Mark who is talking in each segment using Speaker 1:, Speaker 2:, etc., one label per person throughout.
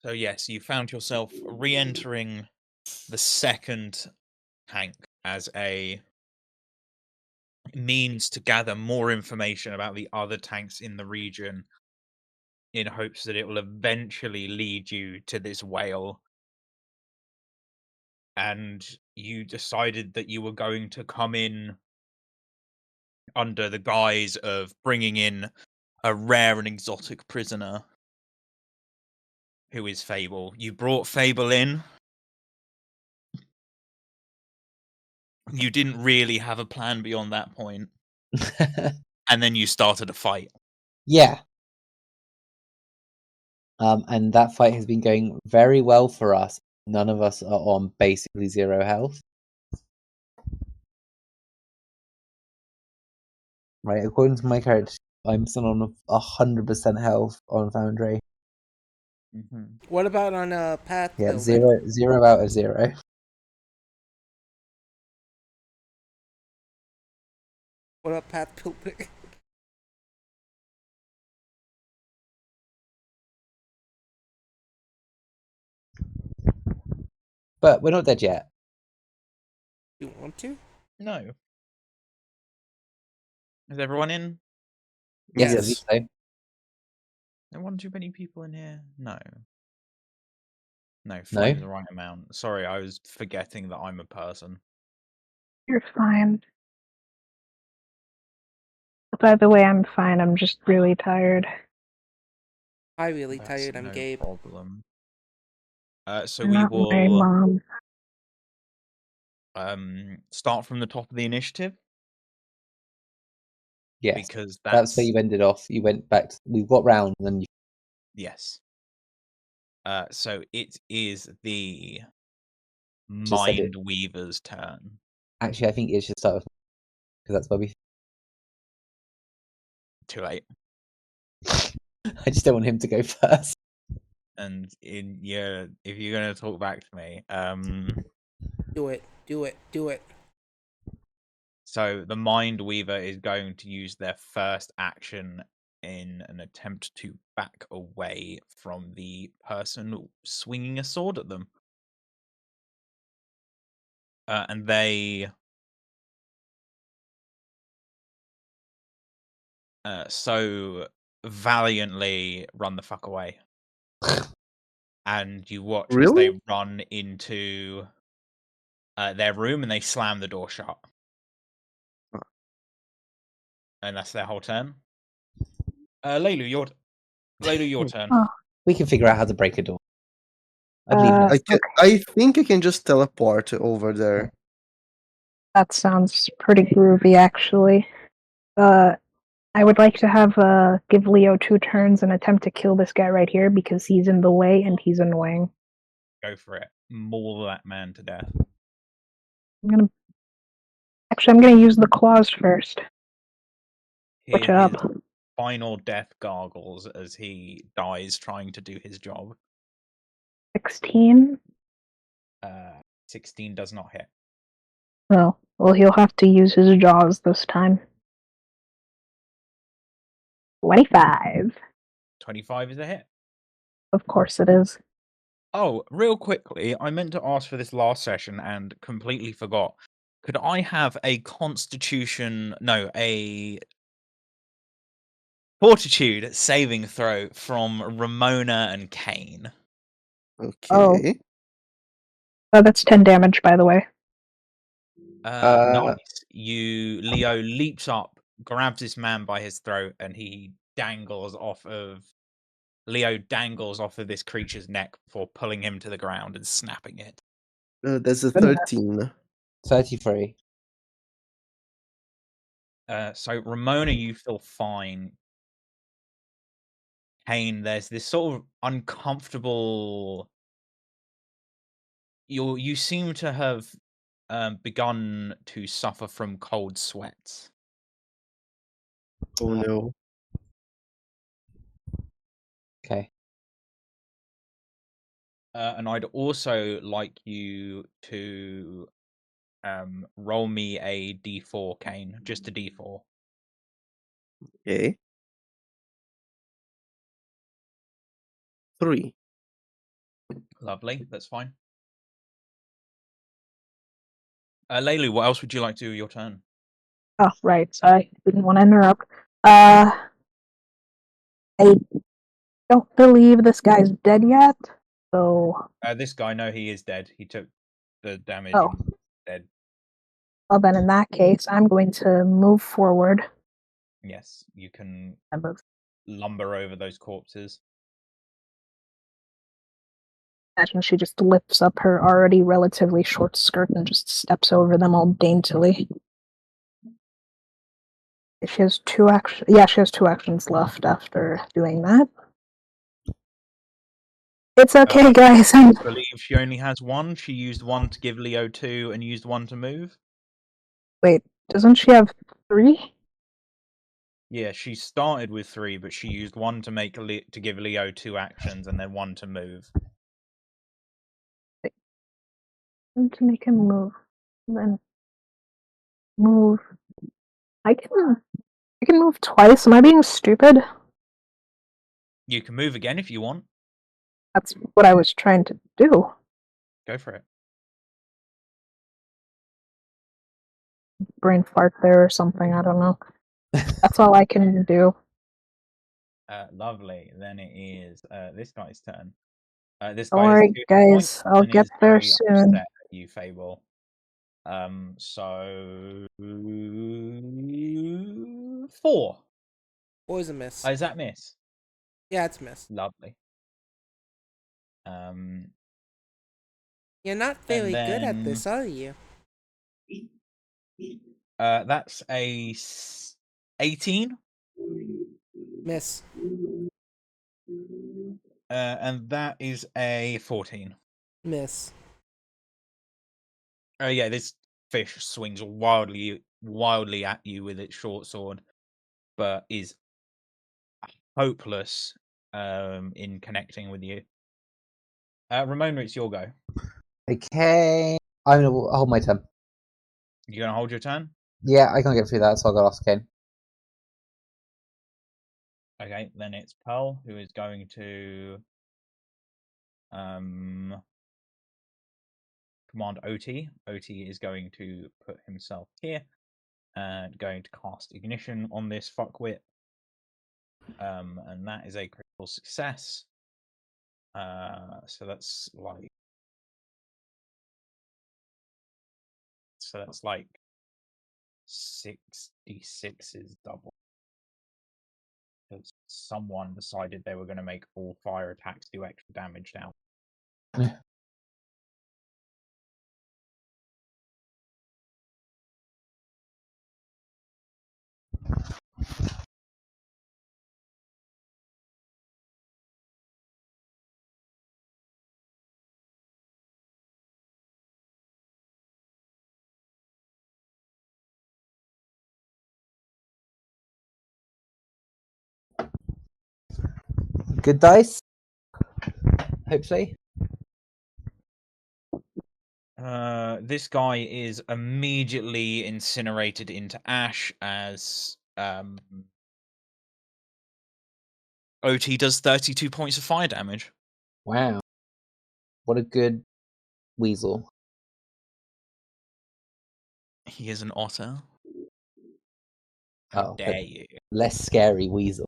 Speaker 1: So yes, you found yourself re-entering the second tank as a means to gather more information about the other tanks in the region in hopes that it will eventually lead you to this whale. And you decided that you were going to come in under the guise of bringing in a rare and exotic prisoner who is Fable. You brought Fable in. You didn't really have a plan beyond that point, and then you started a fight.
Speaker 2: Yeah. And that fight has been going very well for us. None of us are on basically 0 health. Right, according to my character, I'm still on 100% health on Foundry.
Speaker 3: What about on Path
Speaker 2: Yeah,
Speaker 3: Building?
Speaker 2: 0 out of 0.
Speaker 3: What about Path Building?
Speaker 2: But we're not dead yet.
Speaker 3: You want to?
Speaker 1: No. Is everyone in?
Speaker 2: Yes, I
Speaker 3: Yes.
Speaker 2: believe so.
Speaker 1: There weren't too many people in here? No. No,
Speaker 2: No?
Speaker 1: Flame's the right amount. Sorry, I was forgetting that I'm a person.
Speaker 4: You're fine. By the way, I'm fine. I'm just really tired.
Speaker 3: I'm really
Speaker 1: That's
Speaker 3: tired. I'm
Speaker 1: no
Speaker 3: Gabe.
Speaker 1: problem. So
Speaker 4: I'm
Speaker 1: we
Speaker 4: not my
Speaker 1: will
Speaker 4: mom.
Speaker 1: start from the top of the initiative
Speaker 2: Yes.
Speaker 1: because
Speaker 2: That's where you ended off. You went back. We got round, and then you.
Speaker 1: yes. So it is the
Speaker 2: Just said it.
Speaker 1: Mind Weaver's turn.
Speaker 2: Actually, I think it should start with. Because that's where we.
Speaker 1: Too late.
Speaker 2: I just don't want him to go first.
Speaker 1: And if you're gonna talk back to me,
Speaker 3: Do it. Do it. Do it.
Speaker 1: so the Mind Weaver is going to use their first action in an attempt to back away from the person swinging a sword at them. And they so valiantly run the fuck away. And you watch as
Speaker 5: Really?
Speaker 1: they run into their room and they slam the door shut. And that's their whole turn. Laylu, your turn.
Speaker 4: Oh,
Speaker 2: We can figure out how to break a door. I believe in us.
Speaker 5: I think I can just teleport over there.
Speaker 4: that sounds pretty groovy, actually. I would like to have give Leo 2 turns and attempt to kill this guy right here because he's in the way and he's annoying.
Speaker 1: Go for it. Maul that man to death.
Speaker 4: I'm gonna use the claws first. Switch
Speaker 1: Hear
Speaker 4: up.
Speaker 1: his final death gargles as he dies trying to do his job.
Speaker 4: 16.
Speaker 1: 16 does not hit.
Speaker 4: Oh, well, he'll have to use his jaws this time. 25.
Speaker 1: 25 is a hit.
Speaker 4: Of course it is.
Speaker 1: Oh, real quickly, I meant to ask for this last session and completely forgot. Could I have a Fortitude saving throw from Ramona and Kane?
Speaker 5: Okay.
Speaker 4: Oh, that's 10 damage, by the way.
Speaker 1: Nice. Leo leaps up, grabs this man by his throat, and Leo dangles off of this creature's neck before pulling him to the ground and snapping it.
Speaker 5: That's a 13.
Speaker 2: 33.
Speaker 1: So Ramona, you feel fine. Kane, there's this sort of uncomfortable. You seem to have begun to suffer from cold sweats.
Speaker 5: Oh no.
Speaker 2: Okay.
Speaker 1: And I'd also like you to roll me a d4, Kane. Just a d4.
Speaker 5: Okay. 3.
Speaker 1: Lovely. That's fine. Laylu, what else would you like to do with your turn?
Speaker 4: Oh, right. I didn't want to interrupt. I don't believe this guy's dead yet. So,
Speaker 1: This guy, no, he is dead. He took the damage.
Speaker 4: Oh.
Speaker 1: And dead.
Speaker 4: well then in that case, I'm going to move forward.
Speaker 1: Yes, you can
Speaker 4: I move.
Speaker 1: lumber over those corpses.
Speaker 4: Imagine she just lifts up her already relatively short skirt and just steps over them all daintily. She has two actions. Yeah, she has 2 actions left after doing that. It's okay, guys.
Speaker 1: I believe she only has 1. She used 1 to give Leo 2 and used 1 to move.
Speaker 4: Wait, doesn't she have 3?
Speaker 1: Yeah, she started with 3, but she used 1 to make to give Leo 2 actions and then 1 to move.
Speaker 4: To make him move, and then move. I can move twice. Am I being stupid?
Speaker 1: You can move again if you want.
Speaker 4: That's what I was trying to do.
Speaker 1: Go for it.
Speaker 4: Brain fart there or something. I don't know. That's all I can do.
Speaker 1: Lovely. Then it is this guy's turn. This
Speaker 4: Don't
Speaker 1: guy
Speaker 4: worry,
Speaker 1: is 2
Speaker 4: guys.
Speaker 1: points
Speaker 4: I'll
Speaker 1: and
Speaker 4: get
Speaker 1: is
Speaker 4: there
Speaker 1: very
Speaker 4: soon.
Speaker 1: upset at you, Fable. So 4.
Speaker 3: Boy's a miss.
Speaker 1: Is that miss?
Speaker 3: Yeah, it's miss.
Speaker 1: Lovely.
Speaker 3: You're not very good
Speaker 1: then-
Speaker 3: at this, are you?
Speaker 1: That's a 18.
Speaker 3: Miss.
Speaker 1: And that is a 14.
Speaker 3: Miss.
Speaker 1: Oh yeah, this fish swings wildly at you with its short sword, but is hopeless in connecting with you. Ramona, it's your go.
Speaker 2: Okay. I'm gonna hold my turn.
Speaker 1: You gonna hold your turn?
Speaker 2: Yeah, I can't get through that, so I'll go last again.
Speaker 1: Okay, then it's Pearl who is going to command OT. OT is going to put himself here and going to cast Ignition on this fuckwit. And that is a critical success. So that's like 66 is double. Because someone decided they were going to make all fire attacks do extra damage now.
Speaker 2: Good dice. Hopefully.
Speaker 1: This guy is immediately incinerated into ash as OT does 32 points of fire damage.
Speaker 2: Wow. What a good weasel.
Speaker 1: He is an otter.
Speaker 2: Oh,
Speaker 1: How dare you?
Speaker 2: less scary weasel.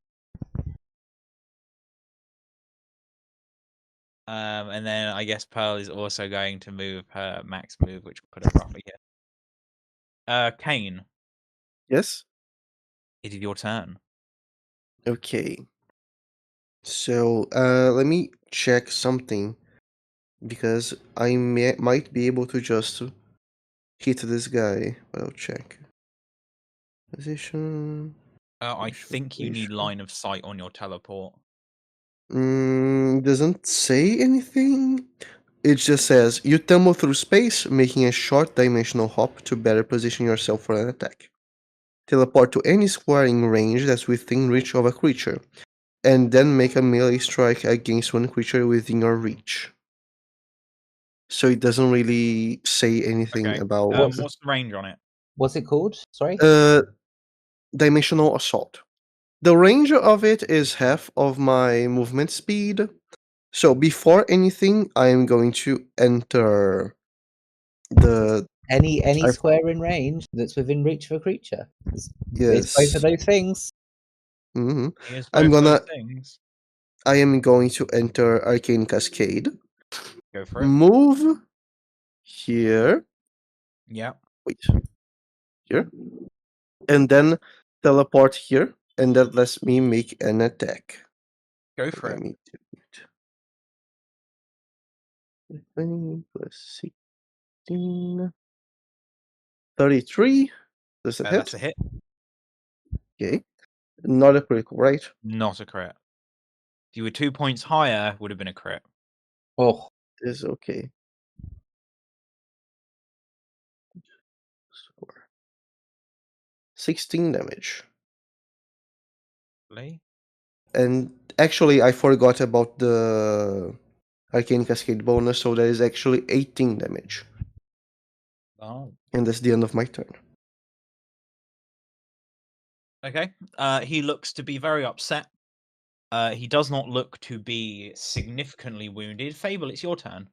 Speaker 1: And then I guess Pearl is also going to move her max move, which will put her roughly here. Kane,
Speaker 5: Yes.
Speaker 1: it is your turn.
Speaker 5: Okay. So let me check something because I might be able to just hit this guy, but I'll check. Position.
Speaker 1: I think you need line of sight on your teleport.
Speaker 5: Doesn't say anything. It just says you tumble through space, making a short dimensional hop to better position yourself for an attack. Teleport to any square in range that's within reach of a creature, and then make a melee strike against one creature within your reach. So it doesn't really say anything
Speaker 1: Okay.
Speaker 5: about
Speaker 1: What's the range on it?
Speaker 2: What's it called? Sorry?
Speaker 5: dimensional assault. The range of it is half of my movement speed, So before anything, I am going to enter the
Speaker 2: Any
Speaker 5: I-
Speaker 2: square in range that's within reach of a creature. It's both
Speaker 5: yes.
Speaker 2: of those things.
Speaker 5: hmm
Speaker 1: Here's
Speaker 5: I'm
Speaker 1: both those
Speaker 5: gonna.
Speaker 1: things.
Speaker 5: I am going to enter Arcane Cascade.
Speaker 1: Go for it.
Speaker 5: Move here.
Speaker 1: Yeah.
Speaker 5: Wait. Here. And then teleport here. And that lets me make an attack.
Speaker 1: Go for
Speaker 5: Let
Speaker 1: it.
Speaker 5: me do it. 20 plus 16. 33. Does that hit?
Speaker 1: That's a hit.
Speaker 5: Okay. Not a critical, right?
Speaker 1: Not a crit. If you were 2 points higher, would have been a crit.
Speaker 2: Oh,
Speaker 5: Is okay. 16 damage.
Speaker 1: Lee?
Speaker 5: And actually, I forgot about the Arcane Cascade bonus, so that is actually 18 damage.
Speaker 1: Oh.
Speaker 5: And that's the end of my turn.
Speaker 1: Okay. He looks to be very upset. He does not look to be significantly wounded. Fable, it's your turn.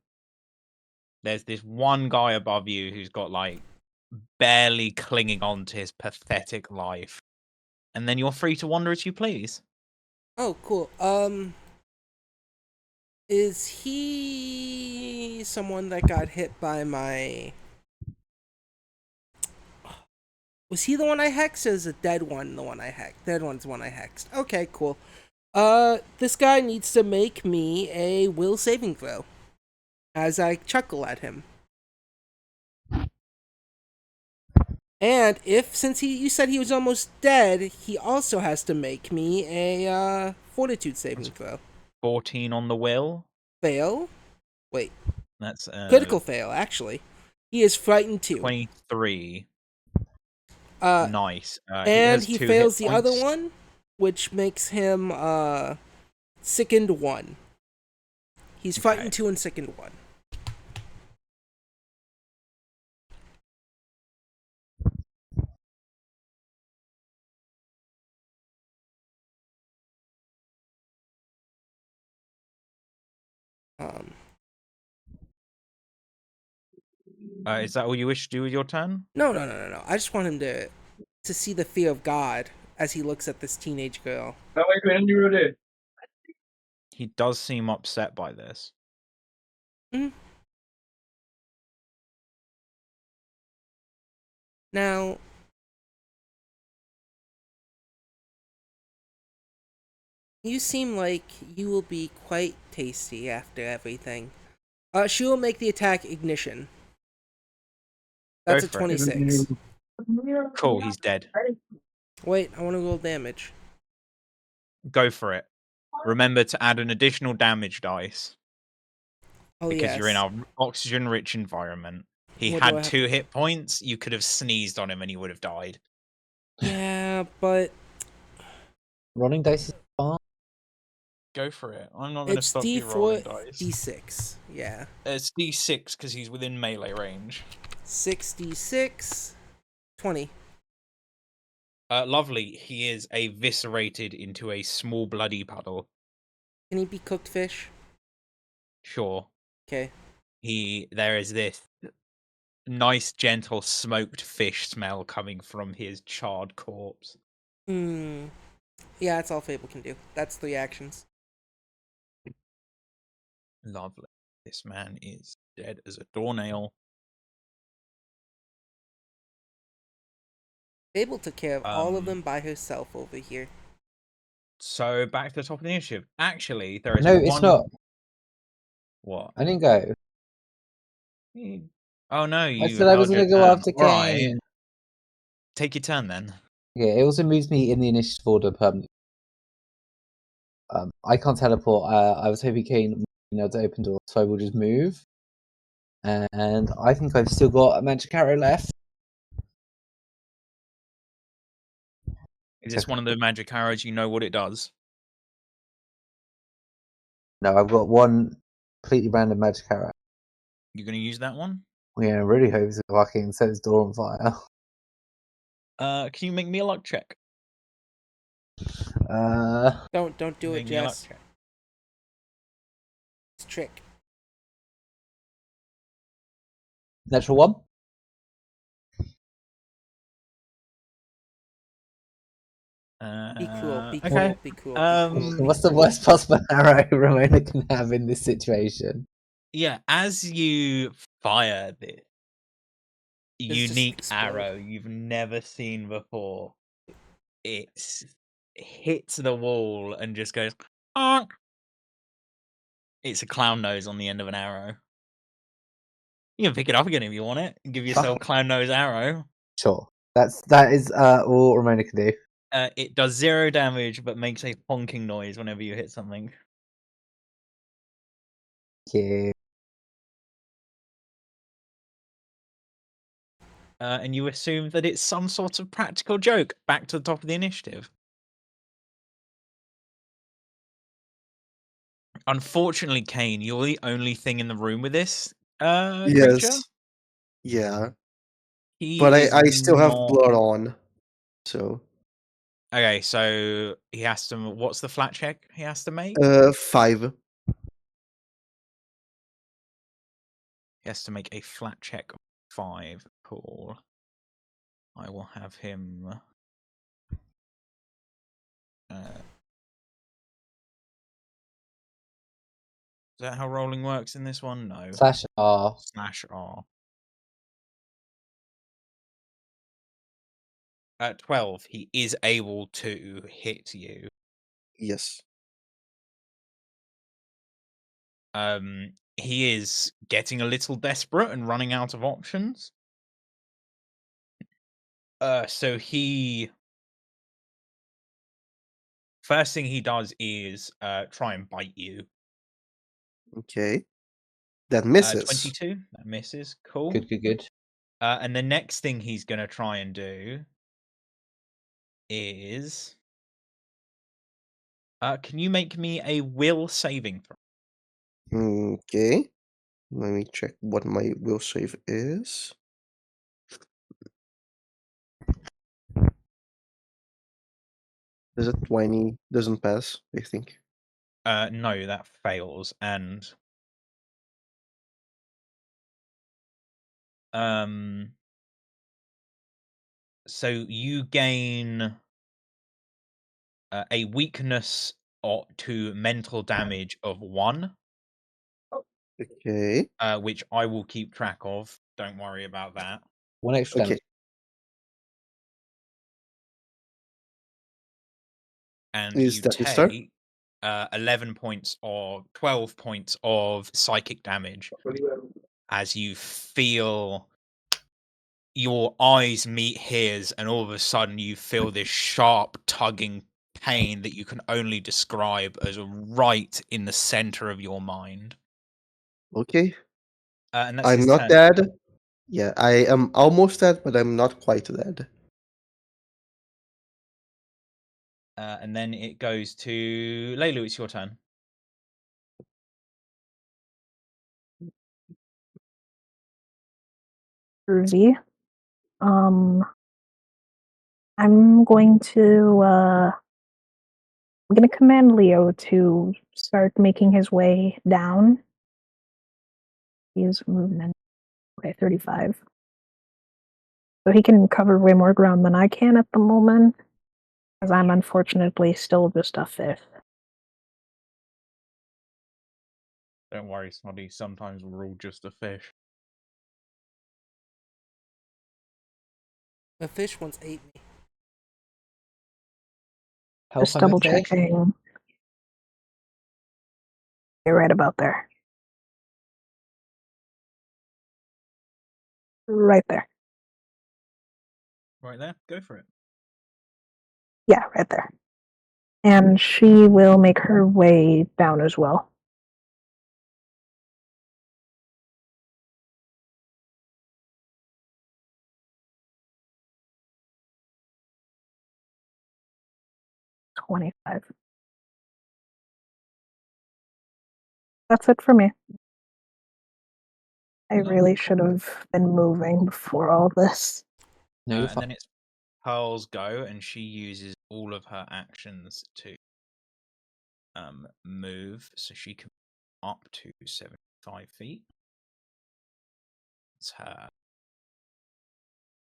Speaker 1: There's this one guy above you who's got like barely clinging on to his pathetic life. And then you're free to wander as you please.
Speaker 3: Oh, cool. Is he someone that got hit by my... Was he the one I hexed, or is the dead one the one I hexed? Dead one's the one I hexed. Okay, cool. This guy needs to make me a will saving throw. As I chuckle at him. And since you said he was almost dead, he also has to make me a fortitude saving throw.
Speaker 1: 14 on the will.
Speaker 3: Fail? Wait,
Speaker 1: That's
Speaker 3: critical fail, actually. He is frightened too.
Speaker 1: 23.
Speaker 3: Uh,
Speaker 1: Nice.
Speaker 3: and
Speaker 1: has
Speaker 3: he
Speaker 1: 2
Speaker 3: fails
Speaker 1: hit
Speaker 3: the other
Speaker 1: points.
Speaker 3: one, which makes him sickened 1. He's frightened
Speaker 1: Okay.
Speaker 3: 2 and sickened 1.
Speaker 1: Is that all you wish to do with your turn?
Speaker 3: No. I just want him to see the fear of God as he looks at this teenage girl.
Speaker 1: He does seem upset by this.
Speaker 3: Now, you seem like you will be quite tasty after everything. She will make the attack ignition. That's
Speaker 1: Go
Speaker 3: a
Speaker 1: for it.
Speaker 3: 26.
Speaker 1: Cool, he's dead.
Speaker 3: Wait, I want to roll damage.
Speaker 1: Go for it. Remember to add an additional damage dice.
Speaker 3: Oh,
Speaker 1: Because
Speaker 3: yes.
Speaker 1: you're in an oxygen-rich environment. He
Speaker 3: What do I
Speaker 1: had
Speaker 3: have
Speaker 1: 2 hit points. You could have sneezed on him and he would have died.
Speaker 3: Yeah, but
Speaker 2: rolling dice is fine.
Speaker 1: Go for it. I'm not going to
Speaker 3: it's
Speaker 1: stop you rolling
Speaker 3: D4,
Speaker 1: dice.
Speaker 3: D6. Yeah.
Speaker 1: It's D6 because he's within melee range.
Speaker 3: 6d6, 20.
Speaker 1: Lovely. He is eviscerated into a small bloody puddle.
Speaker 3: Can he be cooked fish?
Speaker 1: Sure.
Speaker 3: Okay.
Speaker 1: There is this nice, gentle, smoked fish smell coming from his charred corpse.
Speaker 3: Yeah, that's all Fable can do. That's 3 actions.
Speaker 1: Lovely. This man is dead as a doornail.
Speaker 3: Fable took care of all of them by herself over here.
Speaker 1: So back to the top of the initiative. Actually, there is
Speaker 2: No,
Speaker 1: one...
Speaker 2: it's not.
Speaker 1: What?
Speaker 2: I didn't go.
Speaker 1: Oh no, you
Speaker 2: I said I was
Speaker 1: held
Speaker 2: going to
Speaker 1: your
Speaker 2: go
Speaker 1: turn.
Speaker 2: after
Speaker 1: Alright.
Speaker 2: Kane.
Speaker 1: Take your turn then.
Speaker 2: Yeah, it also moves me in the initiative order permanently. I can't teleport. I was hoping Kane would be able to open doors, so I will just move. And I think I've still got a magic arrow left.
Speaker 1: Is this one of the magic arrows? You know what it does?
Speaker 2: No, I've got one completely random magic arrow.
Speaker 1: You're going to use that one?
Speaker 2: Yeah, I really hope it's fucking set his door on fire.
Speaker 1: Can you make me a luck check?
Speaker 3: Don't do it,
Speaker 1: Make me a luck
Speaker 3: Jess.
Speaker 1: check.
Speaker 3: trick.
Speaker 2: Natural one.
Speaker 3: Be cruel. Be
Speaker 1: Okay.
Speaker 3: cruel. Be cruel. Be cruel. Be
Speaker 2: What's the
Speaker 3: cruel.
Speaker 2: worst possible arrow Ramona can have in this situation?
Speaker 1: Yeah, as you fire this
Speaker 3: just
Speaker 1: unique
Speaker 3: explode.
Speaker 1: arrow you've never seen before, it hits the wall and just goes. "Honk." It's a clown nose on the end of an arrow. You can pick it up again if you want it and give yourself clown nose arrow.
Speaker 2: Sure. That is all Ramona can do.
Speaker 1: It does 0 damage, but makes a honking noise whenever you hit something.
Speaker 2: Yeah.
Speaker 1: And you assume that it's some sort of practical joke. Back to the top of the initiative. Unfortunately, Kane, you're the only thing in the room with this creature.
Speaker 5: Yes. Yeah.
Speaker 1: He
Speaker 5: But
Speaker 1: is
Speaker 5: I still have
Speaker 1: not-
Speaker 5: blood on. So
Speaker 1: Okay, so he has to. What's the flat check he has to make?
Speaker 5: 5.
Speaker 1: He has to make a flat check of 5. Cool. I will have him. Is that how rolling works in this one? No.
Speaker 2: /R.
Speaker 1: /R. At 12, he is able to hit you.
Speaker 5: Yes.
Speaker 1: He is getting a little desperate and running out of options. So he first thing he does is try and bite you.
Speaker 5: Okay. That misses.
Speaker 1: 22, that misses. Cool.
Speaker 2: Good.
Speaker 1: And the next thing he's gonna try and do is can you make me a will saving throw?
Speaker 5: Okay. Let me check what my will save is. Does it 20? Doesn't pass, I think.
Speaker 1: No, that fails, and so you gain a weakness to mental damage of 1.
Speaker 5: Okay.
Speaker 1: Which I will keep track of. Don't worry about that.
Speaker 2: 1 extra
Speaker 5: Okay.
Speaker 2: damage.
Speaker 1: And
Speaker 5: Is
Speaker 1: you
Speaker 5: that the start?
Speaker 1: take 11 points or 12 points of psychic damage as you feel your eyes meet his, and all of a sudden you feel this sharp tugging pain that you can only describe as right in the center of your mind.
Speaker 5: Okay.
Speaker 1: And that's
Speaker 5: I'm
Speaker 1: his
Speaker 5: not
Speaker 1: turn.
Speaker 5: dead. Yeah, I am almost dead, but I'm not quite dead.
Speaker 1: And then it goes to Leilu. It's your turn.
Speaker 4: Groovy. I'm going to command Leo to start making his way down. Use movement. Okay, 35. So he can cover way more ground than I can at the moment, as I'm unfortunately still just a 5th.
Speaker 1: Don't worry, Snoddy. Sometimes we're all just a fish.
Speaker 3: The fish once ate me.
Speaker 2: Help,
Speaker 4: Just
Speaker 2: I'm
Speaker 4: double
Speaker 2: okay.
Speaker 4: checking. You're right about there. Right there.
Speaker 1: Right there, go for it.
Speaker 4: Yeah, right there. And she will make her way down as well. $25. That's it for me. I really should have been moving before all this.
Speaker 2: No, you're
Speaker 1: And
Speaker 2: fine.
Speaker 1: then it's Pearl's go, and she uses all of her actions to move, so she can up to 75 feet. It's her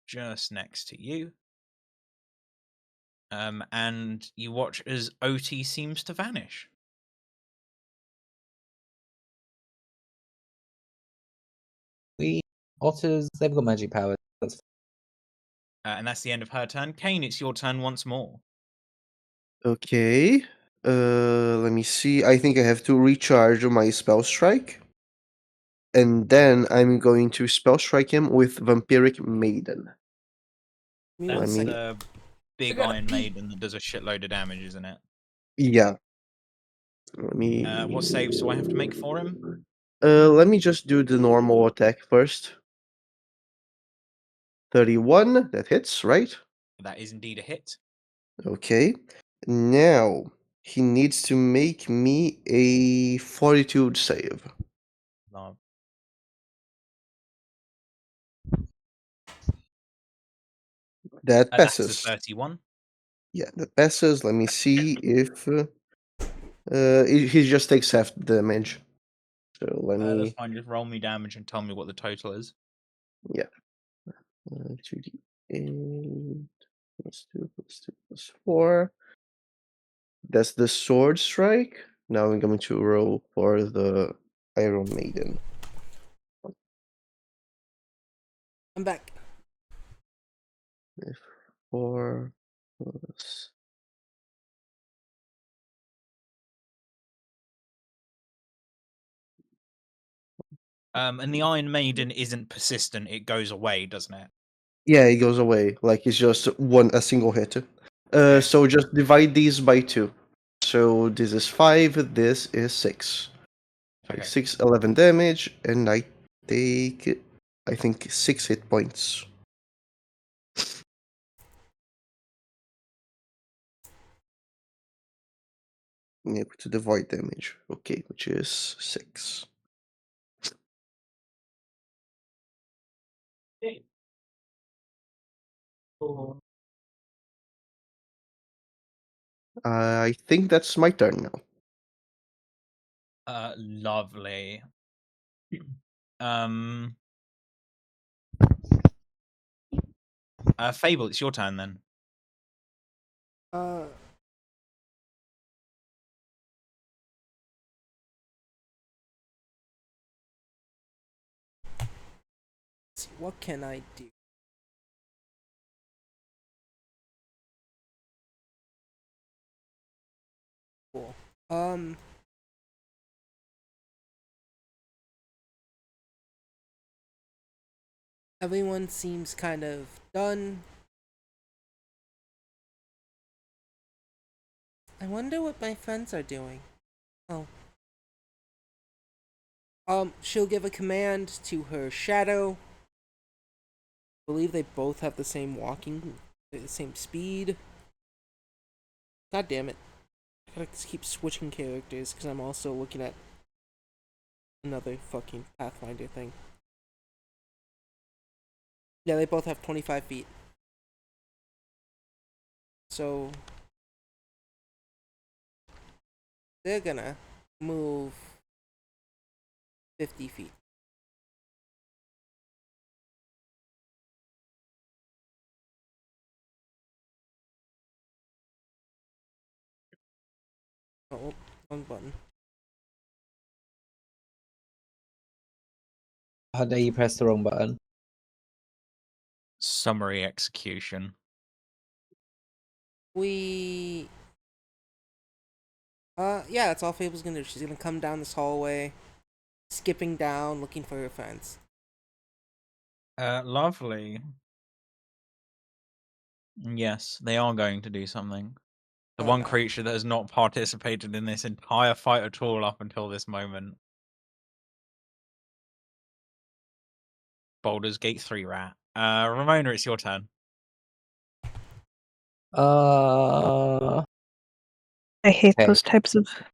Speaker 1: just next to you. And you watch as OT seems to vanish.
Speaker 2: Otters, they've got magic powers. That's
Speaker 1: And that's the end of her turn. Kane, it's your turn once more.
Speaker 5: Okay. Let me see. I think I have to recharge my spell strike. And then I'm going to spell strike him with Vampiric Maiden.
Speaker 3: Give me one
Speaker 1: That's
Speaker 5: me-
Speaker 3: second.
Speaker 1: the big
Speaker 3: gotta
Speaker 1: Iron
Speaker 3: pee.
Speaker 1: Maiden that does a shitload of damage, isn't it?
Speaker 5: Yeah. Let me.
Speaker 1: What saves do I have to make for him?
Speaker 5: Let me just do the normal attack first. 31. That hits, right?
Speaker 1: That is indeed a hit.
Speaker 5: Okay. Now he needs to make me a Fortitude save.
Speaker 1: No.
Speaker 5: That
Speaker 1: That's a
Speaker 5: passes.
Speaker 1: 31.
Speaker 5: Yeah, that passes. Let me see if he just takes half the damage. So let
Speaker 1: That's
Speaker 5: me
Speaker 1: fine. Just roll me damage and tell me what the total is.
Speaker 5: 2d8 plus 2 plus 2 plus 4. That's the sword strike. Now I'm going to roll for the Iron Maiden.
Speaker 3: I'm back.
Speaker 5: 4 plus.
Speaker 1: And the Iron Maiden isn't persistent. It goes away, doesn't it?
Speaker 5: Yeah, it goes away. Like it's just a single hit. So just divide these by 2. So this is 5, this is 6.
Speaker 1: Okay.
Speaker 5: 6, 11 damage, and I take, I think, 6 hit points. Yeah, to the void damage. Okay, which is 6. I think that's my turn now.
Speaker 1: Lovely. Fable, it's your turn then.
Speaker 3: Uh, let's see, what can I do? Cool. Everyone seems kind of done. I wonder what my friends are doing. Oh. She'll give a command to her shadow. I believe they both have the same walking, the same speed. God damn it. I gotta keep switching characters because I'm also looking at another fucking Pathfinder thing. Yeah, they both have 25 feet. So they're gonna move 50 feet. Oh, wrong button.
Speaker 2: how dare you press the wrong button?
Speaker 1: Summary execution.
Speaker 3: Yeah, that's all Fable's gonna do. She's gonna come down this hallway, skipping down, looking for her friends.
Speaker 1: Lovely. Yes, they are going to do something. The
Speaker 3: Oh,
Speaker 1: one
Speaker 3: no.
Speaker 1: creature that has not participated in this entire fight at all up until this moment. Baldur's Gate 3 rat. Ramona, it's your turn.
Speaker 2: Uh,
Speaker 4: I hate
Speaker 2: Okay.
Speaker 4: those types of. I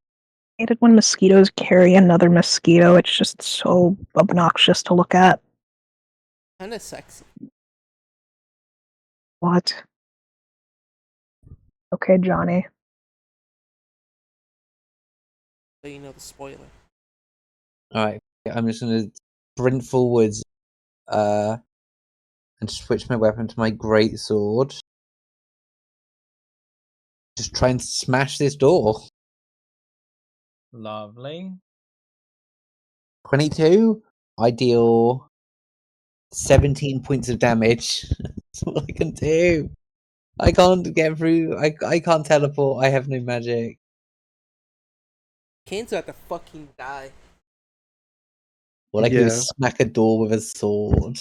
Speaker 4: hate it when mosquitoes carry another mosquito. It's just so obnoxious to look at.
Speaker 3: Kinda sexy.
Speaker 4: What? Okay, Johnny.
Speaker 3: So you know the spoiler.
Speaker 2: Alright, I'm just gonna sprint forwards, and switch my weapon to my great sword. Just try and smash this door.
Speaker 1: Lovely.
Speaker 2: 22. I deal 17 points of damage. That's all I can do. I can't get through. I can't teleport. I have no magic.
Speaker 3: Kane's about to fucking die.
Speaker 2: All I can do
Speaker 5: Yeah.
Speaker 2: is smack a door with a sword.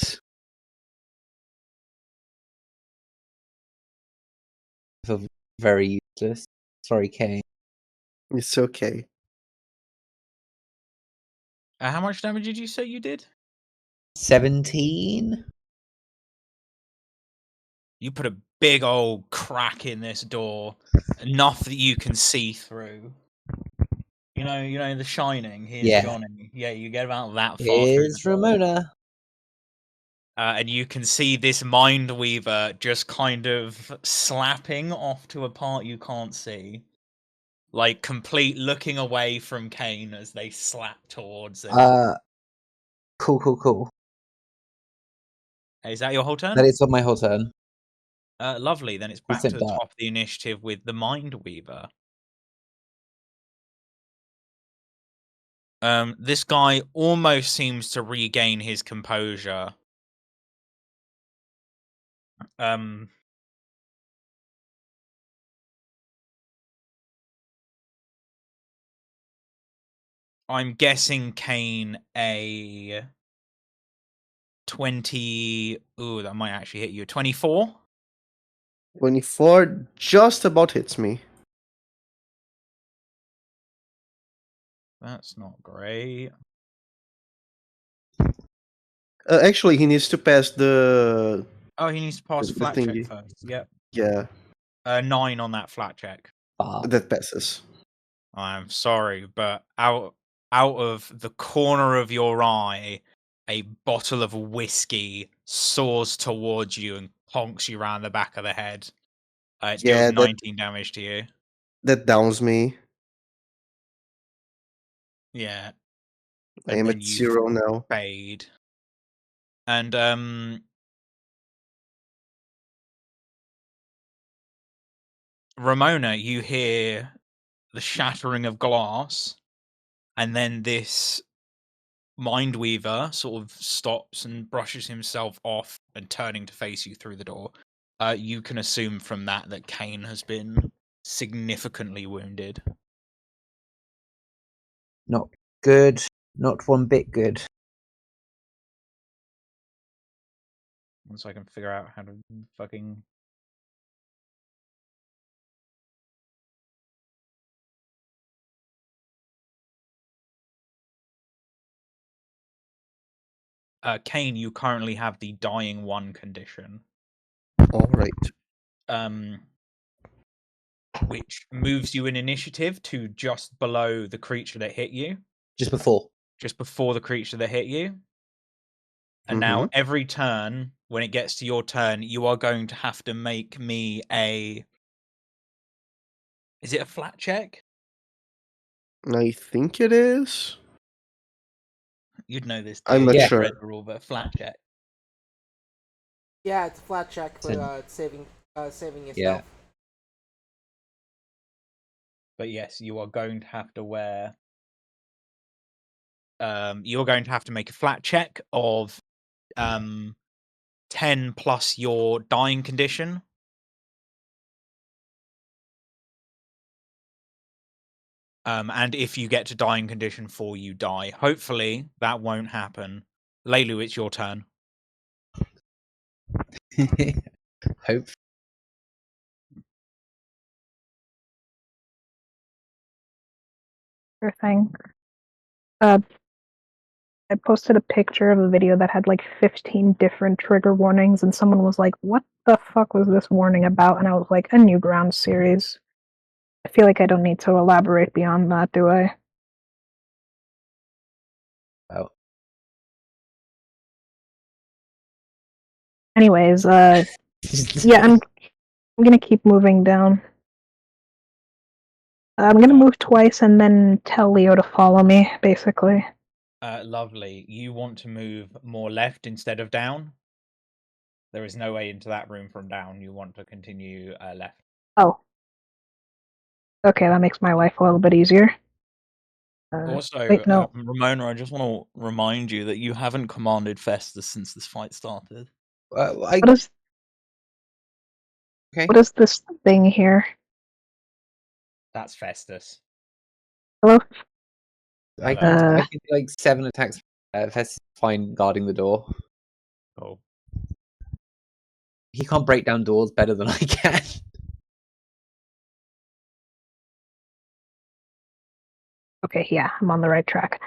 Speaker 2: Very useless. Sorry, Kane.
Speaker 5: It's okay.
Speaker 1: How much damage did you say you did?
Speaker 2: 17.
Speaker 1: You put a big old crack in this door, enough that you can see through. You know, The Shining. Here's
Speaker 2: Yeah.
Speaker 1: Johnny. Yeah, you get about that far through
Speaker 2: Here's
Speaker 1: the door.
Speaker 2: Ramona.
Speaker 1: And you can see this Mindweaver just kind of slapping off to a part you can't see. Like, complete looking away from Kane as they slap towards him.
Speaker 2: Cool.
Speaker 1: Is that your whole turn?
Speaker 2: That is on my whole turn.
Speaker 1: Lovely. Then it's
Speaker 2: Who
Speaker 1: back to
Speaker 2: said
Speaker 1: the
Speaker 2: that?
Speaker 1: top of the initiative with the Mindweaver. This guy almost seems to regain his composure. I'm guessing Kane a 20. Ooh, that might actually hit you. 24?
Speaker 5: 24 just about hits me.
Speaker 1: That's not great.
Speaker 5: Actually, he needs to pass the.
Speaker 1: Oh, he needs to pass
Speaker 5: The
Speaker 1: a flat check
Speaker 5: thingy.
Speaker 1: first. Yep.
Speaker 5: Yeah,
Speaker 1: 9 on that flat check.
Speaker 5: that passes.
Speaker 1: I'm sorry, but out of the corner of your eye, a bottle of whiskey soars towards you and conks you round the back of the head. It
Speaker 5: Yeah,
Speaker 1: deals 19 damage to you.
Speaker 5: That downs me.
Speaker 1: Yeah.
Speaker 5: I
Speaker 1: And
Speaker 5: am
Speaker 1: then
Speaker 5: at
Speaker 1: you
Speaker 5: 0 now.
Speaker 1: fade. And Ramona, you hear the shattering of glass, and then this Mindweaver sort of stops and brushes himself off and turning to face you through the door. You can assume from that Kane has been significantly wounded.
Speaker 2: Not good. Not one bit good.
Speaker 1: Once I can figure out how to fucking... Kane, you currently have the dying one condition.
Speaker 5: Alright.
Speaker 1: Which moves you in initiative to just below the creature that hit you.
Speaker 2: Just before.
Speaker 1: Just before the creature that hit you. And now every turn, when it gets to your turn, you are going to have to make me a... Is it a flat check?
Speaker 5: I think it is.
Speaker 1: You'd know this.
Speaker 5: I'm
Speaker 1: dude.
Speaker 5: not
Speaker 1: You
Speaker 5: sure.
Speaker 1: read the rule, but flat check.
Speaker 3: Yeah, it's a flat check for saving yourself.
Speaker 1: But yes, you are going to have to wear... you're going to have to make a flat check of 10 plus your dying condition. And if you get to dying condition 4, you die. Hopefully, that won't happen. Leilu, it's your turn.
Speaker 2: Hope.
Speaker 4: Sure thing. I posted a picture of a video that had like 15 different trigger warnings, and someone was like, "What the fuck was this warning about?" And I was like, "A Newgrounds series." I feel like I don't need to elaborate beyond that, do I?
Speaker 2: Oh.
Speaker 4: Anyways, yeah, I'm gonna keep moving down. I'm gonna move twice and then tell Leo to follow me, basically.
Speaker 1: Lovely. You want to move more left instead of down? There is no way into that room from down. You want to continue left.
Speaker 4: Oh. Okay, that makes my life a little bit easier.
Speaker 1: Also,
Speaker 4: wait, no.
Speaker 1: Ramona, I just want to remind you that you haven't commanded Festus since this fight started.
Speaker 2: Okay.
Speaker 4: What is this thing here?
Speaker 1: That's Festus.
Speaker 4: Hello?
Speaker 2: I
Speaker 1: Hello.
Speaker 2: can do like 7 attacks. Festus is fine guarding the door.
Speaker 1: Cool.
Speaker 2: He can't break down doors better than I can.
Speaker 4: Okay, yeah, I'm on the right track.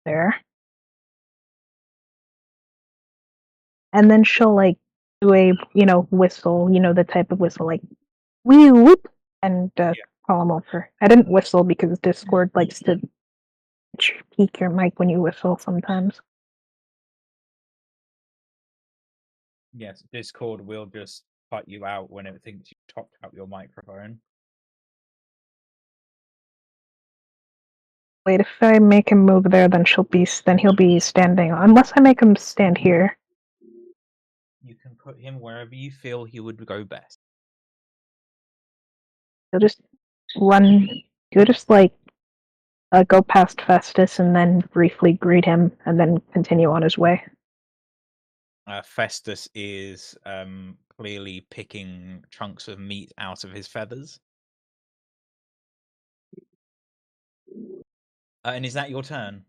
Speaker 4: There. And then she'll like do a, whistle, the type of whistle like wee whoop and call him over. I didn't whistle because Discord likes to peak your mic when you whistle sometimes.
Speaker 1: Yes, Discord will just cut you out when it thinks you topped out your microphone.
Speaker 4: Wait, if I make him move there, then he'll be standing. Unless I make him stand here.
Speaker 1: You can put him wherever you feel he would go best.
Speaker 4: He'll just run. He'll just go past Festus and then briefly greet him, and then continue on his way.
Speaker 1: Festus is clearly picking chunks of meat out of his feathers. And is that your turn?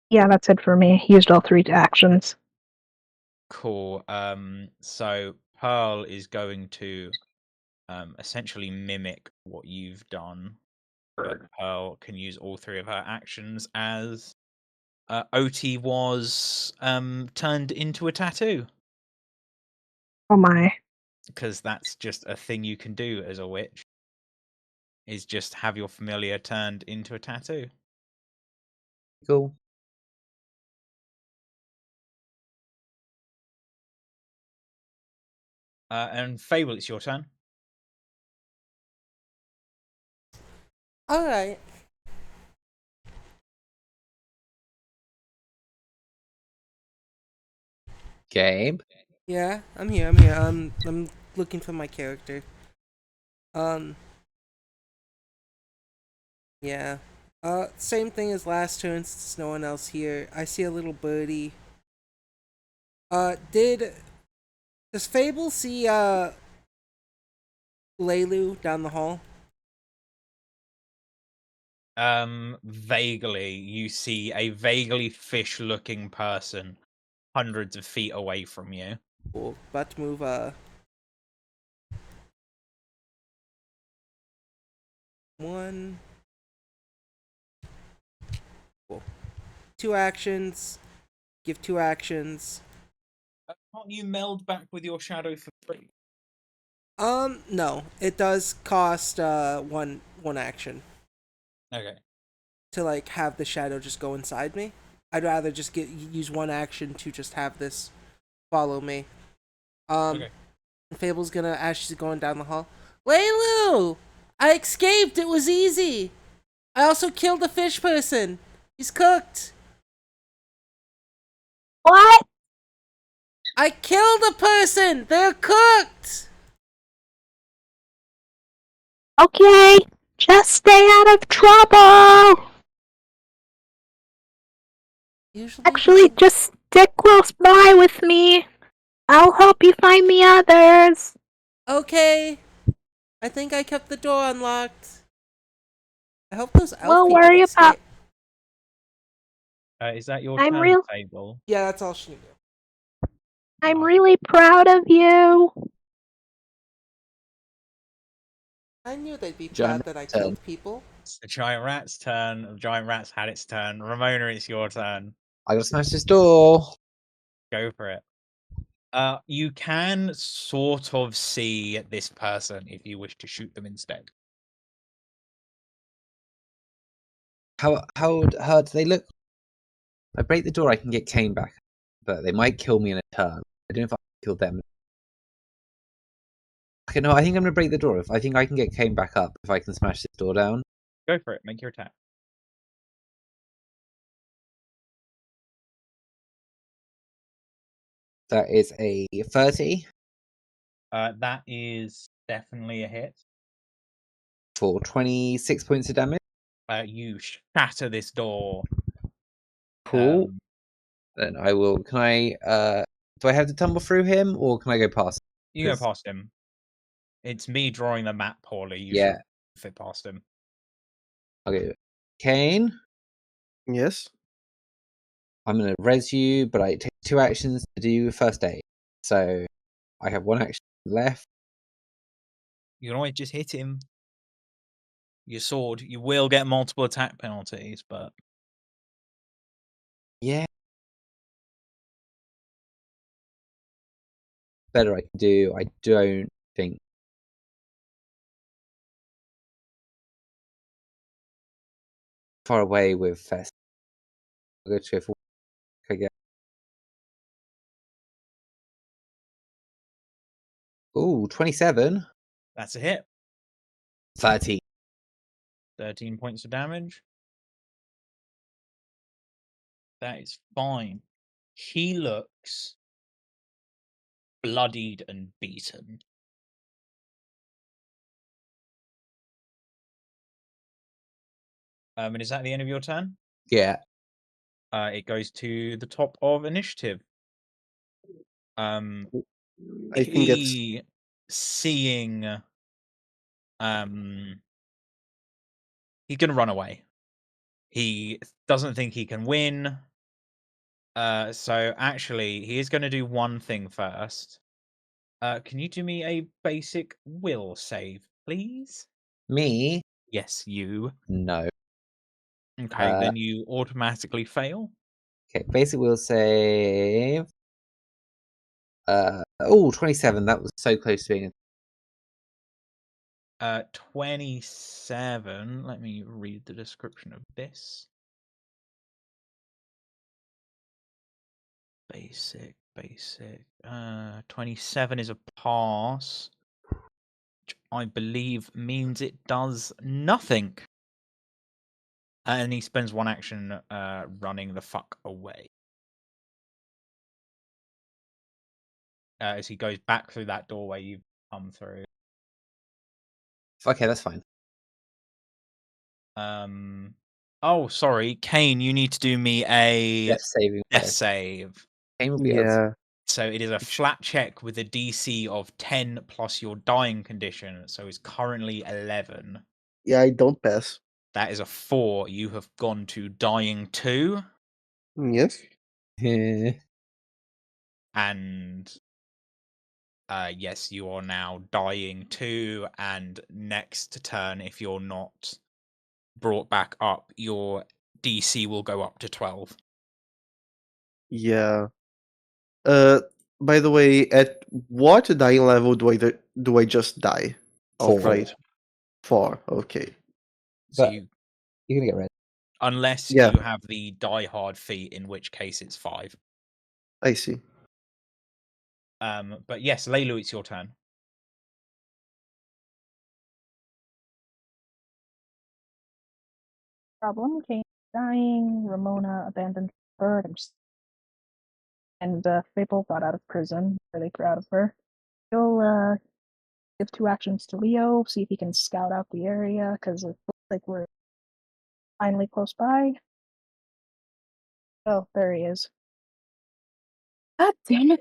Speaker 4: Yeah, that's it for me. He used all 3 actions.
Speaker 1: Cool. So Pearl is going to essentially mimic what you've done, but Pearl can use all 3 of her actions as Oti was turned into a tattoo.
Speaker 4: Oh my.
Speaker 1: Because that's just a thing you can do as a witch. Is just have your familiar turned into a tattoo.
Speaker 2: Cool.
Speaker 1: And Fable, it's your turn.
Speaker 3: Alright.
Speaker 2: Gabe?
Speaker 3: Yeah, I'm here. I'm looking for my character. Yeah. Same thing as last turn since no one else here. I see a little birdie. Does Fable see, Leilu down the hall?
Speaker 1: Vaguely, you see a vaguely fish-looking person hundreds of feet away from you.
Speaker 3: Cool. About to move, one. Cool. 2 actions. Give 2 actions.
Speaker 1: Can't you meld back with your shadow for free?
Speaker 3: No. It does cost, one action
Speaker 1: Okay.
Speaker 3: to, have the shadow just go inside me. I'd rather just use 1 action to just have this follow me.
Speaker 1: Okay.
Speaker 3: Fable's gonna, as she's going down the hall, Leilu! I escaped! It was easy! I also killed the fish person! He's cooked!
Speaker 4: What?
Speaker 3: I killed a person! They're cooked!
Speaker 4: Okay, just stay out of trouble!
Speaker 3: Usually,
Speaker 4: Actually, just stick close by with me. I'll help you find the others.
Speaker 3: okay. I think I kept the door unlocked. I hope those elf
Speaker 4: We'll
Speaker 3: people
Speaker 4: worry
Speaker 3: escape.
Speaker 4: about.
Speaker 1: Is that your
Speaker 4: I'm
Speaker 1: turn,
Speaker 4: real-
Speaker 1: Fable?
Speaker 3: Yeah, that's all she knew.
Speaker 4: I'm really proud of you.
Speaker 3: I knew they'd be
Speaker 2: Giant
Speaker 3: glad that I
Speaker 2: turn.
Speaker 3: killed people.
Speaker 1: It's the giant rat's turn. The giant rat's had its turn. Ramona, it's your turn.
Speaker 2: I gotta smash this door.
Speaker 1: Go for it. You can sort of see this person if you wish to shoot them instead.
Speaker 2: How hard do they look? If I break the door, I can get Kane back, but they might kill me in a turn. I don't know if I can kill them. Okay, no, I think I'm gonna break the door. I think I can get Kane back up if I can smash this door down.
Speaker 1: Go for it. Make your attack.
Speaker 2: That is a 30
Speaker 1: That is definitely a hit.
Speaker 2: for 26 points of damage.
Speaker 1: You shatter this door.
Speaker 2: Cool.
Speaker 1: Um,
Speaker 2: Then I will. Can I? Do I have to tumble through him, or can I go past?
Speaker 1: you go
Speaker 2: 'Cause-
Speaker 1: past him. It's me drawing the map poorly. You
Speaker 2: Yeah.
Speaker 1: should fit past him.
Speaker 2: Okay. Kane,
Speaker 5: Yes.
Speaker 2: I'm gonna res you, but I take 2 actions to do first aid. So I have 1 action left.
Speaker 1: You can always just hit him. Your sword. You will get multiple attack penalties, but
Speaker 2: Yeah. Better I can do. I don't think. Far away with Fest. I'll go to for again. Ooh, 27.
Speaker 1: that's a hit.
Speaker 2: 30.
Speaker 1: 13 points of damage. That is fine. He looks bloodied and beaten. And is that the end of your turn?
Speaker 2: Yeah.
Speaker 1: It goes to the top of initiative.
Speaker 5: I think it's
Speaker 1: He seeing he's gonna run away. He doesn't think he can win. So actually he is gonna do one thing first. Can you do me a basic will save, please?
Speaker 2: Me?
Speaker 1: Yes, you.
Speaker 2: No.
Speaker 1: Okay, then you automatically fail.
Speaker 2: Okay, basic will save. 27. That was so close to being.
Speaker 1: 27. Let me read the description of this. Basic. 27 is a pass, which I believe means it does nothing. And he spends 1 action running the fuck away. As he goes back through that doorway you've come through.
Speaker 2: Okay, that's fine.
Speaker 1: Oh, sorry, Kane, you need to do me a
Speaker 2: Death saving.
Speaker 1: death
Speaker 2: throw.
Speaker 1: save.
Speaker 2: Kane will be
Speaker 5: yeah.
Speaker 1: So it is a flat check with a DC of 10 plus your dying condition. So it's currently 11.
Speaker 5: Yeah, I don't pass.
Speaker 1: That is a 4. You have gone to dying 2.
Speaker 5: Yes.
Speaker 1: And yes, you are now dying 2. And next turn, if you're not brought back up, your DC will go up to 12.
Speaker 5: Yeah. By the way, at what dying level do I just die?
Speaker 2: 4.
Speaker 5: Outright. 4. Okay.
Speaker 1: So
Speaker 2: But you're gonna get red.
Speaker 1: unless
Speaker 5: Yeah.
Speaker 1: you have the die hard feat, in which case it's 5.
Speaker 5: I see.
Speaker 1: But yes, Leilu, it's your turn.
Speaker 4: Problem. Kane dying. Ramona abandoned bird. And Fable got out of prison. Really proud of her. You'll give 2 actions to Leo. See if he can scout out the area because it looks like we're finally close by. Oh, there he is. God damn it!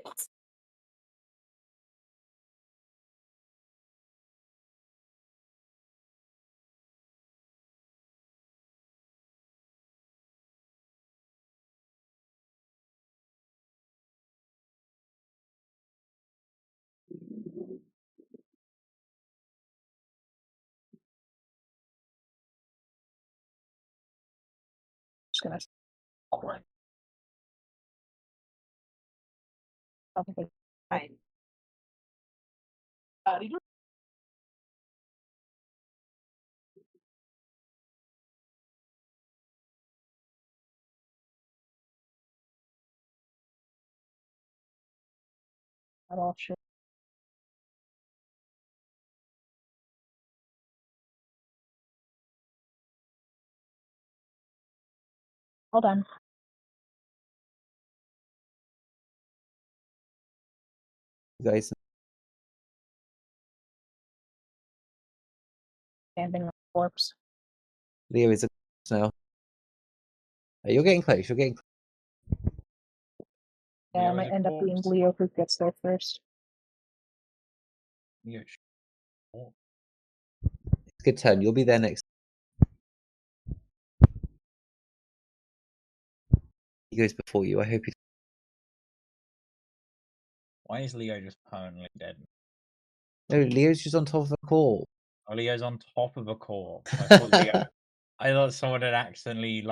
Speaker 4: Just gonna. Probably fine. Not all shit. Hold on.
Speaker 2: You guys,
Speaker 4: Standing on the corpse.
Speaker 2: Leo is a now. You're getting close. You're getting.
Speaker 4: Yeah,
Speaker 1: Leo
Speaker 4: it
Speaker 1: is
Speaker 4: might
Speaker 1: a
Speaker 4: end up being
Speaker 1: corpse.
Speaker 4: Leo who gets there first.
Speaker 1: Yeah, sure.
Speaker 2: It's a good turn. You'll be there next. He goes before you. I hope he.
Speaker 1: Why is Leo just permanently dead?
Speaker 2: No, Leo's just on top of a call.
Speaker 1: Oh, Leo's on top of a corpse. I thought someone had accidentally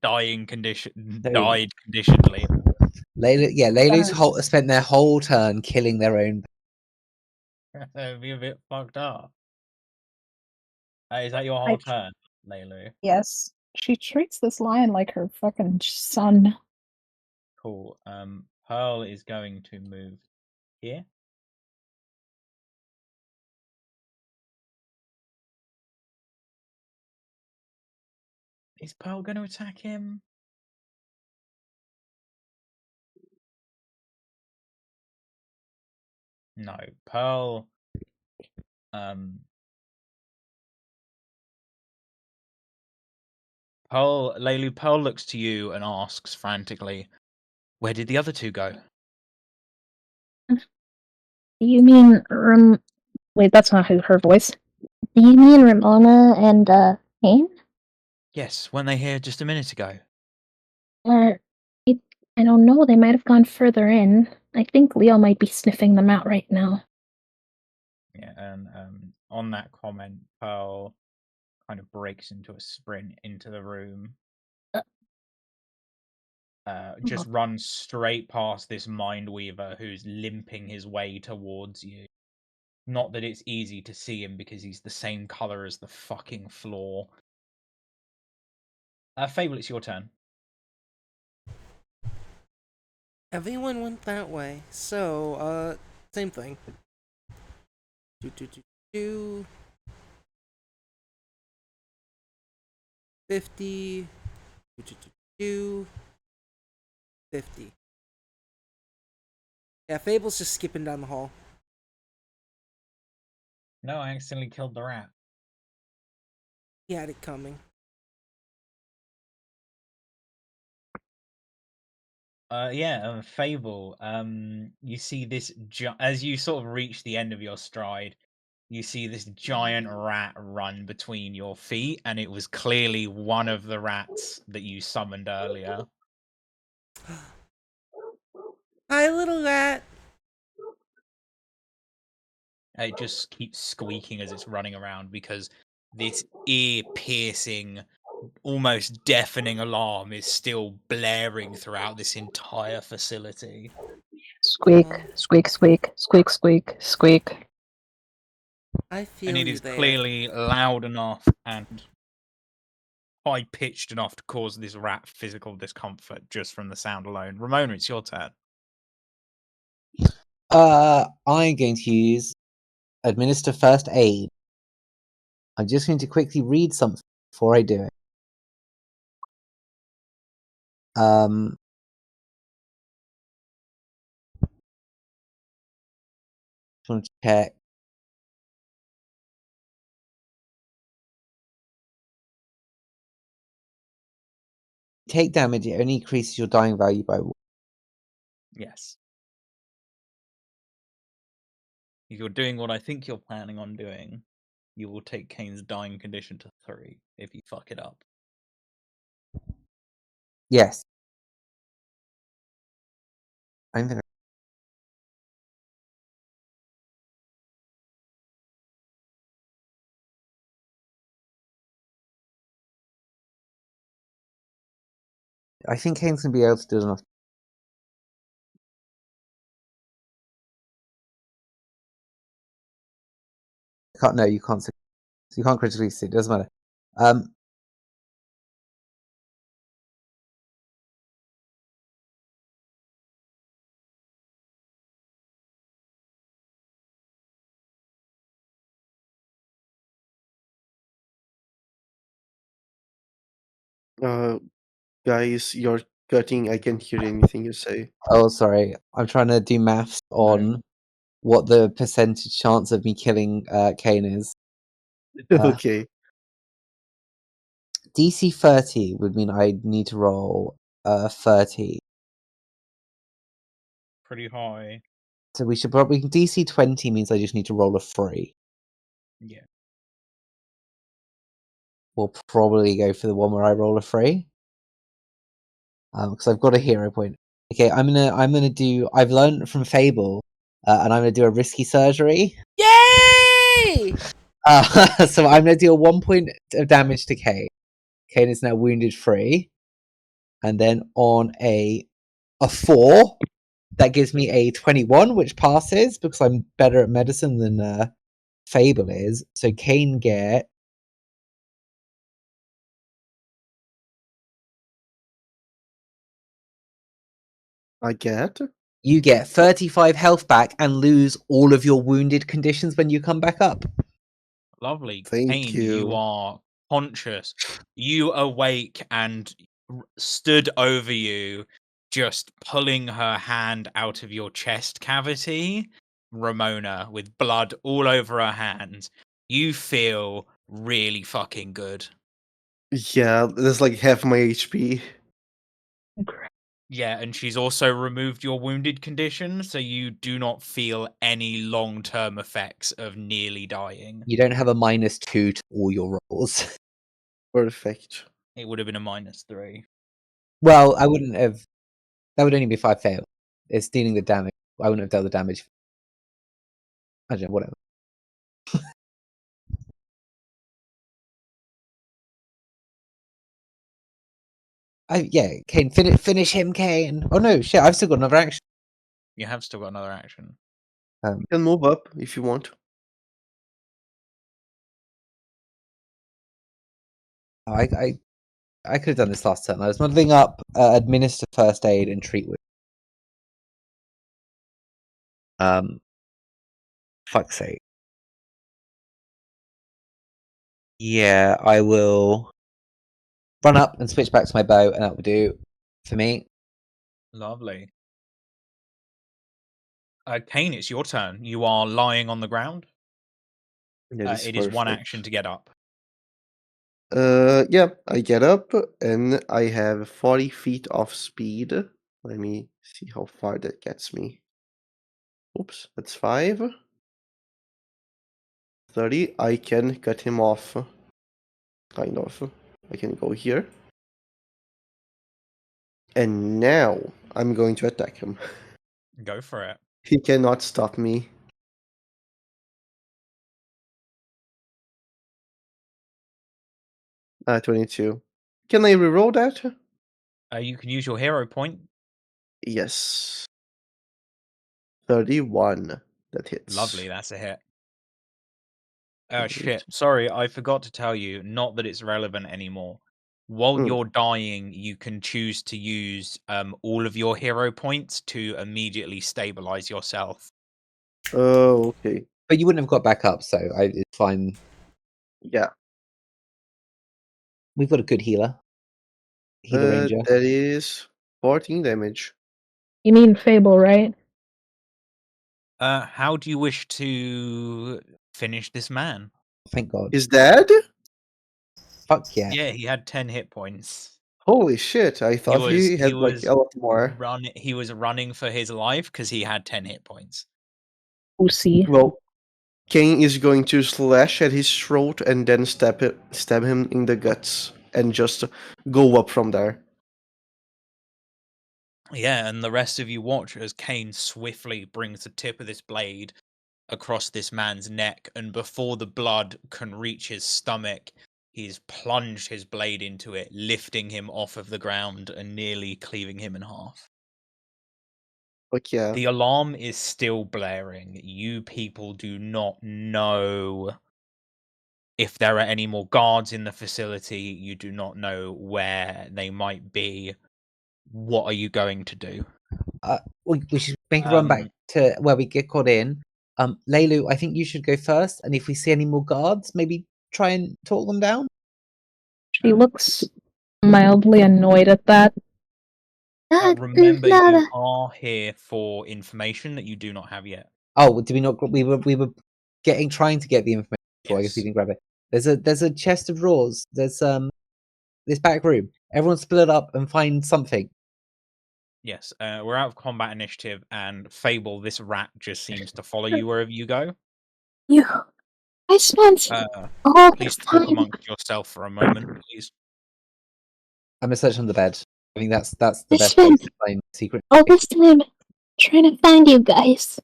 Speaker 1: died conditionally.
Speaker 2: Layla's
Speaker 4: Guys.
Speaker 2: spent their whole turn killing their own.
Speaker 1: That'd be a bit fucked up. Is that your
Speaker 4: I
Speaker 1: whole
Speaker 4: tr-
Speaker 1: turn, Laylu?
Speaker 4: Yes. She treats this lion like her fucking son.
Speaker 1: Cool. Pearl is going to move here. Is Pearl going to attack him? No. Pearl. Pearl looks to you and asks frantically, "Where did the other two go?"
Speaker 4: Do you mean wait, that's not her voice. Do you mean Ramona and Kane?
Speaker 1: Yes, weren't they here just a minute ago?
Speaker 4: I don't know, they might have gone further in. I think Leo might be sniffing them out right now.
Speaker 1: Yeah, and on that comment, Pearl kind of breaks into a sprint into the room. Just runs straight past this Mindweaver who's limping his way towards you. Not that it's easy to see him because he's the same color as the fucking floor. Fable, it's your turn.
Speaker 3: Everyone went that way. So, same thing. 50. 50. Yeah, Fable's just skipping down the hall.
Speaker 1: No, I accidentally killed the rat.
Speaker 3: He had it coming.
Speaker 1: Fable. You see this as you sort of reach the end of your stride. You see this giant rat run between your feet, and it was clearly one of the rats that you summoned earlier.
Speaker 3: Hi, little rat.
Speaker 1: It just keeps squeaking as it's running around because this ear-piercing, almost deafening alarm is still blaring throughout this entire facility.
Speaker 4: Squeak, squeak, squeak, squeak, squeak, squeak.
Speaker 3: I feel
Speaker 1: And it
Speaker 3: you
Speaker 1: is
Speaker 3: there.
Speaker 1: clearly loud enough and high-pitched enough to cause this rat physical discomfort just from the sound alone. Ramona, it's your turn.
Speaker 2: I'm going to use administer first aid. I'm just going to quickly read something before I do it. Just want to check. Take damage, it only increases your dying value by 1.
Speaker 1: Yes. If you're doing what I think you're planning on doing, you will take Kane's dying condition to 3 if you fuck it up.
Speaker 2: Yes. I'm gonna. I think Kane's gonna be able to do enough. No, you can't. You can't critically see. It doesn't matter.
Speaker 5: Guys, you're cutting. I can't hear anything you say.
Speaker 2: Oh, sorry. I'm trying to do maths on what the percentage chance of me killing Kane is.
Speaker 5: Okay.
Speaker 2: DC 30 would mean I need to roll 30.
Speaker 1: Pretty high.
Speaker 2: So we should probably DC 20 means I just need to roll a 3.
Speaker 1: Yeah.
Speaker 2: We'll probably go for the one where I roll a 3. Because I've got a hero point. Okay, I'm gonna do. I've learned from Fable, and I'm gonna do a risky surgery.
Speaker 3: Yay!
Speaker 2: So I'm gonna deal 1 point of damage to Kane. Kane is now wounded 3, and then on a 4, that gives me a 21, which passes because I'm better at medicine than Fable is. So Kane get.
Speaker 5: I get.
Speaker 2: You get 35 health back and lose all of your wounded conditions when you come back up.
Speaker 1: Lovely.
Speaker 5: Thank
Speaker 1: Kane,
Speaker 5: you.
Speaker 1: you are conscious. You awake and stood over you, just pulling her hand out of your chest cavity. Ramona, with blood all over her hands. You feel really fucking good.
Speaker 5: Yeah, that's like half my HP.
Speaker 1: Yeah, and she's also removed your wounded condition, so you do not feel any long-term effects of nearly dying.
Speaker 2: You don't have a -2 to all your rolls.
Speaker 5: Perfect.
Speaker 1: It would have been a -3.
Speaker 2: Well, I wouldn't have. That would only be if I failed. It's dealing the damage. I wouldn't have dealt the damage. I don't know, whatever. Yeah, Kane, finish him, Kane. Oh no, shit! I've still got another action.
Speaker 1: You have still got another action.
Speaker 5: You can move up if you want.
Speaker 2: Oh, I could have done this last turn. I was moving up, administer first aid, and treat with. Fuck's sake. Yeah, I will run up and switch back to my bow, and that will do for me.
Speaker 1: Lovely. Kane, it's your turn. You are lying on the ground.
Speaker 5: That
Speaker 1: It is one
Speaker 5: perfect.
Speaker 1: action to get up.
Speaker 5: Yeah, I get up and I have 40 feet of speed. Let me see how far that gets me. Oops, that's 5. 30. I can cut him off. Kind of. I can go here. And now I'm going to attack him.
Speaker 1: Go for it.
Speaker 5: He cannot stop me. Ah, 22. Can I reroll that?
Speaker 1: You can use your hero point.
Speaker 5: Yes. 31. That hits.
Speaker 1: Lovely, that's a hit.
Speaker 5: Great.
Speaker 1: Shit. Sorry, I forgot to tell you, not that it's relevant anymore. While you're dying, you can choose to use all of your hero points to immediately stabilize yourself.
Speaker 5: Oh, okay.
Speaker 2: But you wouldn't have got back up, so it's fine.
Speaker 5: Yeah.
Speaker 2: We've got a good healer. Healer ranger.
Speaker 5: That is 14 damage.
Speaker 4: You mean Fable, right?
Speaker 1: How do you wish to finish this man?
Speaker 2: Thank God.
Speaker 5: Is dead?
Speaker 2: Fuck yeah.
Speaker 1: Yeah, he had 10 hit points.
Speaker 5: Holy shit, I thought he had like
Speaker 1: was
Speaker 5: a lot more.
Speaker 1: He was running for his life because he had 10 hit points.
Speaker 4: OC.
Speaker 5: Well, Kane is going to slash at his throat and then stab him in the guts and just go up from there.
Speaker 1: Yeah, and the rest of you watch as Kane swiftly brings the tip of this blade across this man's neck, and before the blood can reach his stomach, he's plunged his blade into it, lifting him off of the ground and nearly cleaving him in half.
Speaker 5: But yeah.
Speaker 1: The alarm is still blaring. You people do not know if there are any more guards in the facility. You do not know where they might be. What are you going to do?
Speaker 2: We should make a run back to where we get caught in. Leilu, I think you should go first, and if we see any more guards, maybe try and talk them down.
Speaker 4: She looks mildly annoyed at that.
Speaker 1: Remember, you are here for information that you do not have yet.
Speaker 2: Oh, did we not? We were trying to get the information. Before. I guess we
Speaker 1: Yes.
Speaker 2: didn't grab it. There's a chest of drawers. There's this back room. Everyone split up and find something.
Speaker 1: Yes, we're out of combat initiative, and Fable, this rat just seems to follow you wherever you go.
Speaker 4: I spent all
Speaker 1: Please
Speaker 4: this
Speaker 1: talk
Speaker 4: time.
Speaker 1: amongst yourself for a moment, please.
Speaker 2: I'm gonna search under the bed. I think that's the
Speaker 4: I
Speaker 2: best way
Speaker 4: spent
Speaker 2: to find secret.
Speaker 4: all this time trying to find you guys.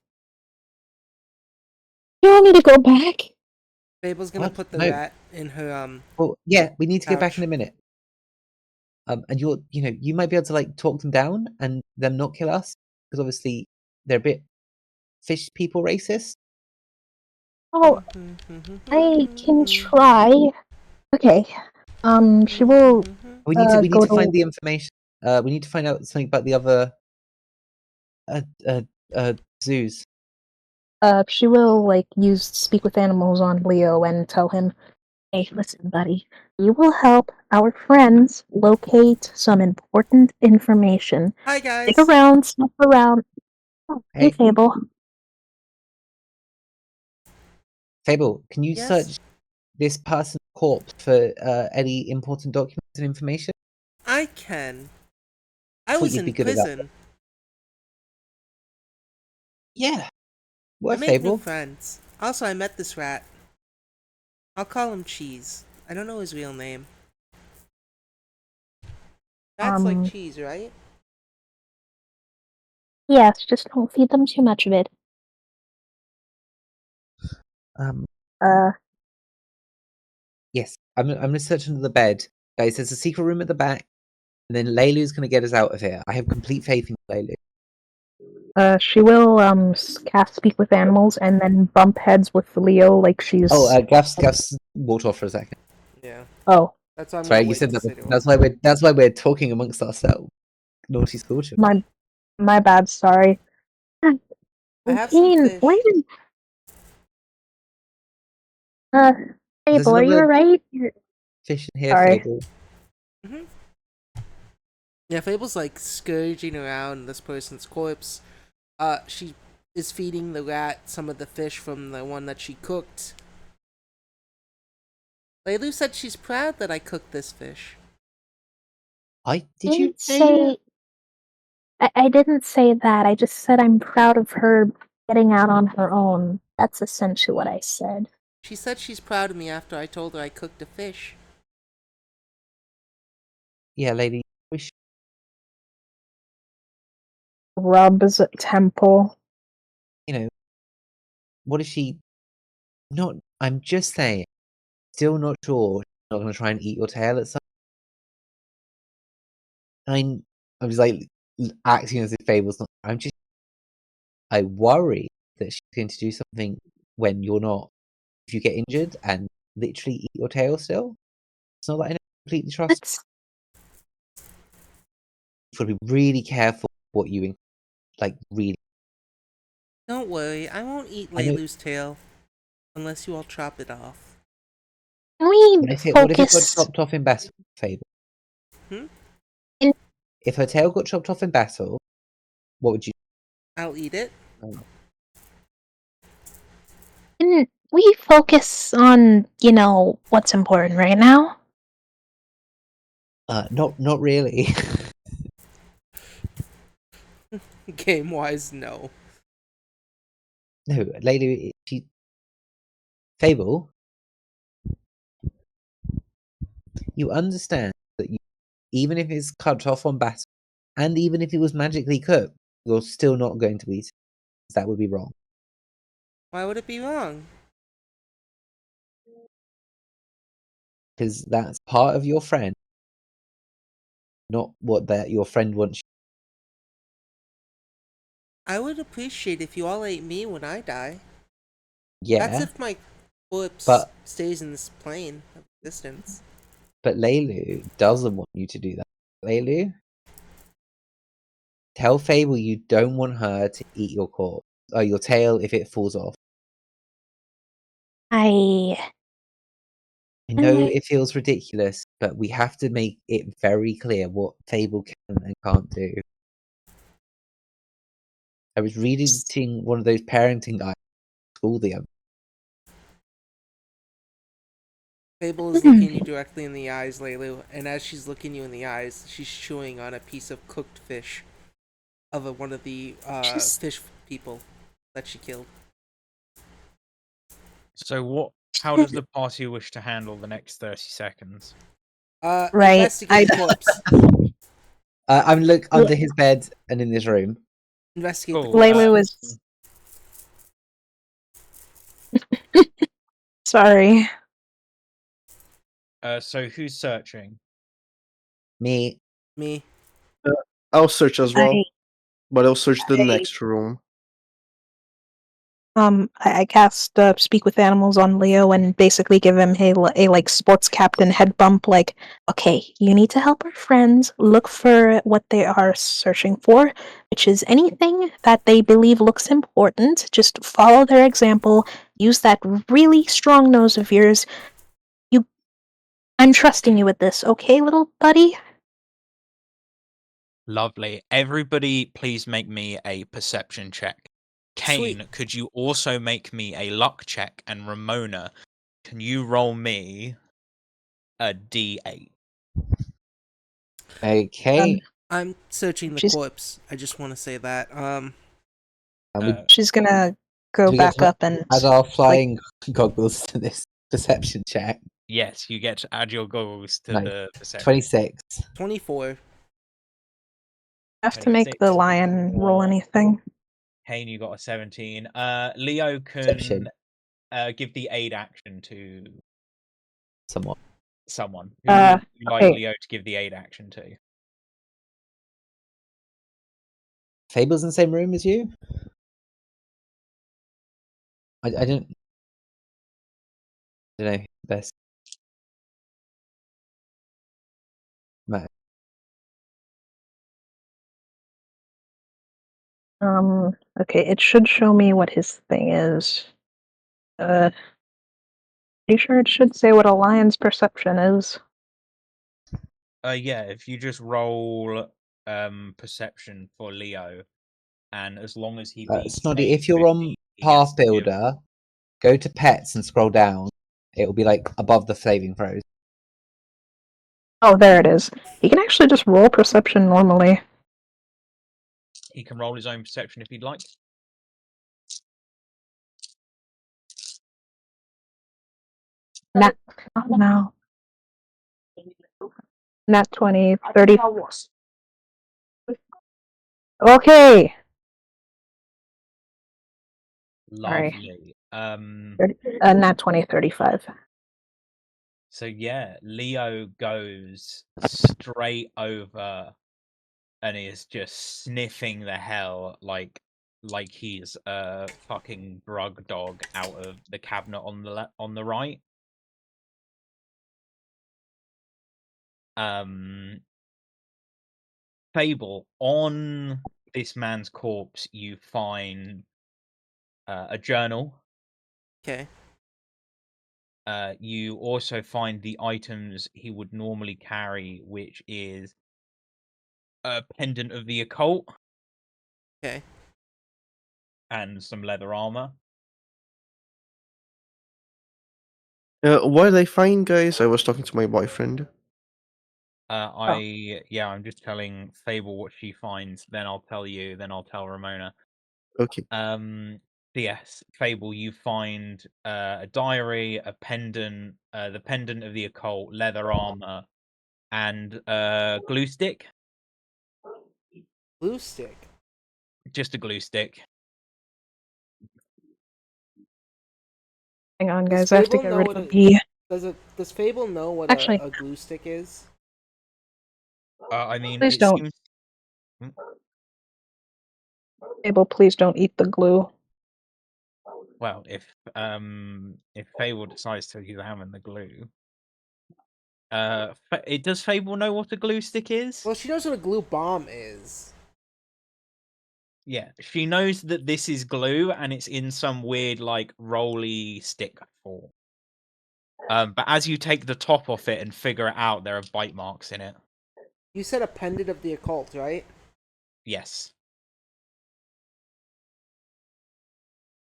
Speaker 4: You want me to go back?
Speaker 3: Fable's gonna
Speaker 2: What?
Speaker 3: put the
Speaker 2: No.
Speaker 3: rat in her
Speaker 2: Well, yeah, we need to get back
Speaker 3: Ouch.
Speaker 2: in a minute. And you might be able to like talk them down and them not kill us because obviously they're a bit fish people racist.
Speaker 4: Oh, I can try. Okay. She will.
Speaker 2: We need to
Speaker 4: go
Speaker 2: find the information. We need to find out something about the other zoos.
Speaker 4: She will like use speak with animals on Leo and tell him, "Hey, listen, buddy. You will help our friends locate some important information.
Speaker 3: Hi guys.
Speaker 4: Stick around, snuff around." Oh, hey,
Speaker 2: Hey.
Speaker 4: Fable.
Speaker 2: Fable, can you
Speaker 3: Yes?
Speaker 2: search this person's corpse for any important documents and information?
Speaker 3: I can. I
Speaker 2: Thought
Speaker 3: was
Speaker 2: you'd be
Speaker 3: in
Speaker 2: good at that.
Speaker 3: prison.
Speaker 2: Yeah.
Speaker 3: I
Speaker 2: What,
Speaker 3: made new
Speaker 2: Fable?
Speaker 3: friends. Also, I met this rat. I'll call him Cheese. I don't know his real name. That's like cheese, right?
Speaker 4: Yes, just don't feed them too much of it.
Speaker 2: Yes. I'm gonna search under the bed. Guys, there's a secret room at the back, and then Leilu's gonna get us out of here. I have complete faith in Leilu.
Speaker 4: She will cast speak with animals and then bump heads with Leo like she's.
Speaker 2: Oh, Gaf's walked off for a second.
Speaker 3: Yeah.
Speaker 4: Oh,
Speaker 3: That's why I'm
Speaker 2: Sorry,
Speaker 3: gonna
Speaker 2: you
Speaker 3: wait
Speaker 2: said
Speaker 3: to
Speaker 2: that.
Speaker 3: say to him.
Speaker 2: That's why we're talking amongst ourselves. Naughty school children.
Speaker 4: my bad. Sorry.
Speaker 3: I have some
Speaker 4: Ian,
Speaker 3: fish.
Speaker 4: wait.
Speaker 2: There's
Speaker 4: Fable, are you
Speaker 2: another
Speaker 4: alright?
Speaker 2: fish in here,
Speaker 4: Sorry.
Speaker 2: Fable.
Speaker 3: Yeah, Fable's like scourging around this person's corpse. She is feeding the rat some of the fish from the one that she cooked. Leilu said she's proud that I cooked this fish.
Speaker 2: Did you
Speaker 4: Didn't say. I didn't say that. I just said I'm proud of her getting out on her own. That's essentially what I said.
Speaker 3: She said she's proud of me after I told her I cooked a fish.
Speaker 2: Yeah, lady. Wish
Speaker 4: Rubs temple.
Speaker 2: what is she? Not. I'm just saying. Still not sure. She's not gonna try and eat your tail at some. I'm just like acting as if Fable's not. I worry that she's going to do something when you're not. If you get injured and literally eat your tail still, it's not that I don't completely trust.
Speaker 4: That's
Speaker 2: You've got to be really careful what you really.
Speaker 3: Don't worry, I won't eat
Speaker 2: I know-
Speaker 3: Leilu's tail unless you all chop it off.
Speaker 4: can we
Speaker 2: What if it got
Speaker 4: focus?
Speaker 2: chopped off in battle, Fable?
Speaker 3: Hmm?
Speaker 2: If her tail got chopped off in battle, what would you?
Speaker 3: I'll eat it.
Speaker 4: Can we focus on what's important right now?
Speaker 2: Not really.
Speaker 3: Game wise, no.
Speaker 2: No, lady, Fable. You understand that even if it's cut off on battle, and even if it was magically cooked, you're still not going to eat it. That would be wrong.
Speaker 3: Why would it be wrong?
Speaker 2: Because that's part of your friend, not what your friend wants.
Speaker 3: I would appreciate if you all ate me when I die.
Speaker 2: Yeah,
Speaker 3: That's if my corpse
Speaker 2: But-
Speaker 3: stays in this plane of existence.
Speaker 2: but Leilu doesn't want you to do that. Leilu, tell Fable you don't want her to eat your corpse or your tail if it falls off.
Speaker 4: I
Speaker 2: I know it feels ridiculous, but we have to make it very clear what Fable can and can't do. I was reading one of those parenting guides at school the other.
Speaker 3: Fable is looking you directly in the eyes, Leilu, and as she's looking you in the eyes, she's chewing on a piece of cooked fish of one of the
Speaker 4: She's-
Speaker 3: fish people that she killed.
Speaker 1: So what? How does the party wish to handle the next 30 seconds?
Speaker 4: Right,
Speaker 3: Investigate the corpse.
Speaker 2: I'm look under his bed and in this room.
Speaker 3: Investigate the
Speaker 1: Cool.
Speaker 3: corpse.
Speaker 4: Leilu is. Sorry.
Speaker 1: So who's searching?
Speaker 2: Me.
Speaker 3: Me.
Speaker 5: I'll search as well,
Speaker 4: I
Speaker 5: but I'll search the
Speaker 4: I-
Speaker 5: next room.
Speaker 4: I cast Speak with Animals on Leo and basically give him a like sports captain head bump. Like, okay, you need to help our friends look for what they are searching for, which is anything that they believe looks important. Just follow their example. Use that really strong nose of yours. I'm trusting you with this, okay, little buddy?
Speaker 1: Lovely. Everybody, please make me a perception check. Kane,
Speaker 3: Sweet.
Speaker 1: could you also make me a luck check? And Ramona, can you roll me a d8?
Speaker 2: Okay.
Speaker 3: I'm searching the
Speaker 4: She's-
Speaker 3: corpse. I just want to say that.
Speaker 2: And we
Speaker 4: She's gonna go
Speaker 2: Do we get
Speaker 4: back
Speaker 2: to
Speaker 4: up and
Speaker 2: add our flying goggles to this perception check.
Speaker 1: Yes, you get to add your goggles to
Speaker 2: Nice.
Speaker 1: the perception.
Speaker 2: 26.
Speaker 3: 24.
Speaker 4: have to make the
Speaker 1: 26.
Speaker 4: lion roll anything.
Speaker 1: Kane, you got a 17. Leo can
Speaker 2: Perception.
Speaker 1: give the aid action to
Speaker 2: Somewhat.
Speaker 1: someone. Who
Speaker 4: Uh,
Speaker 1: would you like
Speaker 4: okay.
Speaker 1: Leo to give the aid action to?
Speaker 2: Fable's in the same room as you? I don't know. Best. Matt.
Speaker 4: Okay, it should show me what his thing is. Pretty sure it should say what a lion's perception is.
Speaker 1: Yeah, if you just roll perception for Leo, and as long as he beats
Speaker 2: Snoddy,
Speaker 1: Kane
Speaker 2: if you're
Speaker 1: 50,
Speaker 2: on
Speaker 1: he
Speaker 2: Path
Speaker 1: gets to give-
Speaker 2: Builder, go to pets and scroll down. It'll be like above the saving throws.
Speaker 4: Oh, there it is. He can actually just roll perception normally.
Speaker 1: he can roll his own perception if he'd like.
Speaker 4: Nat, oh, no. Nat 20, 30. Okay. Sorry.
Speaker 1: Lovely.
Speaker 4: Nat 20, 35.
Speaker 1: So yeah, Leo goes straight over and is just sniffing the hell like he's a fucking drug dog out of the cabinet on the right. Fable, on this man's corpse you find a journal.
Speaker 3: Okay.
Speaker 1: You also find the items he would normally carry, which is a pendant of the occult.
Speaker 3: Okay.
Speaker 1: And some leather armor.
Speaker 5: What did I find, guys? I was talking to my boyfriend.
Speaker 1: I'm just telling Fable what she finds, then I'll tell you, then I'll tell Ramona.
Speaker 5: Okay.
Speaker 1: Yes, Fable, you find a diary, a pendant, the pendant of the occult, leather armor, and a glue stick.
Speaker 3: Glue stick.
Speaker 1: Just a glue stick.
Speaker 4: Hang on,
Speaker 3: Does
Speaker 4: guys. I have to
Speaker 3: Fable
Speaker 4: get
Speaker 3: know
Speaker 4: rid
Speaker 3: what
Speaker 4: of
Speaker 3: it-
Speaker 4: the.
Speaker 3: Does Fable know what
Speaker 4: Actually-
Speaker 3: a glue stick is?
Speaker 1: I mean,
Speaker 4: Please
Speaker 1: it
Speaker 4: don't.
Speaker 1: seems
Speaker 4: Fable, please don't eat the glue.
Speaker 1: well if Fable decides to examine the glue. Does Fable know what a glue stick is?
Speaker 3: Well, she knows what a glue bomb is.
Speaker 1: Yeah, she knows that this is glue and it's in some weird, like, rolly stick form. But as you take the top off it and figure it out, there are bite marks in it.
Speaker 3: You said a pendant of the occult, right?
Speaker 1: Yes.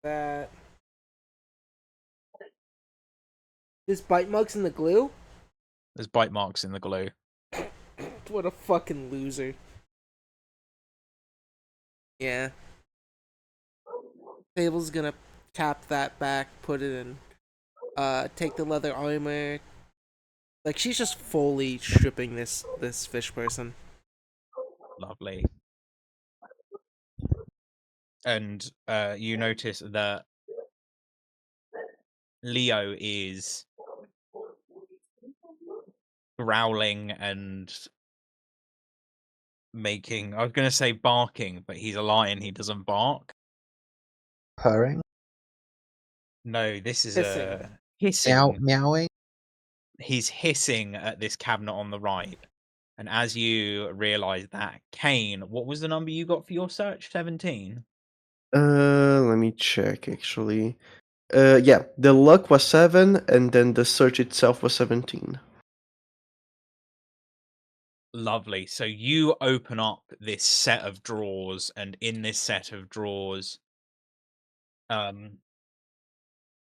Speaker 3: That. This bite marks in the glue?
Speaker 1: There's bite marks in the glue.
Speaker 3: What a fucking loser. Yeah. Fable's gonna cap that back, put it in, take the leather armor. Like, she's just fully stripping this fish person.
Speaker 1: Lovely. And you notice that Leo is growling and making, I was going to say barking, but he's a lion, he doesn't bark.
Speaker 2: Purring,
Speaker 1: No, this is
Speaker 3: Hissing.
Speaker 1: a hissing.
Speaker 2: meowing.
Speaker 1: He's hissing at this cabinet on the right. And as you realize that, Kane, what was the number you got for your search? 17?
Speaker 5: Let me check actually. Yeah, the luck was 7, and then the search itself was 17.
Speaker 1: Lovely. So you open up this set of drawers, and in this set of drawers,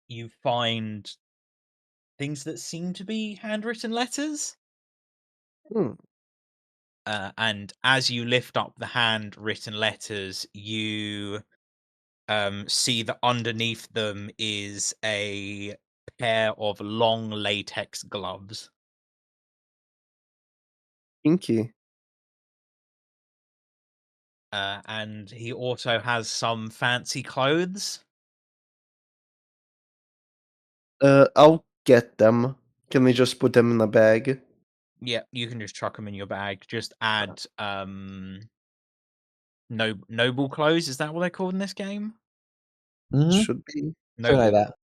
Speaker 1: you find things that seem to be handwritten letters.
Speaker 5: Hmm.
Speaker 1: And as you lift up the handwritten letters, you see that underneath them is a pair of long latex gloves.
Speaker 5: Kinky.
Speaker 1: And he also has some fancy clothes.
Speaker 5: I'll get them. Can we just put them in a bag?
Speaker 1: Yeah, you can just chuck them in your bag. Just add noble clothes. Is that what they're called in this game?
Speaker 2: Mm-hmm.
Speaker 5: Should be.
Speaker 2: Something like that.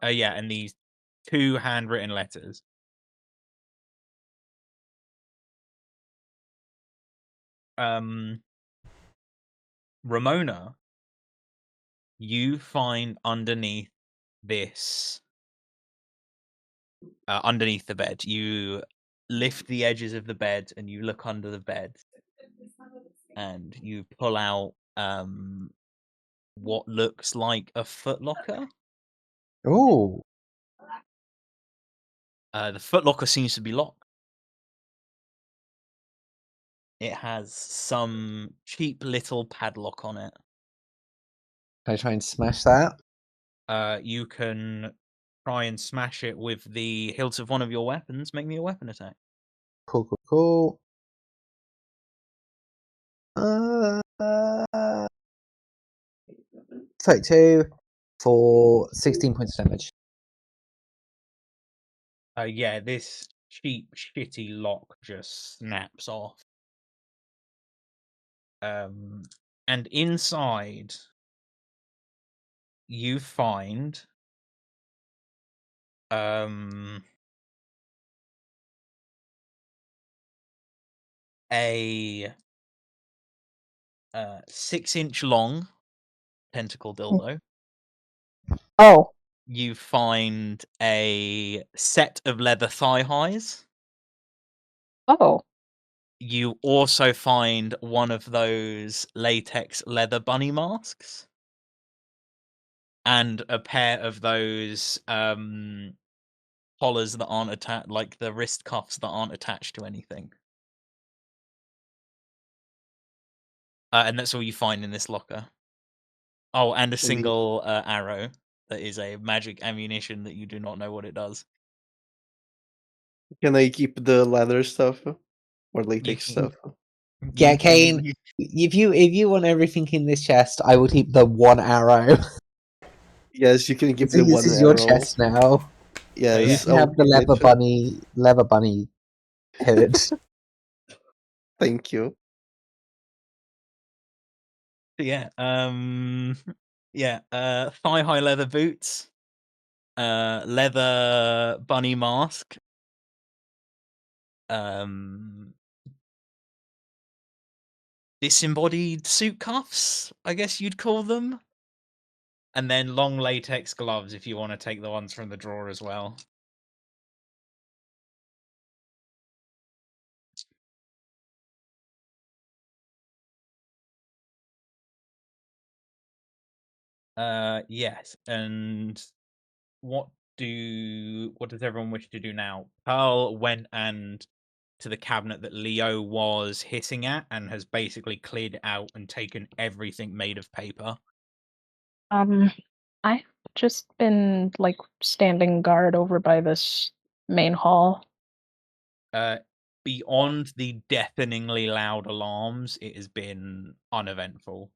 Speaker 1: Yeah, and these 2 handwritten letters. Ramona, you find underneath this, underneath the bed, you lift the edges of the bed and you look under the bed, and you pull out what looks like a footlocker.
Speaker 2: Ooh.
Speaker 1: The footlocker seems to be locked. It has some cheap little padlock on it.
Speaker 2: Can I try and smash that?
Speaker 1: You can try and smash it with the hilt of one of your weapons. Make me a weapon attack.
Speaker 2: Cool. 32 for 16 points of damage.
Speaker 1: Yeah, this cheap, shitty lock just snaps off. And inside, you find a 6-inch long tentacle dildo.
Speaker 4: Oh,
Speaker 1: You find a set of leather thigh highs.
Speaker 4: oh.
Speaker 1: You also find one of those latex leather bunny masks. And a pair of those collars that aren't attached, like the wrist cuffs that aren't attached to anything. And that's all you find in this locker. Oh, and a single arrow that is a magic ammunition that you do not know what it does.
Speaker 5: Can I keep the leather stuff or latex
Speaker 1: can-
Speaker 5: stuff?
Speaker 2: Yeah, Kane. If you want everything in this chest, I will keep the one arrow.
Speaker 5: Yes, you can keep
Speaker 2: So
Speaker 5: the
Speaker 2: this
Speaker 5: one
Speaker 2: is your
Speaker 5: arrow.
Speaker 2: chest now.
Speaker 5: Yes,
Speaker 2: You can have the leather bunny hood.
Speaker 5: Thank you.
Speaker 1: Yeah, thigh-high leather boots, leather bunny mask, disembodied suit cuffs, I guess you'd call them, and then long latex gloves if you want to take the ones from the drawer as well. Yes, and what does everyone wish to do now? Pearl went and to the cabinet that Leo was hitting at and has basically cleared it out and taken everything made of paper.
Speaker 4: I've just been like standing guard over by this main hall.
Speaker 1: Beyond the deafeningly loud alarms, it has been uneventful.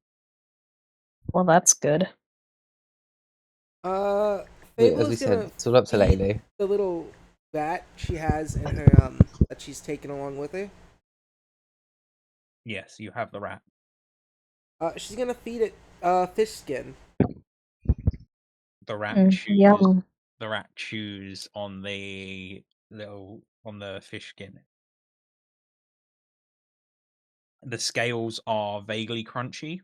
Speaker 4: Well, that's good.
Speaker 3: Fable
Speaker 2: As we
Speaker 3: is gonna
Speaker 2: said, it's all up to
Speaker 3: feed
Speaker 2: Laylu.
Speaker 3: the little rat she has in her that she's taken along with her.
Speaker 1: Yes, you have the rat.
Speaker 3: She's gonna feed it fish skin.
Speaker 1: The rat
Speaker 4: Yum.
Speaker 1: The rat chews on the fish skin. The scales are vaguely crunchy.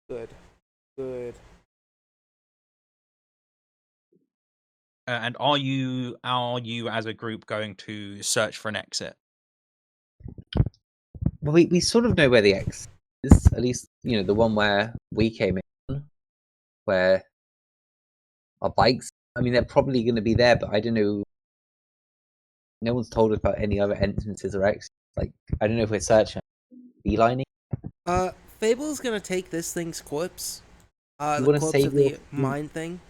Speaker 3: Good.
Speaker 1: And are you as a group going to search for an exit?
Speaker 2: Well, we sort of know where the X is. At least, the one where we came in, where our bikes. I mean, they're probably going to be there, but I don't know. No one's told us about any other entrances or exits. Like, I don't know if we're searching, beelining.
Speaker 3: Fable's gonna take this thing's corpse.
Speaker 2: You
Speaker 3: The
Speaker 2: wanna
Speaker 3: corpse
Speaker 2: save
Speaker 3: of the
Speaker 2: your-
Speaker 3: mine thing.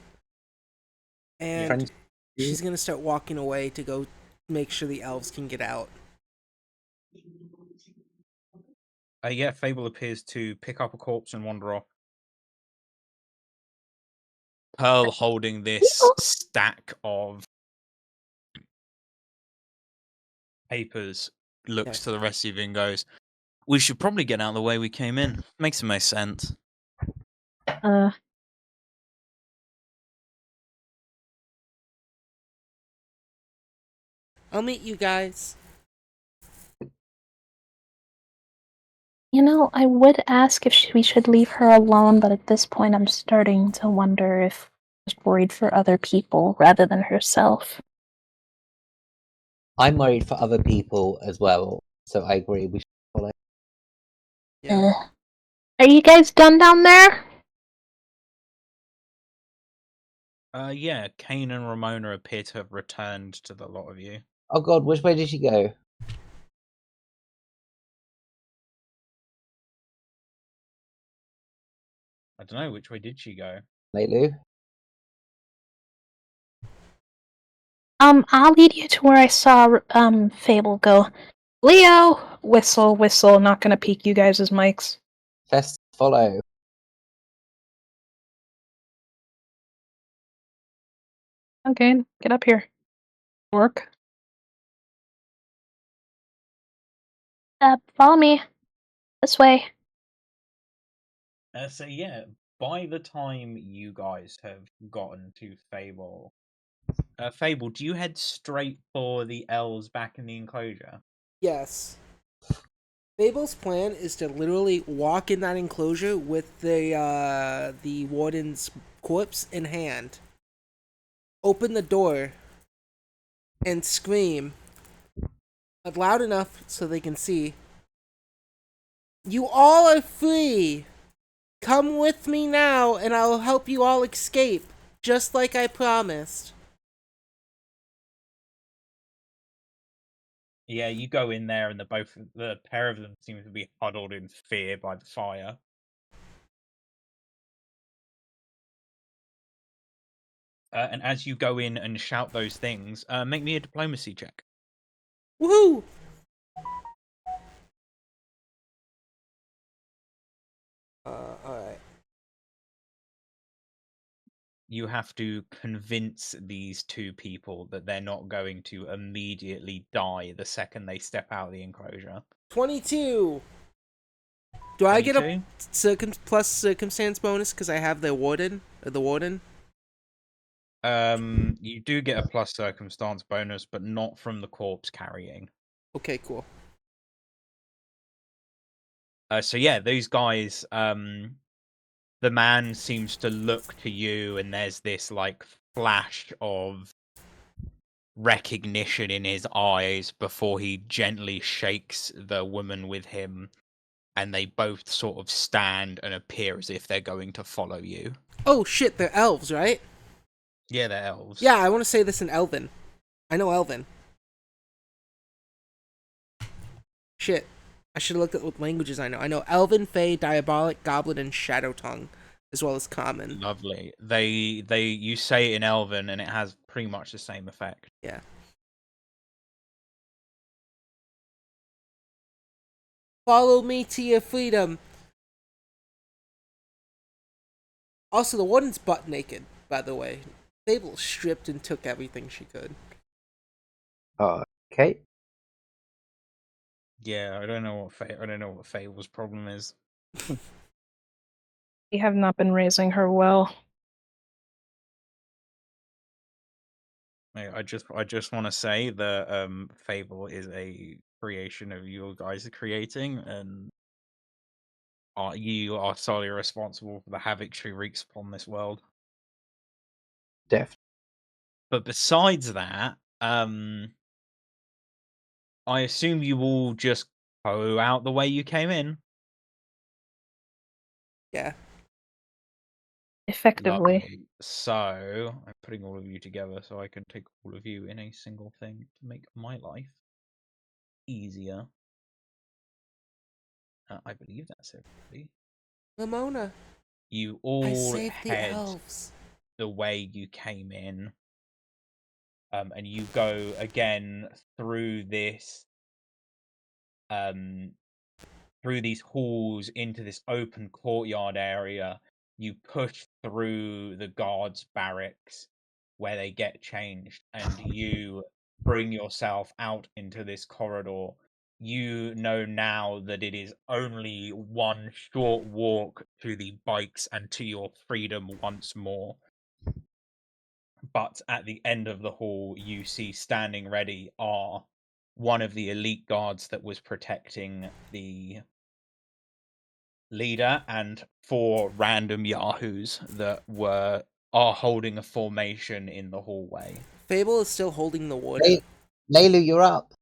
Speaker 3: And
Speaker 2: Friends-
Speaker 3: she's gonna start walking away to go make sure the elves can get out.
Speaker 1: Yeah, Fable appears to pick up a corpse and wander off. Pearl holding this stack of papers looks to the rest of you and goes, "We should probably get out of the way we came in. Makes the most sense."
Speaker 3: I'll meet you guys.
Speaker 4: I would ask if we should leave her alone, but at this point I'm starting to wonder if she's worried for other people rather than herself.
Speaker 2: I'm worried for other people as well, so I agree. We should follow.
Speaker 3: Yeah.
Speaker 4: Are you guys done down there?
Speaker 1: Yeah, Kane and Ramona appear to have returned to the lot of you.
Speaker 2: Oh God, which way did she go?
Speaker 1: I don't know, which way did she go?
Speaker 2: Laylu?
Speaker 4: I'll lead you to where I saw Fable go. Leo, whistle, not gonna peek you guys' mics.
Speaker 2: Fest, follow.
Speaker 4: Okay, get up here. Work. Follow me. This way.
Speaker 1: So yeah, by the time you guys have gotten to Fable, Fable, do you head straight for the elves back in the enclosure?
Speaker 3: Yes. Fable's plan is to literally walk in that enclosure with the warden's corpse in hand, open the door, and scream loud enough so they can see. You all are free! Come with me now and I'll help you all escape, just like I promised.
Speaker 1: Yeah, you go in there, and the pair of them seem to be huddled in fear by the fire. And as you go in and shout those things, make me a diplomacy check.
Speaker 3: Woohoo! Alright.
Speaker 1: You have to convince these two people that they're not going to immediately die the second they step out of the enclosure.
Speaker 3: 22! Do I get a
Speaker 1: 22?
Speaker 3: plus circumstance bonus because I have the warden?
Speaker 1: You do get a plus circumstance bonus, but not from the corpse carrying.
Speaker 3: Okay, cool.
Speaker 1: So yeah, those guys, the man seems to look to you, and there's this like flash of recognition in his eyes before he gently shakes the woman with him and they both sort of stand and appear as if they're going to follow you.
Speaker 3: Oh shit, they're elves, right?
Speaker 1: Yeah, they're elves.
Speaker 3: Yeah, I want to say this in Elven. I know Elven. Shit. I should have looked at what languages I know. I know Elven, Fey, Diabolic, Goblin, and Shadow Tongue, as well as Common.
Speaker 1: Lovely. You say it in Elven, and it has pretty much the same effect.
Speaker 3: Yeah. Follow me to your freedom. Also, the warden's butt naked, by the way. Fable stripped and took everything she could.
Speaker 2: Okay.
Speaker 1: Yeah, I don't know what Fable's problem is.
Speaker 4: We have not been raising her well.
Speaker 1: I just want to say that Fable is a creation of you guys creating, and you are solely responsible for the havoc she wreaks upon this world.
Speaker 2: Def.
Speaker 1: But besides that, I assume you all just go out the way you came in.
Speaker 3: Yeah.
Speaker 4: Effectively.
Speaker 1: Lovely. So I'm putting all of you together so I can take all of you in a single thing to make my life easier. I believe that's everybody.
Speaker 3: Lamona,
Speaker 1: You
Speaker 3: I
Speaker 1: all
Speaker 3: saved the
Speaker 1: head
Speaker 3: elves.
Speaker 1: the way you came in, and you go again through this, through these halls into this open courtyard area. You push through the guards' barracks where they get changed, and you bring yourself out into this corridor. You know now that it is only one short walk to the bikes and to your freedom once more. But at the end of the hall, you see standing ready are one of the elite guards that was protecting the leader and 4 random yahoos that are holding a formation in the hallway.
Speaker 3: Fable is still holding the warden.
Speaker 2: Laylu, you're up.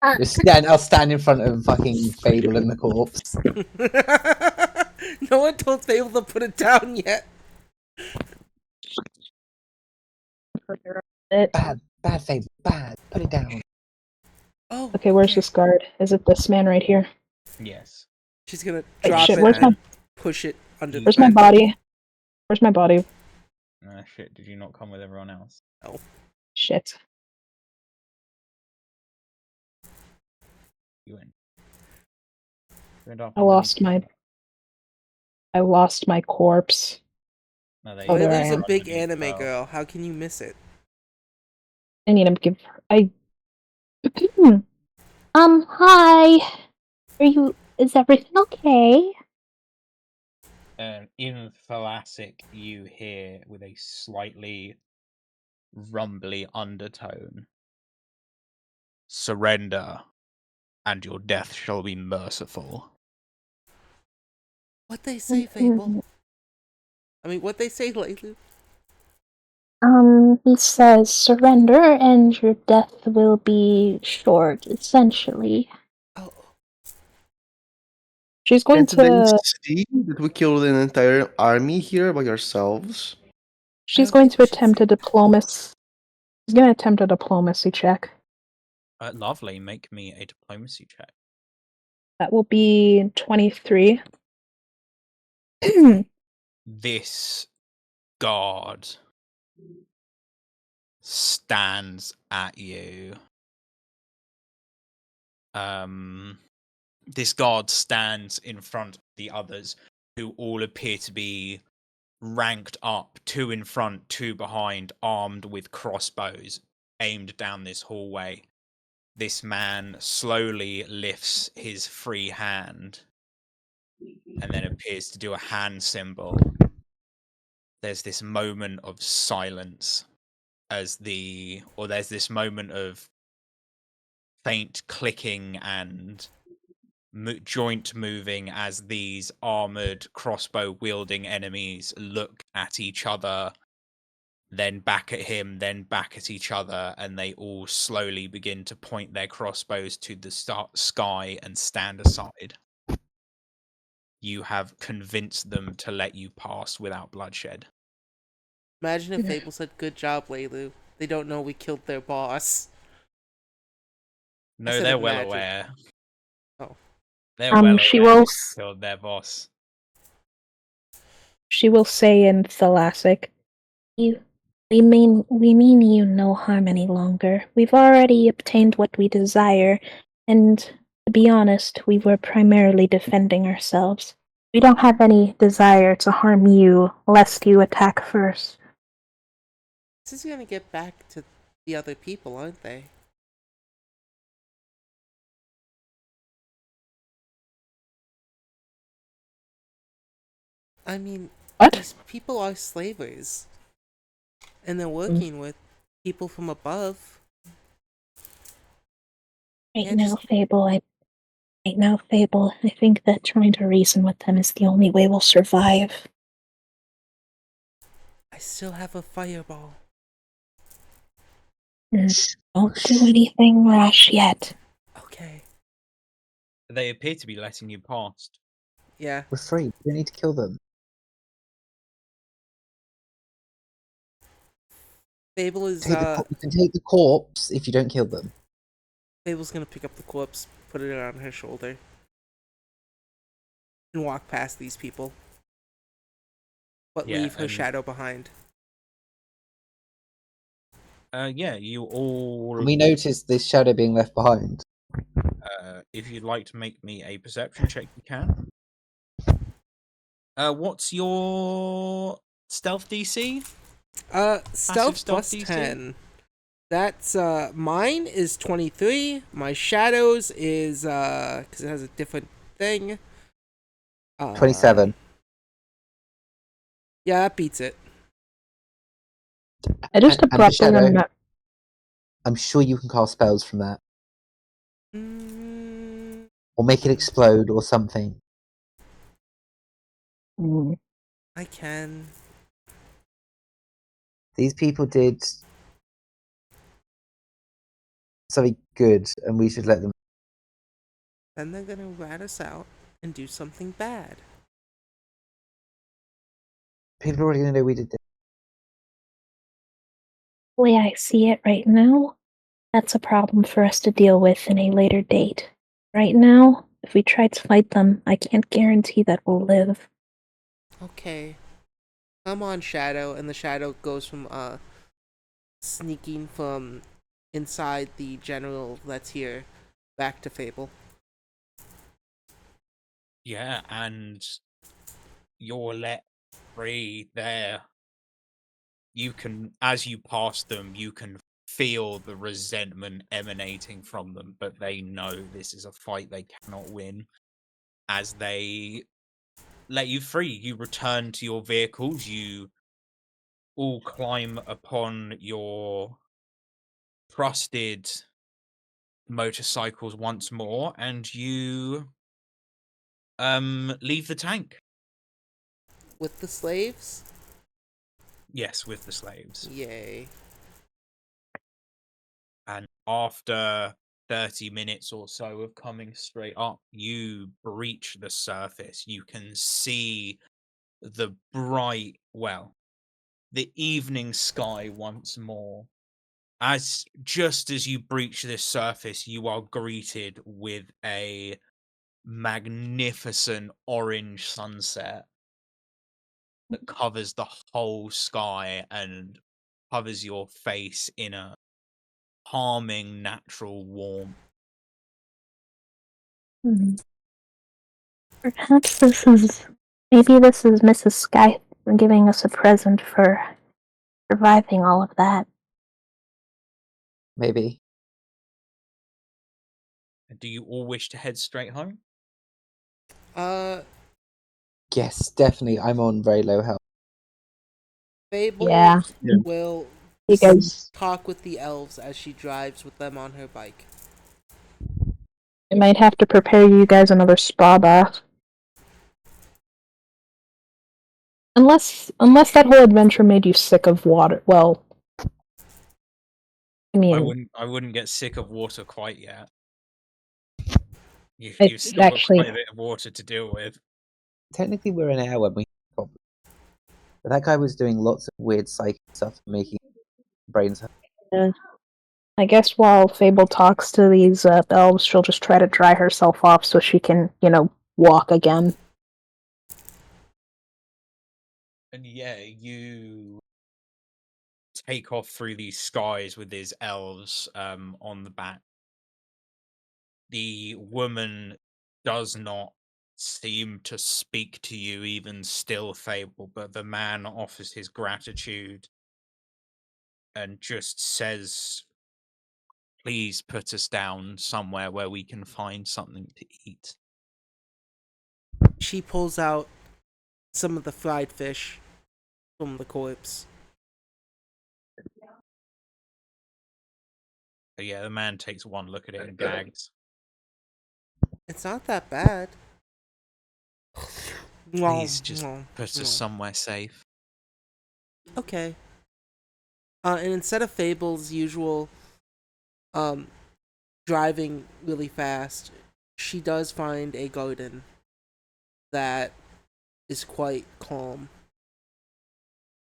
Speaker 2: I'll stand in front of fucking Fable and the corpse.
Speaker 3: No one told Fable to put it down yet.
Speaker 2: Bad Fable, bad. Put it down.
Speaker 3: Oh.
Speaker 4: Okay, where's this guard? Is it this man right here?
Speaker 1: Yes.
Speaker 3: She's gonna
Speaker 4: Hey,
Speaker 3: drop
Speaker 4: shit,
Speaker 3: it
Speaker 4: where's
Speaker 3: and
Speaker 4: my
Speaker 3: push it under.
Speaker 4: where's my body? Where's my body?
Speaker 1: Shit, did you not come with everyone else?
Speaker 4: Shit.
Speaker 1: You went. You went up
Speaker 4: I lost my corpse.
Speaker 1: No, they
Speaker 4: Oh, there I
Speaker 3: Layla's a
Speaker 4: am.
Speaker 3: big anime girl. How can you miss it?
Speaker 4: I need to give her hi. Is everything okay?
Speaker 1: In Thalassic, you hear with a slightly rumbly undertone, "Surrender, and your death shall be merciful."
Speaker 3: What they say, Fable? I mean, what they say, Laylu?
Speaker 4: He says surrender and your death will be short, essentially.
Speaker 3: Oh,
Speaker 4: She's going
Speaker 5: Can't they
Speaker 4: to
Speaker 5: see that we killed an entire army here by ourselves?
Speaker 4: she's
Speaker 3: don't
Speaker 4: going
Speaker 3: think
Speaker 4: to
Speaker 3: we should
Speaker 4: attempt
Speaker 3: say
Speaker 4: a diplomacy. She's gonna attempt a diplomacy check.
Speaker 1: Lovely, make me a diplomacy check.
Speaker 4: That will be 23.
Speaker 1: This guard stands at you. This guard stands in front of the others, who all appear to be ranked up, 2 in front, 2 behind, armed with crossbows, aimed down this hallway. This man slowly lifts his free hand and then appears to do a hand symbol. There's this moment of silence there's this moment of faint clicking and joint moving as these armored crossbow wielding enemies look at each other, then back at him, then back at each other, and they all slowly begin to point their crossbows to the sky and stand aside. you have convinced them to let you pass without bloodshed.
Speaker 3: Imagine if Fable said, "Good job, Leilu. They don't know we killed their boss."
Speaker 1: No,
Speaker 3: said
Speaker 1: they're well
Speaker 3: imagine.
Speaker 1: aware.
Speaker 3: Oh.
Speaker 1: They're well
Speaker 4: she
Speaker 1: aware
Speaker 4: will
Speaker 1: that you killed their boss.
Speaker 4: She will say in Thalassic, we mean you no harm any longer. We've already obtained what we desire, and to be honest, we were primarily defending ourselves. We don't have any desire to harm you, lest you attack first.
Speaker 3: This is gonna get back to the other people, aren't they? I mean,
Speaker 4: What?
Speaker 3: these people are slavers. And they're working with people from above.
Speaker 4: Right
Speaker 3: Yeah,
Speaker 4: now,
Speaker 3: just-
Speaker 4: Fable, I think that trying to reason with them is the only way we'll survive.
Speaker 3: I still have a fireball.
Speaker 4: Don't do anything rash yet.
Speaker 3: Okay.
Speaker 1: They appear to be letting you past.
Speaker 3: Yeah.
Speaker 2: We're free. We don't need to kill them.
Speaker 3: Fable is,
Speaker 2: You can take the corpse if you don't kill them.
Speaker 3: Fable's gonna pick up the corpse, put it on her shoulder, and walk past these people. But
Speaker 1: Yeah,
Speaker 3: leave her
Speaker 1: and-
Speaker 3: shadow behind.
Speaker 1: Yeah, you all.
Speaker 2: We noticed this shadow being left behind.
Speaker 1: If you'd like to make me a perception check, you can. What's your stealth DC?
Speaker 3: Stealth
Speaker 1: stealth
Speaker 3: plus
Speaker 1: DC?
Speaker 3: 10. That's, mine is 23. My shadows is, because it has a different thing.
Speaker 2: 27.
Speaker 3: Yeah, that beats it.
Speaker 4: I just
Speaker 2: And the
Speaker 4: abruptly
Speaker 2: shadow?
Speaker 4: remember.
Speaker 2: I'm sure you can cast spells from that.
Speaker 3: Mm,
Speaker 2: Or make it explode or something.
Speaker 3: I can.
Speaker 2: These people did something good, and we should let them.
Speaker 3: Then they're gonna rat us out and do something bad.
Speaker 2: People are already going to know we did this.
Speaker 4: The way I see it right now, that's a problem for us to deal with in a later date. Right now, if we try to fight them, I can't guarantee that we'll live.
Speaker 3: Okay. Come on, Shadow, and the Shadow goes from, sneaking from inside the general that's here back to Fable.
Speaker 1: Yeah, and you're let free there. You can, as you pass them, you can feel the resentment emanating from them, but they know this is a fight they cannot win. As they let you free, you return to your vehicles, you all climb upon your trusted motorcycles once more, and you leave the tank.
Speaker 3: With the slaves?
Speaker 1: Yes, with the slaves.
Speaker 3: Yay.
Speaker 1: And after 30 minutes or so of coming straight up, you breach the surface. You can see the bright, well, the evening sky once more. As just as you breach this surface, you are greeted with a magnificent orange sunset that covers the whole sky and covers your face in a calming natural warmth.
Speaker 4: Perhaps maybe this is Mrs. Sky giving us a present for surviving all of that.
Speaker 2: Maybe.
Speaker 1: Do you all wish to head straight home?
Speaker 2: Yes, definitely. I'm on very low health.
Speaker 3: Fable
Speaker 4: Yeah.
Speaker 3: will
Speaker 4: You guys,
Speaker 3: talk with the elves as she drives with them on her bike.
Speaker 4: I might have to prepare you guys another spa bath. Unless that whole adventure made you sick of water. Well, I mean,
Speaker 1: I wouldn't get sick of water quite yet. You've
Speaker 4: It's
Speaker 1: still got
Speaker 4: actually-
Speaker 1: quite a bit of water to deal with.
Speaker 2: technically we're an hour when we probably. But that guy was doing lots of weird psychic stuff, making brains hurt.
Speaker 4: I guess while Fable talks to these elves, she'll just try to dry herself off so she can, walk again.
Speaker 1: And yeah, you take off through these skies with these elves on the back. The woman does not seem to speak to you even still, Fable, but the man offers his gratitude and just says, please put us down somewhere where we can find something to eat.
Speaker 3: She pulls out some of the fried fish from the corpse.
Speaker 1: So yeah, the man takes one look at it and gags.
Speaker 3: It's not that bad.
Speaker 1: Please just put us somewhere safe.
Speaker 3: Okay. And instead of Fable's usual driving really fast, she does find a garden that is quite calm.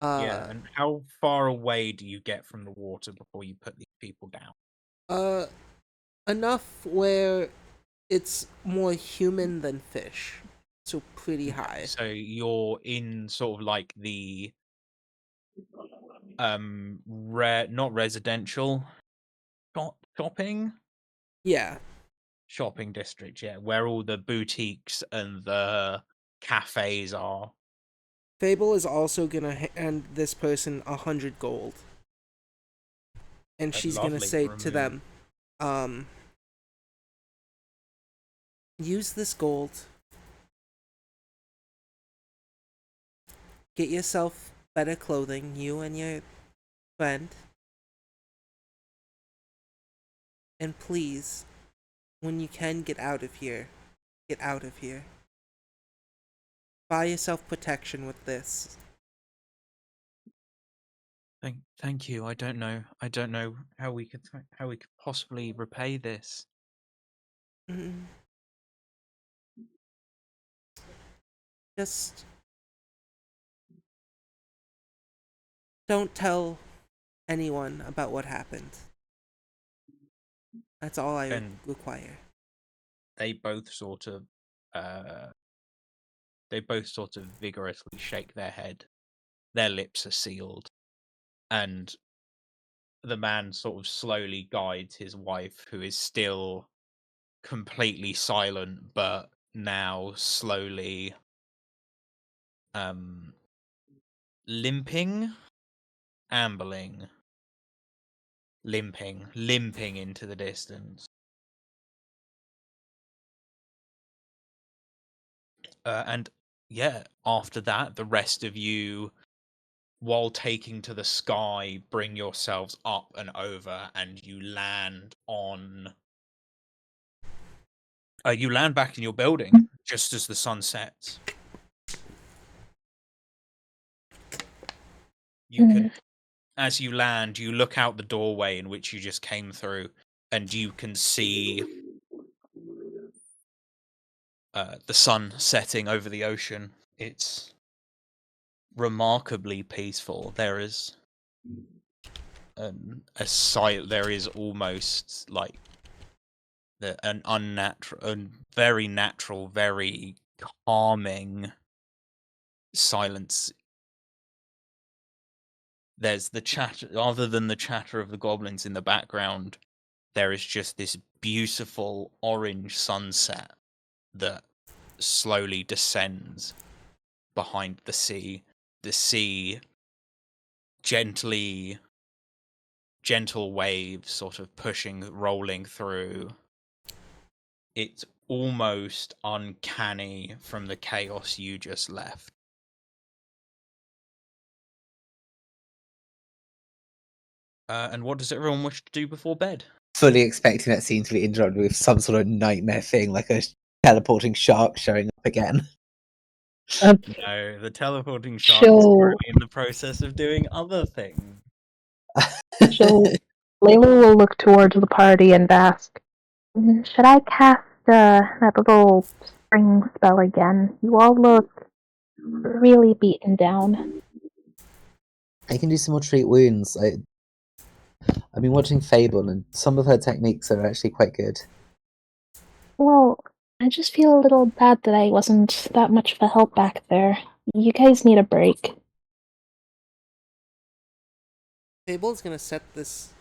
Speaker 1: Yeah, and how far away do you get from the water before you put these people down?
Speaker 3: Enough where it's more human than fish. So pretty high.
Speaker 1: So you're in sort of like the not residential shopping?
Speaker 3: Yeah.
Speaker 1: Shopping district, yeah, where all the boutiques and the cafes are.
Speaker 3: Fable is also gonna hand this person 100 gold. And she's gonna say to them, use this gold. Get yourself better clothing, you and your friend. And please, when you can get out of here, get out of here. Buy yourself protection with this.
Speaker 1: Thank you. I don't know how we could possibly repay this.
Speaker 3: Mm. Just don't tell anyone about what happened. That's all I require.
Speaker 1: They both sort of vigorously shake their head. Their lips are sealed. And the man sort of slowly guides his wife, who is still completely silent, but now slowly limping into the distance. And yeah, after that, the rest of you, while taking to the sky, bring yourselves up and over, and you land on. You land back in your building just as the sun sets. You can, as you land, you look out the doorway in which you just came through, and you can see the sun setting over the ocean. It's remarkably peaceful. There is there is almost like an very natural, very calming silence. There's the chatter, other than the chatter of the goblins in the background, there is just this beautiful orange sunset that slowly descends behind the sea. The sea, gentle waves sort of rolling through. It's almost uncanny from the chaos you just left. And what does everyone wish to do before bed?
Speaker 2: Fully expecting that scene to be interrupted with some sort of nightmare thing, like a teleporting shark showing up again.
Speaker 1: No, the teleporting shark is currently in the process of doing other things.
Speaker 4: Layla will look towards the party and ask, should I cast that little spring spell again. You all look really beaten down.
Speaker 2: I can do some more treat wounds. I've been watching Fable, and some of her techniques are actually quite good.
Speaker 4: Well, I just feel a little bad that I wasn't that much of a help back there. You guys need a break.
Speaker 3: Fable's gonna set this.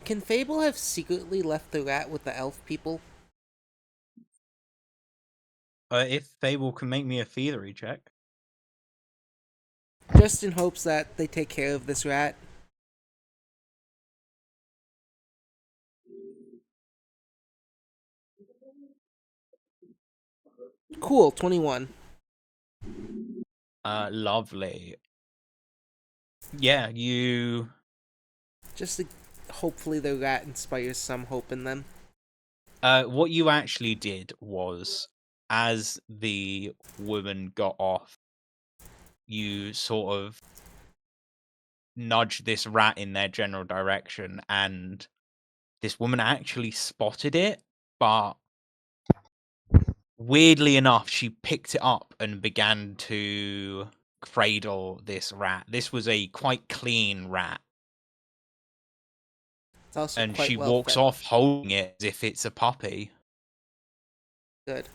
Speaker 3: Can Fable have secretly left the rat with the elf people?
Speaker 1: If Fable can make me a thievery check.
Speaker 3: Just in hopes that they take care of this rat. Cool, 21.
Speaker 1: Lovely. Yeah, you.
Speaker 3: Just to, hopefully the rat inspires some hope in them.
Speaker 1: What you actually did was, as the woman got off, you sort of nudged this rat in their general direction, and this woman actually spotted it, but weirdly enough, she picked it up and began to cradle this rat. This was a quite clean rat.
Speaker 3: It's also
Speaker 1: And
Speaker 3: quite
Speaker 1: she
Speaker 3: well
Speaker 1: walks
Speaker 3: fed.
Speaker 1: off holding it as if it's a puppy.
Speaker 3: Good.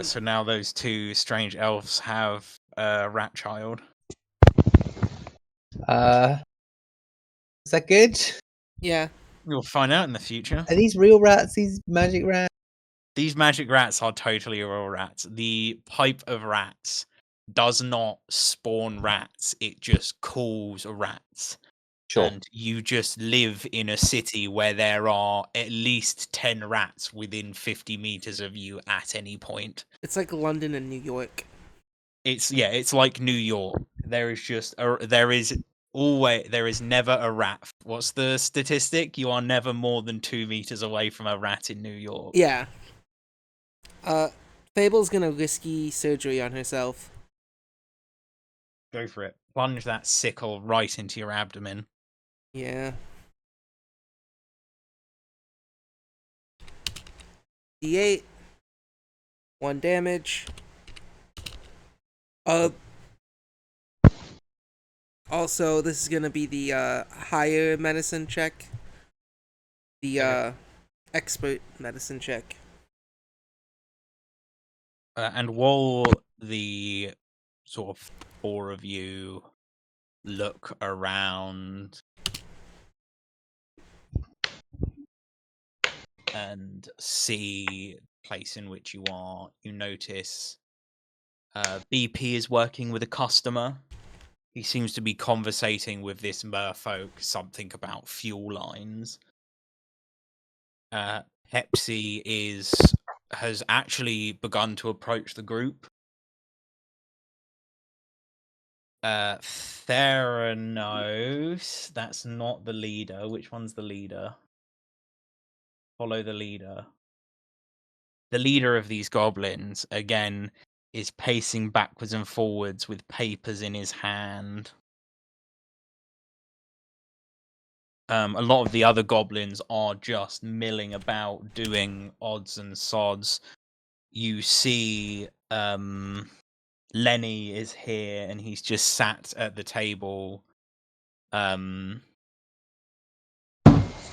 Speaker 1: So now those two strange elves have a rat child.
Speaker 2: Is that good?
Speaker 3: Yeah.
Speaker 1: You'll find out in the future.
Speaker 2: Are these real rats? These magic rats?
Speaker 1: These magic rats are totally real rats. The pipe of rats does not spawn rats, it just calls rats.
Speaker 2: Sure.
Speaker 1: And you just live in a city where there are at least 10 rats within 50 meters of you at any point.
Speaker 3: It's like London and New York.
Speaker 1: It's like New York. There is never a rat. What's the statistic? You are never more than 2 meters away from a rat in New York.
Speaker 3: Yeah. Fable's gonna risky surgery on herself.
Speaker 1: Go for it. Plunge that sickle right into your abdomen.
Speaker 3: Yeah. D8. 1 damage. Also, this is gonna be the higher medicine check. The expert medicine check.
Speaker 1: And while the sort of four of you look around and see the place in which you are, you notice BP is working with a customer. He seems to be conversating with this merfolk something about fuel lines. Pepsi has actually begun to approach the group. Theranos, that's not the leader. Which one's the leader? Follow the leader. The leader of these goblins, again, is pacing backwards and forwards with papers in his hand. A lot of the other goblins are just milling about, doing odds and sods. You see Lenny is here, and he's just sat at the table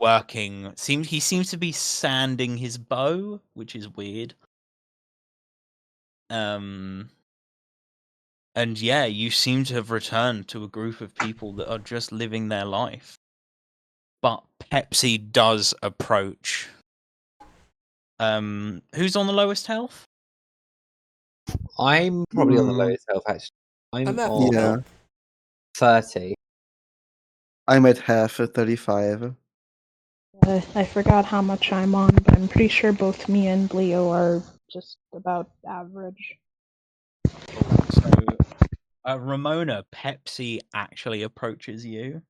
Speaker 1: working. He seems to be sanding his bow, which is weird. And yeah, you seem to have returned to a group of people that are just living their life. But Pepsi does approach. Who's on the lowest health?
Speaker 2: I'm probably on the lowest health, actually. I'm
Speaker 3: at
Speaker 2: on
Speaker 3: full
Speaker 5: Yeah.
Speaker 3: health.
Speaker 2: 30.
Speaker 5: I'm at half at 35.
Speaker 4: I forgot how much I'm on, but I'm pretty sure both me and Leo are just about average.
Speaker 1: So, Ramona, Pepsi actually approaches you.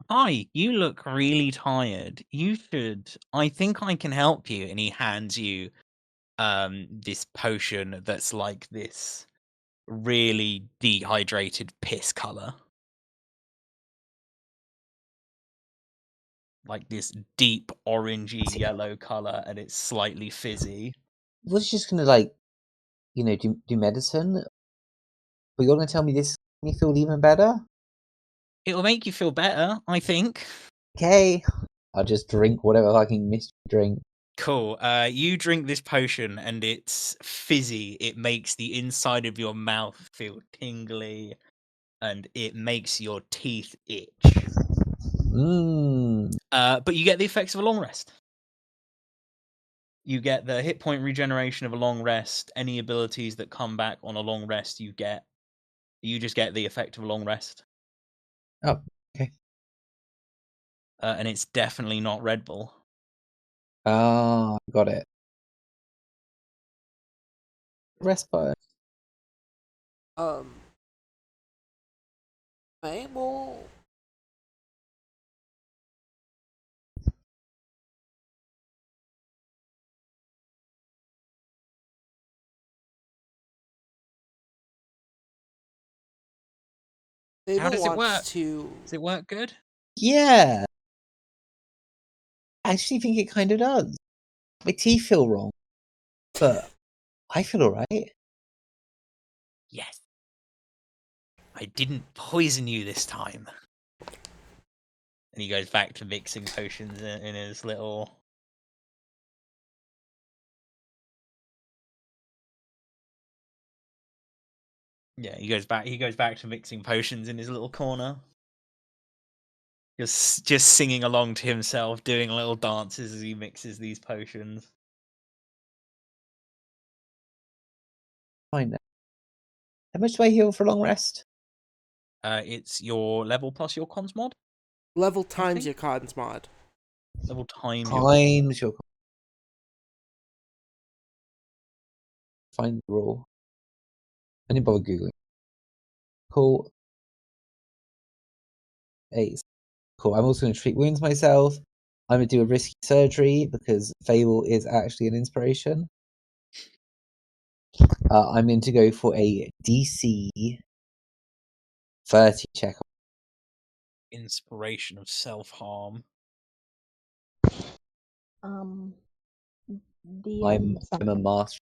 Speaker 1: Hi, you look really tired. I think I can help you. And he hands you this potion that's like this really dehydrated piss color. like this deep orangey yellow color, and it's slightly fizzy.
Speaker 2: Was just gonna like, do medicine. But you're gonna tell me this makes me feel even better?
Speaker 1: It'll make you feel better, I think.
Speaker 2: Okay. I'll just drink whatever fucking mystery drink.
Speaker 1: Cool. You drink this potion, and it's fizzy. It makes the inside of your mouth feel tingly, and it makes your teeth itch.
Speaker 2: Mmm.
Speaker 1: But you get the effects of a long rest. You get the hit point regeneration of a long rest. Any abilities that come back on a long rest, you get. You just get the effect of a long rest.
Speaker 2: Oh, okay.
Speaker 1: And it's definitely not Red Bull.
Speaker 2: Ah, got it. Rest button.
Speaker 3: Fable.
Speaker 1: How does it work?
Speaker 3: Wants to.
Speaker 1: Does it work good?
Speaker 2: Yeah. I actually think it kind of does. My teeth feel wrong, but I feel alright.
Speaker 1: Yes. I didn't poison you this time. And he goes back to mixing potions in his little. Yeah, he goes back to mixing potions in his little corner. Just singing along to himself, doing little dances as he mixes these potions.
Speaker 2: Fine then. How much do I heal for a long rest?
Speaker 1: It's your level plus your cons mod.
Speaker 3: Level times
Speaker 1: think-
Speaker 3: your cons mod.
Speaker 1: Level times
Speaker 2: Times your. Find the rule. I didn't bother googling. Cool. 8. Cool. I'm also going to treat wounds myself. I'm going to do a risky surgery because Fable is actually an inspiration. I'm going to go for a DC 30 check.
Speaker 1: inspiration of self-harm.
Speaker 2: I'm a master.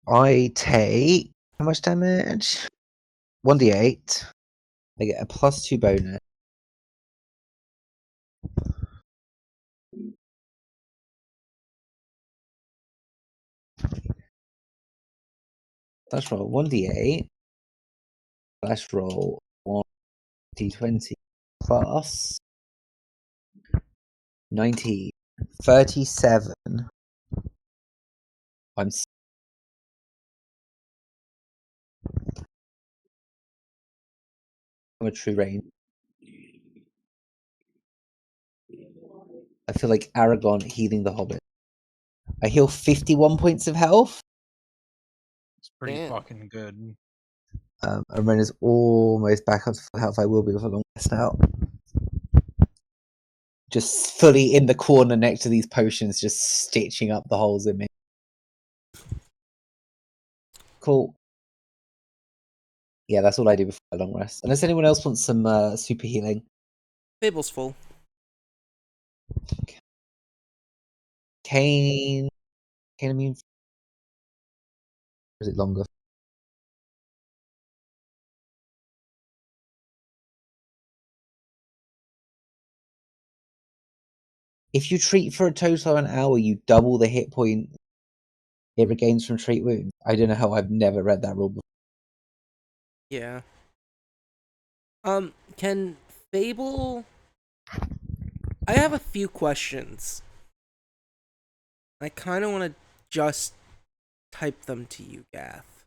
Speaker 2: I take how much damage? 1d8. I get a +2 bonus. Let's roll 1d8. Let's roll 1d20 plus 19. 37. I'm a true range. I feel like Aragon healing the Hobbit. I heal 51 points of health.
Speaker 1: It's pretty
Speaker 3: Damn.
Speaker 1: fucking good.
Speaker 2: And Rena's almost back up to full health. I will be with a long rest now. Just fully in the corner next to these potions, just stitching up the holes in me. Cool. Yeah, that's all I do before a long rest. Unless anyone else wants some super healing.
Speaker 3: Fable's full.
Speaker 2: Kane immune. Or is it longer? If you treat for a total of an hour, you double the hit point it regains from treat wounds. I don't know how I've never read that rule before.
Speaker 3: Yeah. Can Fable... I have a few questions. I kind of want to just type them to you, Gath.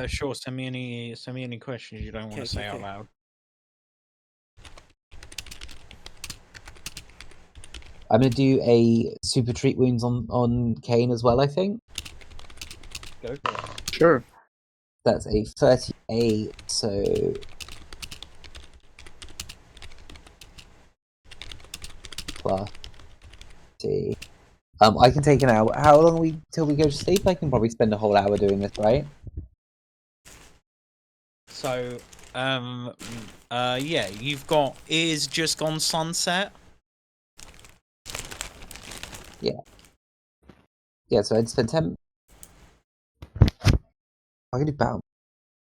Speaker 1: Sure. Send me any questions you don't want to say out loud.
Speaker 2: I'm gonna do a super treat wounds on Kane as well, I think.
Speaker 1: Go for it.
Speaker 5: Sure.
Speaker 2: That's a 38, so plus see. I can take an hour. How long till we go to sleep? I can probably spend a whole hour doing this, right?
Speaker 1: So, yeah, you've got Ears Just Gone Sunset.
Speaker 2: Yeah, so I'd spend 10. I can do battle.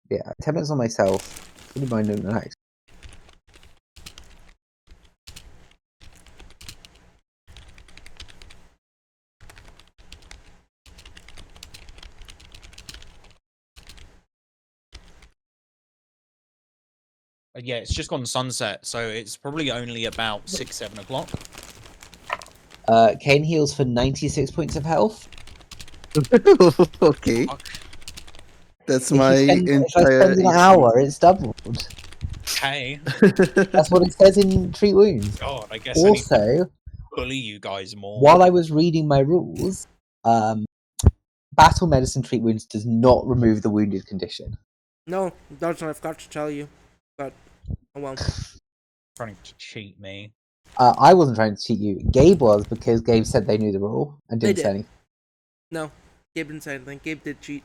Speaker 2: Yeah, 10 minutes on myself. Wouldn't mind doing the next.
Speaker 1: Yeah, it's just gone sunset, so it's probably only about 6, 7 o'clock.
Speaker 2: Kane heals for 96 points of health.
Speaker 5: Okay,
Speaker 1: Fuck.
Speaker 5: that's
Speaker 2: If
Speaker 5: my
Speaker 2: if I
Speaker 5: entire
Speaker 2: spend an
Speaker 5: AC.
Speaker 2: hour, it's doubled.
Speaker 1: Okay.
Speaker 2: That's what it says in Treat Wounds.
Speaker 1: God, I guess I need to
Speaker 2: Also,
Speaker 1: bully you guys more.
Speaker 2: while I was reading my rules, battle medicine treat wounds does not remove the wounded condition.
Speaker 3: No, Dodge, I forgot to tell you. But, oh well.
Speaker 1: Trying to cheat me.
Speaker 2: I wasn't trying to cheat you. Gabe was, because Gabe said they knew the rule and
Speaker 3: They
Speaker 2: didn't
Speaker 3: did.
Speaker 2: say anything.
Speaker 3: No, Gabe didn't say anything. Gabe did cheat.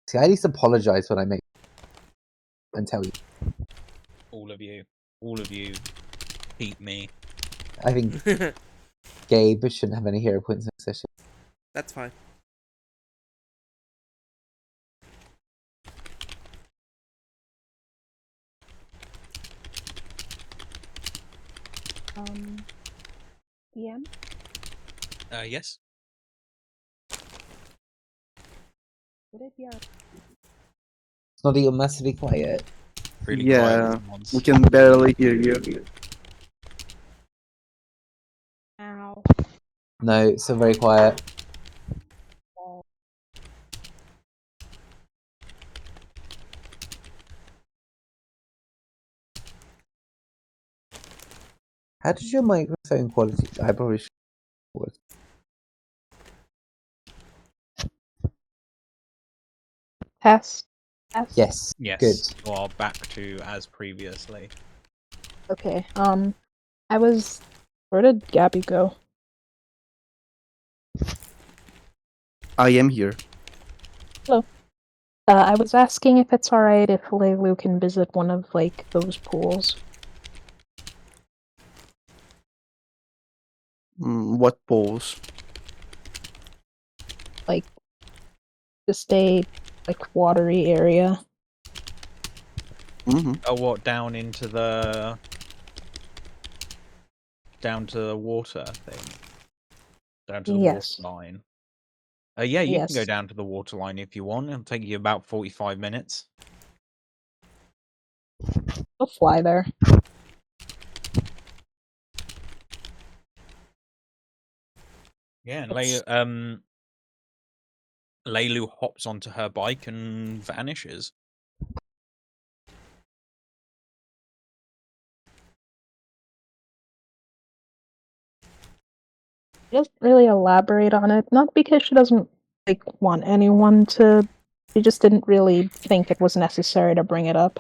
Speaker 2: See, I at least apologize when I make and tell you.
Speaker 1: All of you cheat me.
Speaker 2: I think Gabe shouldn't have any hero points next session.
Speaker 3: That's fine.
Speaker 4: DM?
Speaker 1: Yes?
Speaker 4: Would it be
Speaker 2: It's not even massively quiet.
Speaker 1: Really
Speaker 5: Yeah,
Speaker 1: quiet response.
Speaker 5: we can barely hear you.
Speaker 4: Ow.
Speaker 2: No, it's still very quiet. How did your microphone quality? I probably should.
Speaker 4: Test. Test.
Speaker 2: Yes.
Speaker 1: Yes.
Speaker 2: Good.
Speaker 1: You are back to as previously.
Speaker 4: Okay. I was. Where did Gabby go?
Speaker 5: I am here.
Speaker 4: I was asking if it's alright if Leilu can visit one of, like, those pools.
Speaker 5: What pose?
Speaker 4: Like, just a, like, watery area.
Speaker 5: Mm-hmm.
Speaker 1: Oh, what, down to the water thing? Down to the
Speaker 4: Yes.
Speaker 1: water line. Yeah, you can go
Speaker 4: Yes.
Speaker 1: down to the water line if you want. It'll take you about 45 minutes.
Speaker 4: I'll fly there.
Speaker 1: Yeah, and
Speaker 4: It's-
Speaker 1: Leilu hops onto her bike and vanishes.
Speaker 4: She doesn't really elaborate on it, not because she doesn't, like, want anyone to. She just didn't really think it was necessary to bring it up.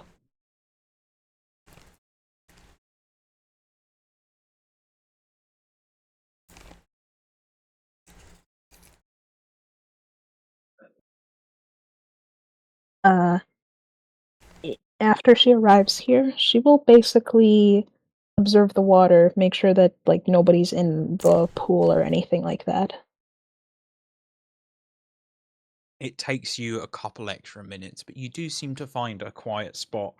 Speaker 4: After she arrives here, she will basically observe the water, make sure that, like, nobody's in the pool or anything like that.
Speaker 1: It takes you a couple extra minutes, but you do seem to find a quiet spot.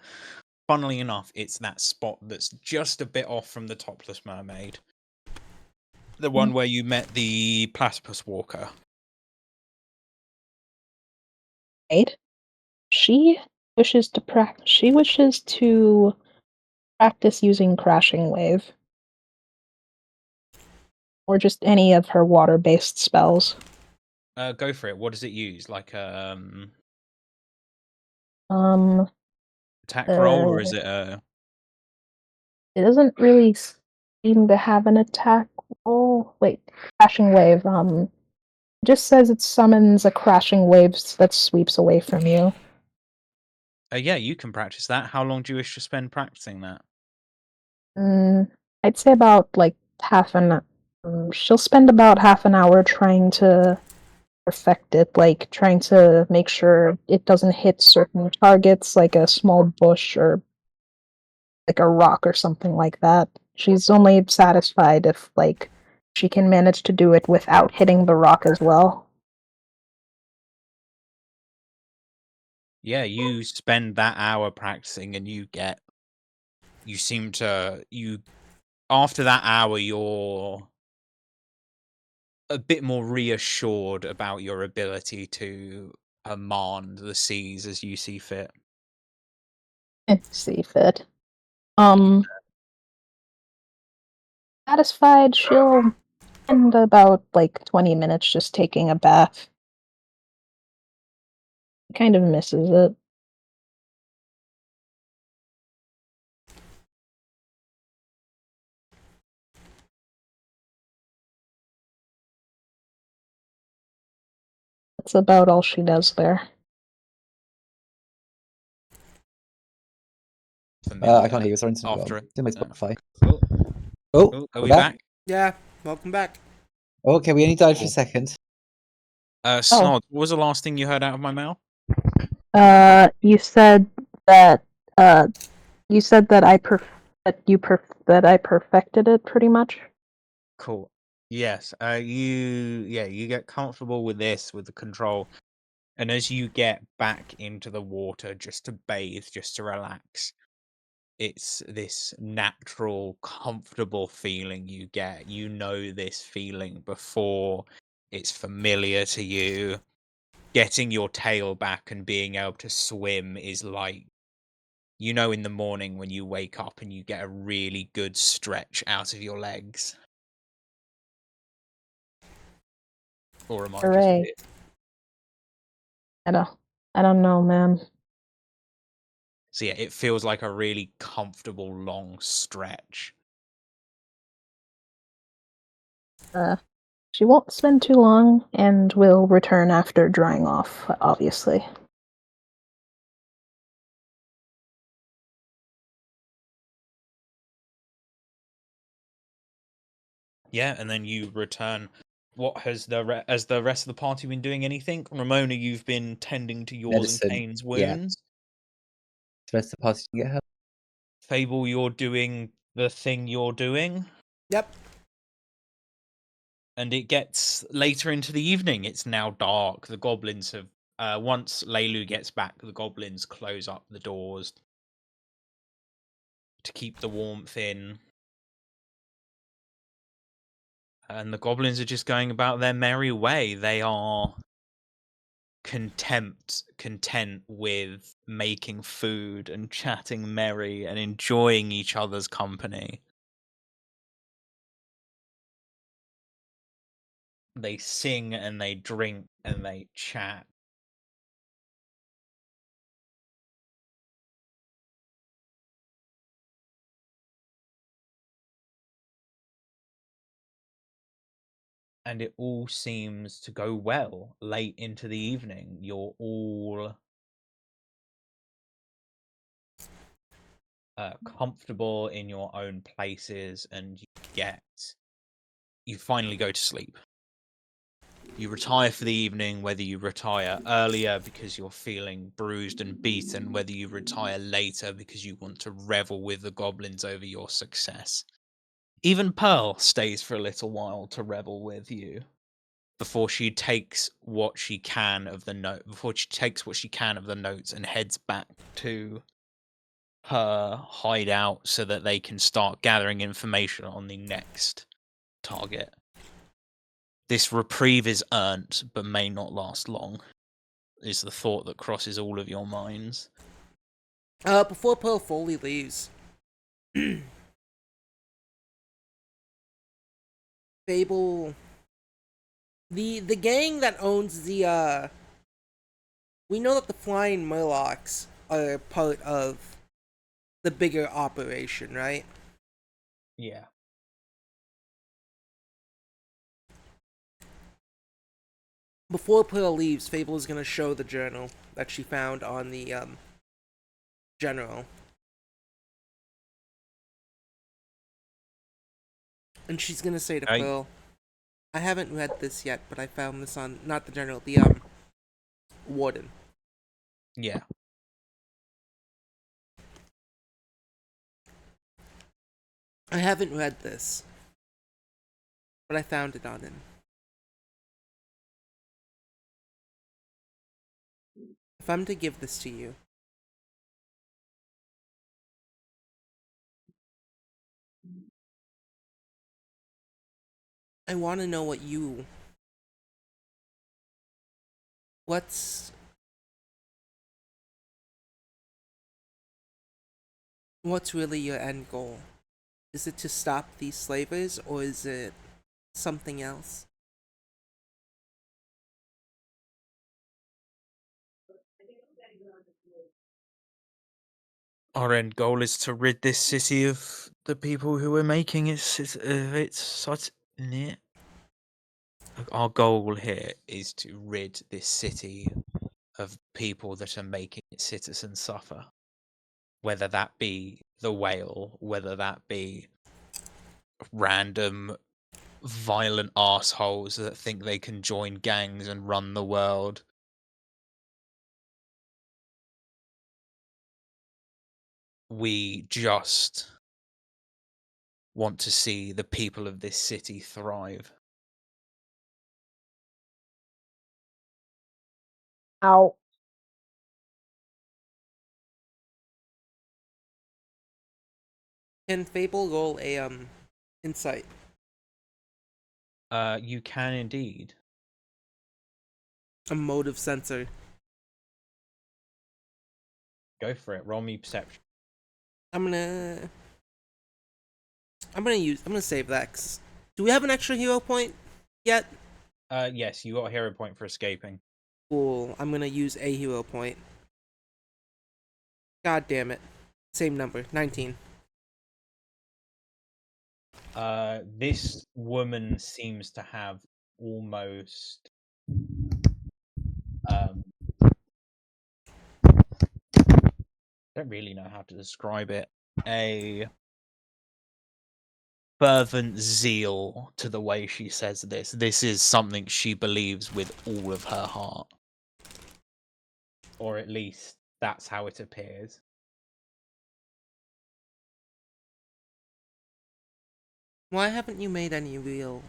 Speaker 1: Funnily enough, it's that spot that's just a bit off from the Topless Mermaid. The one where you met the platypus walker.
Speaker 4: Right? She wishes to practice using Crashing Wave. Or just any of her water-based spells.
Speaker 1: Go for it. What does it use? Like attack roll, or is it
Speaker 4: It doesn't really seem to have an attack roll. Wait, Crashing Wave. It just says it summons a crashing wave that sweeps away from you.
Speaker 1: yeah, you can practice that. How long do you wish to spend practicing that?
Speaker 4: I'd say about, like, she'll spend about half an hour trying to perfect it, like trying to make sure it doesn't hit certain targets, like a small bush or like a rock or something like that. She's only satisfied if like she can manage to do it without hitting the rock as well.
Speaker 1: Yeah, you spend that hour practicing and after that hour, you're a bit more reassured about your ability to command the seas as you see fit.
Speaker 4: See fit. Satisfied, she'll spend about like 20 minutes just taking a bath. Kind of misses it. That's about all she does there.
Speaker 2: I can't hear you. Sorry,
Speaker 1: After it.
Speaker 2: it's in my Spotify.
Speaker 1: Oh,
Speaker 2: Oh,
Speaker 1: are
Speaker 2: we're
Speaker 1: we
Speaker 2: back.
Speaker 1: back?
Speaker 3: Yeah, welcome back.
Speaker 2: Okay, we only died for
Speaker 1: Cool.
Speaker 2: a second.
Speaker 1: Snod, what was the last thing you heard out of my mouth?
Speaker 4: You said that you said that I perfected it pretty much.
Speaker 1: Cool. Yes. You get comfortable with the control, and as you get back into the water just to bathe, just to relax, it's this natural, comfortable feeling you get. You know this feeling before it's familiar to you. Getting your tail back and being able to swim is like, in the morning when you wake up and you get a really good stretch out of your legs. Or am I just
Speaker 4: Hooray.
Speaker 1: weird?
Speaker 4: I don't know, man.
Speaker 1: So yeah, it feels like a really comfortable long stretch.
Speaker 4: She won't spend too long and will return after drying off, obviously.
Speaker 1: Yeah, and then you return. What has the rest of the party been doing? Anything? Ramona, you've been tending to yours
Speaker 2: Medicine,
Speaker 1: and Kane's
Speaker 2: yeah.
Speaker 1: wounds.
Speaker 2: The rest of the party can get help.
Speaker 1: Fable, you're doing the thing you're doing.
Speaker 3: Yep.
Speaker 1: And it gets later into the evening. It's now dark. The goblins have once Leilu gets back, the goblins close up the doors to keep the warmth in. And the goblins are just going about their merry way. They are content with making food and chatting merry and enjoying each other's company. They sing and they drink and they chat. And it all seems to go well late into the evening. You're all comfortable in your own places, and you finally go to sleep. You retire for the evening, whether you retire earlier because you're feeling bruised and beaten, whether you retire later because you want to revel with the goblins over your success. Even Pearl stays for a little while to revel with you before she takes what she can of the notes and heads back to her hideout so that they can start gathering information on the next target. This reprieve is earned, but may not last long, is the thought that crosses all of your minds.
Speaker 3: Before Pearl Foley leaves, Fable, the gang that owns the we know that the Flying Murlocs are part of the bigger operation, right?
Speaker 1: Yeah.
Speaker 3: Before Pearl leaves, Fable is gonna show the journal that she found on the general. And she's gonna say to Pearl, I haven't read this yet, but I found this on not the journal, the warden.
Speaker 1: Yeah.
Speaker 3: I haven't read this, but I found it on him. If I'm to give this to you, I want to know what's really your end goal? Is it to stop these slavers, or is it something else?
Speaker 1: Our end goal is to rid this city of the people who are making it. It's such. Our goal here is to rid this city of people that are making its citizens suffer. Whether that be the whale, whether that be random violent assholes that think they can join gangs and run the world. We just want to see the people of this city thrive.
Speaker 4: Ow.
Speaker 3: Can Fable roll a insight?
Speaker 1: You can indeed.
Speaker 3: A motive sensor.
Speaker 1: Go for it. Roll me perception.
Speaker 3: I'm gonna save that. Do we have an extra hero point yet?
Speaker 1: Yes, you got a hero point for escaping.
Speaker 3: Cool. I'm gonna use a hero point. God damn it. Same number. 19.
Speaker 1: This woman seems to have almost I don't really know how to describe it. A fervent zeal to the way she says this. This is something she believes with all of her heart. Or at least that's how it appears.
Speaker 3: Why haven't you made any real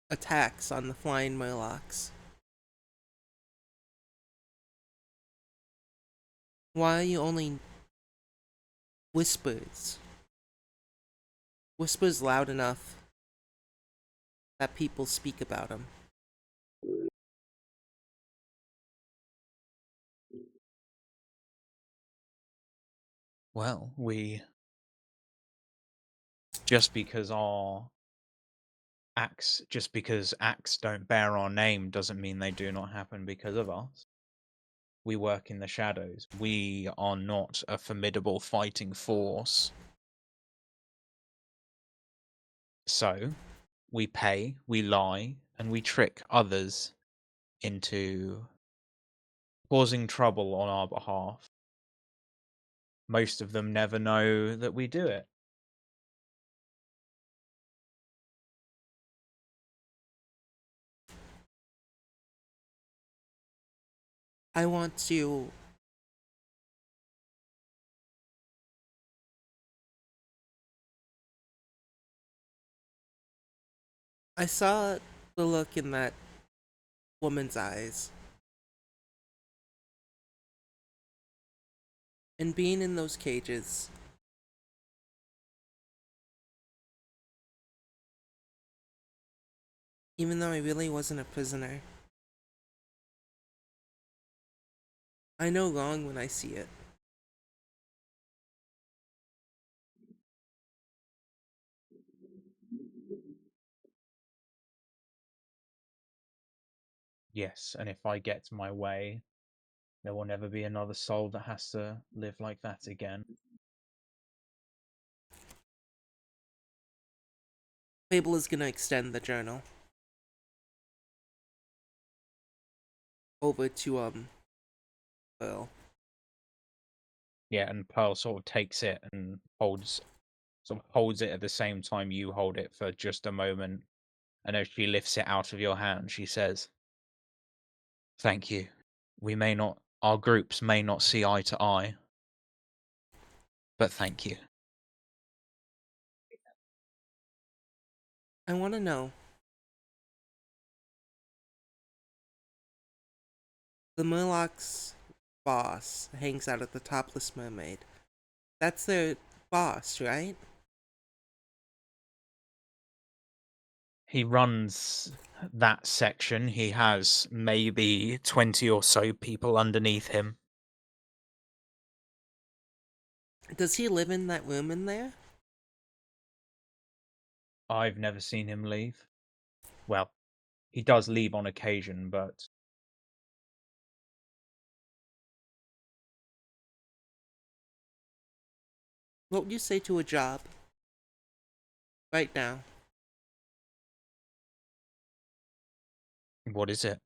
Speaker 3: attacks on the flying Murlocs? Why are you only whispers? Whispers loud enough that people speak about them.
Speaker 1: Well, just because acts don't bear our name doesn't mean they do not happen because of us. We work in the shadows. We are not a formidable fighting force. So, we pay, we lie, and we trick others into causing trouble on our behalf. Most of them never know that we do it.
Speaker 3: I want to I saw the look in that woman's eyes. And being in those cages, even though I really wasn't a prisoner, I know wrong when I see it.
Speaker 1: Yes, and if I get my way, there will never be another soul that has to live like that again.
Speaker 3: Fable is gonna extend the journal over to Pearl.
Speaker 1: Yeah, and Pearl sort of takes it and holds it at the same time you hold it for just a moment, And as she lifts it out of your hand, she says, "Thank you. Our groups may not see eye to eye, but thank you."
Speaker 3: I want to know. The Murloc's boss hangs out at the Topless Mermaid. That's their boss, right?
Speaker 1: He runs that section. He has maybe 20 or so people underneath him.
Speaker 3: Does he live in that room in there?
Speaker 1: I've never seen him leave. Well, he does leave on occasion, but
Speaker 3: What would you say to a job? Right now.
Speaker 1: what is it?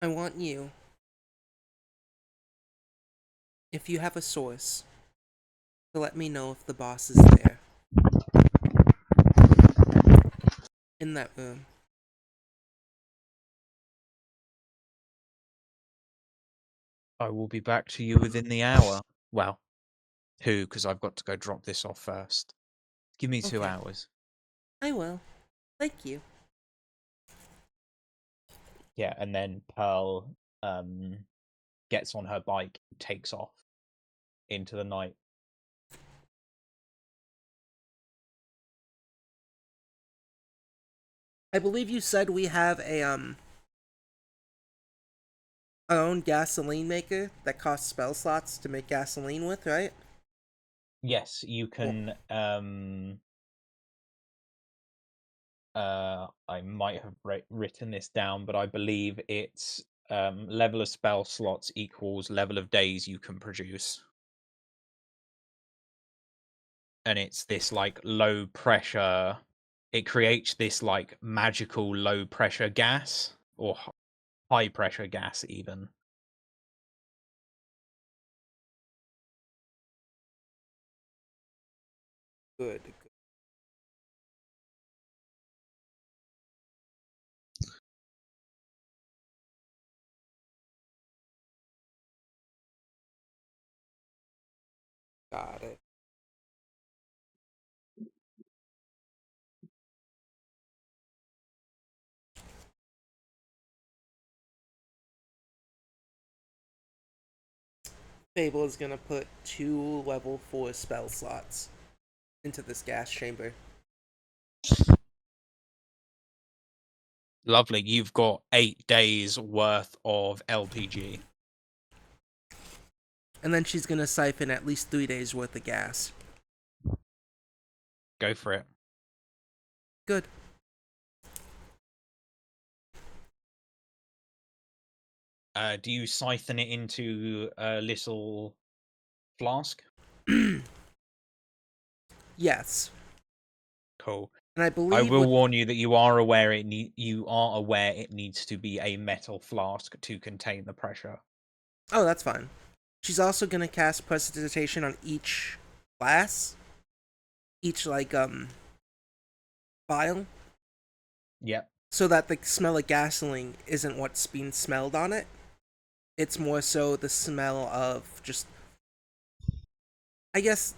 Speaker 3: I want you, if you have a source, to let me know if the boss is there. In that room.
Speaker 1: I will be back to you within the hour. Well, 2, because I've got to go drop this off first. Give me 2
Speaker 3: Okay.
Speaker 1: hours.
Speaker 3: I will. Thank you.
Speaker 1: Yeah, and then Pearl gets on her bike, takes off into the night.
Speaker 3: I believe you said we have our own gasoline maker that costs spell slots to make gasoline with, right?
Speaker 1: Yes, you can. I might have written this down, but I believe it's level of spell slots equals level of days you can produce. And it's this like low pressure. It creates this like magical low pressure gas or high pressure gas, even.
Speaker 3: Good. Got it. Fable is gonna put 2 level 4 spell slots into this gas chamber.
Speaker 1: Lovely. You've got 8 days worth of LPG.
Speaker 3: And then she's gonna siphon at least 3 days worth of gas.
Speaker 1: Go for it.
Speaker 3: Good.
Speaker 1: Do you siphon it into a little flask?
Speaker 3: Yes.
Speaker 1: Cool.
Speaker 3: And I
Speaker 1: I
Speaker 3: believe
Speaker 1: will warn you that you are aware it needs to be a metal flask to contain the pressure.
Speaker 3: Oh, that's fine. She's also gonna cast Prestidigitation on each glass. Each vial.
Speaker 1: Yep.
Speaker 3: So that the smell of gasoline isn't what's being smelled on it. It's more so the smell of just, I guess,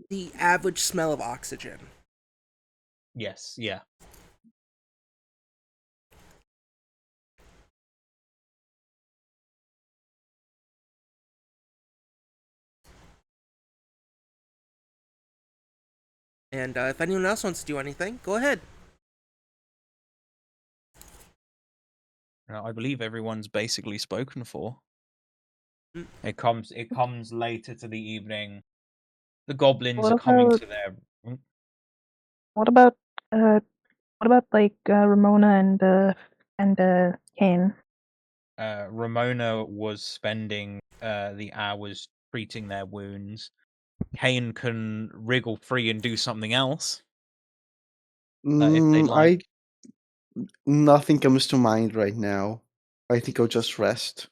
Speaker 3: the average smell of oxygen.
Speaker 1: Yes, yeah.
Speaker 3: And if anyone else wants to do anything, go ahead.
Speaker 1: I believe everyone's basically spoken for.
Speaker 3: Mm.
Speaker 1: It comes later to the evening. The goblins
Speaker 4: What
Speaker 1: are coming
Speaker 4: about-
Speaker 1: to their
Speaker 4: What about like Ramona and Kane?
Speaker 1: Ramona was spending the hours treating their wounds. Kane can wriggle free and do something else. If they'd like.
Speaker 5: Nothing comes to mind right now. I think I'll just rest.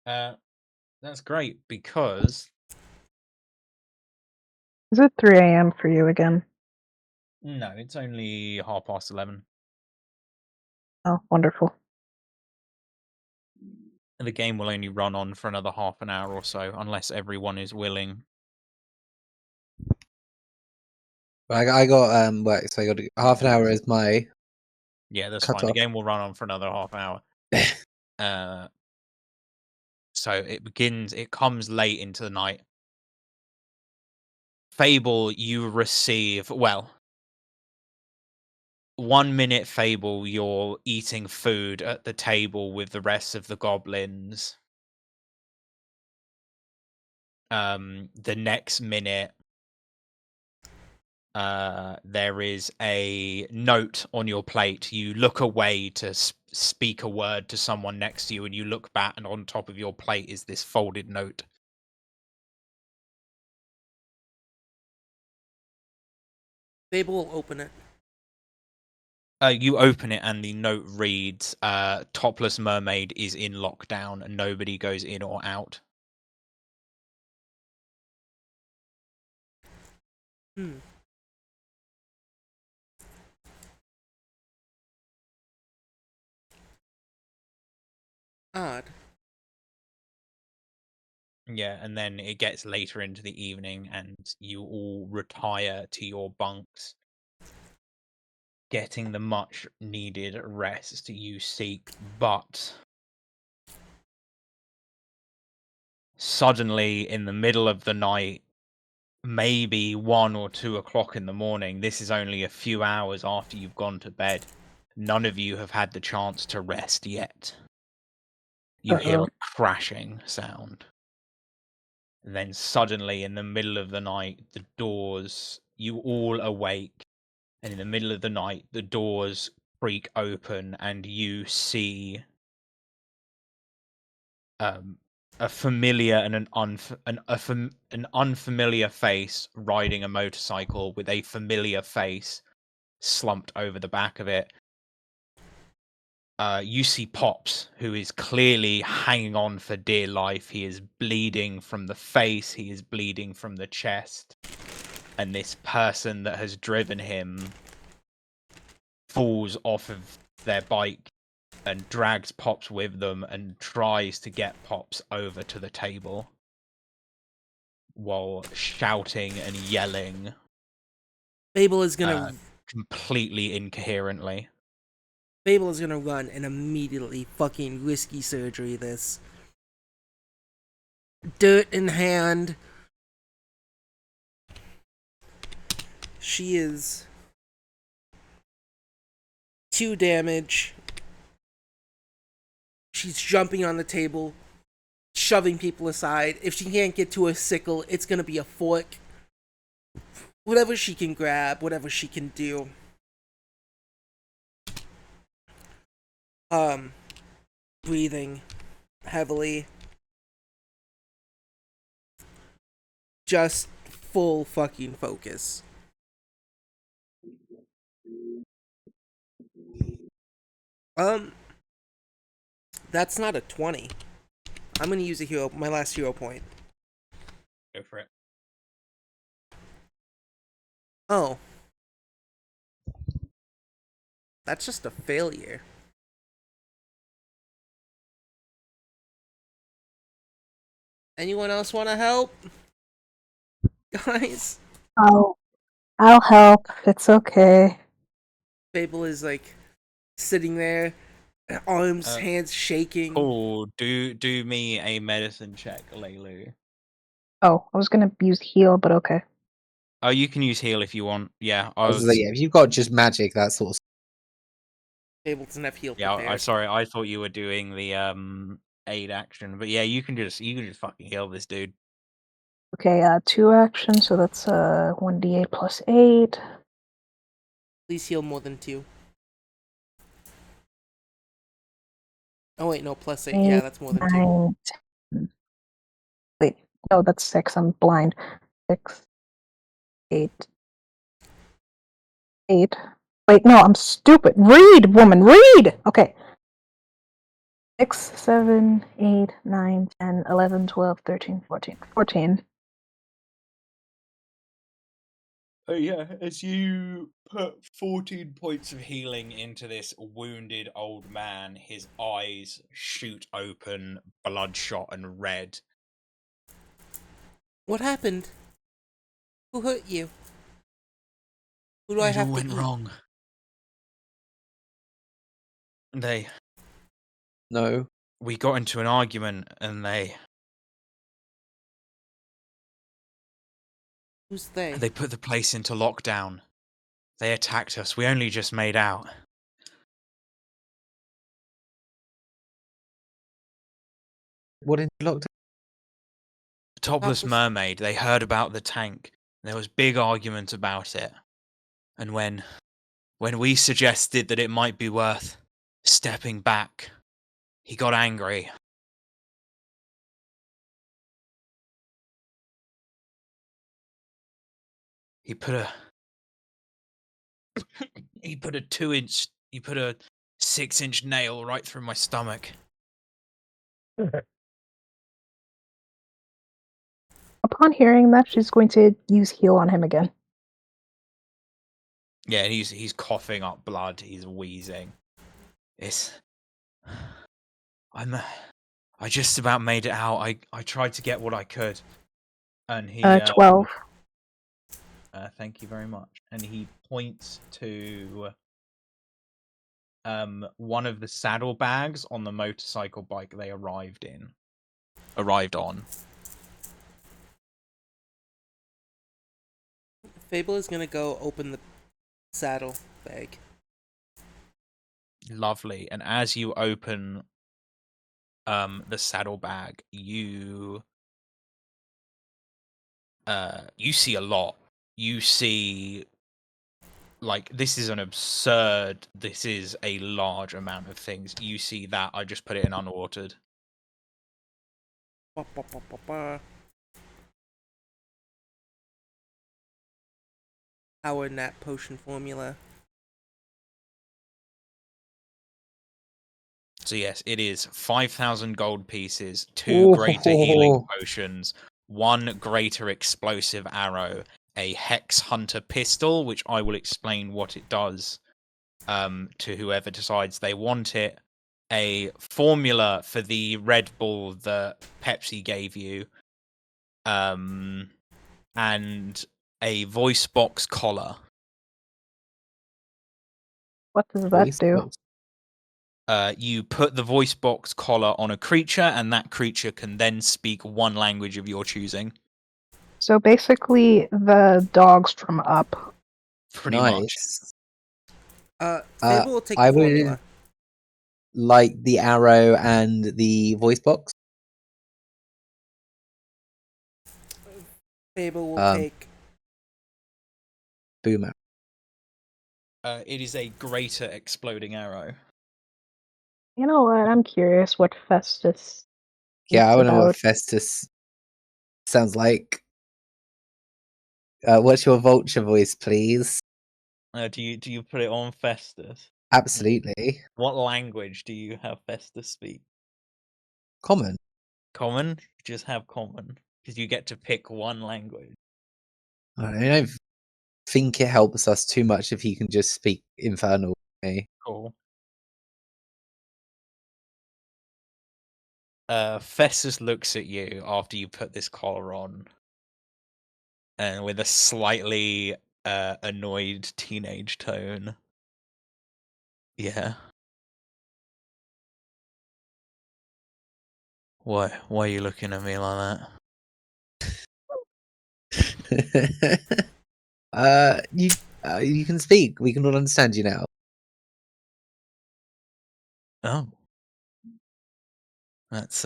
Speaker 1: That's great because
Speaker 4: Is it 3 a.m. for you again?
Speaker 1: no, it's only 11:30.
Speaker 4: Oh, wonderful.
Speaker 1: And the game will only run on for another half an hour or so, unless everyone is willing.
Speaker 2: I got work, so I got half an hour is my
Speaker 1: Yeah, that's
Speaker 2: cut
Speaker 1: fine. The
Speaker 2: off.
Speaker 1: game will run on for another half hour. So it comes late into the night. Fable, you receive, 1 minute, Fable, you're eating food at the table with the rest of the goblins. The next minute, there is a note on your plate. You look away to speak a word to someone next to you, and you look back, and on top of your plate is this folded note.
Speaker 3: Fable will open it.
Speaker 1: You open it, and the note reads, Topless Mermaid is in lockdown, and nobody goes in or out.
Speaker 3: Odd.
Speaker 1: Yeah, and then it gets later into the evening, and you all retire to your bunks, getting the much needed rest you seek, but suddenly in the middle of the night, maybe 1 or 2 o'clock in the morning, this is only a few hours after you've gone to bed, none of you have had the chance to rest yet. You hear a crashing sound. And then suddenly, in the middle of the night, the doors, you all awake, and in the middle of the night, the doors creak open, and you see a familiar and an unfamiliar face riding a motorcycle with a familiar face slumped over the back of it. You see Pops, who is clearly hanging on for dear life. He is bleeding from the face, he is bleeding from the chest, and this person that has driven him falls off of their bike and drags Pops with them and tries to get Pops over to the table while shouting and yelling
Speaker 3: Fable is gonna
Speaker 1: completely incoherently.
Speaker 3: Fable is gonna run and immediately fucking risky surgery this. Dirt in hand. She is 2 damage. She's jumping on the table, shoving people aside. If she can't get to a sickle, it's gonna be a fork. Whatever she can grab, whatever she can do. Breathing heavily. Just full fucking focus. That's not a 20. I'm gonna use my last hero point.
Speaker 1: Go for it.
Speaker 3: Oh. That's just a failure. Anyone else want to help? Guys?
Speaker 4: I'll help. It's okay.
Speaker 3: Fable is like sitting there, arms, hands shaking.
Speaker 1: Oh, do me a medicine check, Leilu.
Speaker 4: Oh, I was gonna use heal, but okay.
Speaker 1: Oh, you can use heal if you want. Yeah,
Speaker 2: if you've got just magic, that sort of
Speaker 3: Fable doesn't have heal
Speaker 1: yeah.
Speaker 3: prepared.
Speaker 1: I'm sorry. I thought you were doing the aid action, but yeah, you can just fucking heal this dude.
Speaker 4: Okay, 2 actions, so that's 1d8 plus 8.
Speaker 3: Please heal more than 2. Oh wait, no, plus 8. Yeah, that's more than 2.
Speaker 4: 9, wait, no, that's 6. I'm blind. 6, 8. 8. Wait, no, I'm stupid. Read, woman, read! Okay. 6, 7, 8, 9, 10, 11, 12, 13, 14. 14.
Speaker 1: Oh yeah, as you put 14 points of healing into this wounded old man, his eyes shoot open, bloodshot and red.
Speaker 3: What happened? Who hurt you? Who do I
Speaker 1: It
Speaker 3: have
Speaker 1: all
Speaker 3: to
Speaker 1: went
Speaker 3: eat?
Speaker 1: wrong.
Speaker 2: No.
Speaker 1: We got into an argument and
Speaker 3: Who's they?
Speaker 1: they put the place into lockdown. They attacked us. We only just made out.
Speaker 2: What in lockdown?
Speaker 1: Topless
Speaker 3: Topless-
Speaker 1: Mermaid, they heard about the tank. There was big argument about it. And when we suggested that it might be worth stepping back, he got angry. He put a 6-inch nail right through my stomach.
Speaker 4: Upon hearing that, she's going to use heal on him again.
Speaker 1: Yeah, and he's coughing up blood. He's wheezing. I just about made it out. I tried to get what I could, and he
Speaker 4: 12.
Speaker 1: Thank you very much. And he points to one of the saddlebags on the motorcycle bike they arrived on.
Speaker 3: Fable is gonna go open the saddle bag.
Speaker 1: Lovely. And as you open the saddlebag, you see a lot. You see, like, this is a large amount of things. You see that I just put it in unwatered.
Speaker 3: Ba, ba, ba, ba, ba. Power nap potion formula.
Speaker 1: So yes, it is 5,000 gold pieces, 2 greater healing
Speaker 2: Ooh.
Speaker 1: potions, 1 greater explosive arrow, a Hex Hunter pistol, which I will explain what it does to whoever decides they want it, a formula for the Red Bull that Pepsi gave you, and a voice box collar.
Speaker 4: What does that
Speaker 2: Voice
Speaker 4: do?
Speaker 2: box.
Speaker 1: You put the voice box collar on a creature, and that creature can then speak one language of your choosing.
Speaker 4: So basically, the dogs from Up.
Speaker 1: Pretty much.
Speaker 2: Nice.
Speaker 3: Fable will take
Speaker 2: I
Speaker 3: the
Speaker 2: would
Speaker 3: formula.
Speaker 2: like the arrow and the voice box.
Speaker 3: Fable will
Speaker 2: Um,
Speaker 3: take.
Speaker 2: Boomer.
Speaker 1: It is a greater exploding arrow.
Speaker 4: You know what? I'm curious what Festus.
Speaker 2: Yeah, I
Speaker 4: is
Speaker 2: want to know what
Speaker 4: about.
Speaker 2: Festus sounds like. What's your vulture voice, please?
Speaker 1: Do you put it on Festus?
Speaker 2: Absolutely.
Speaker 1: What language do you have Festus speak?
Speaker 2: Common.
Speaker 1: Common? Just have common, because you get to pick one language.
Speaker 2: I don't think it helps us too much if he can just speak Infernal. Okay?
Speaker 1: Cool. Festus looks at you after you put this collar on, and with a slightly annoyed teenage tone. Yeah. Why are you looking at me like that?
Speaker 2: You can speak. We can all understand you now.
Speaker 1: Oh. That's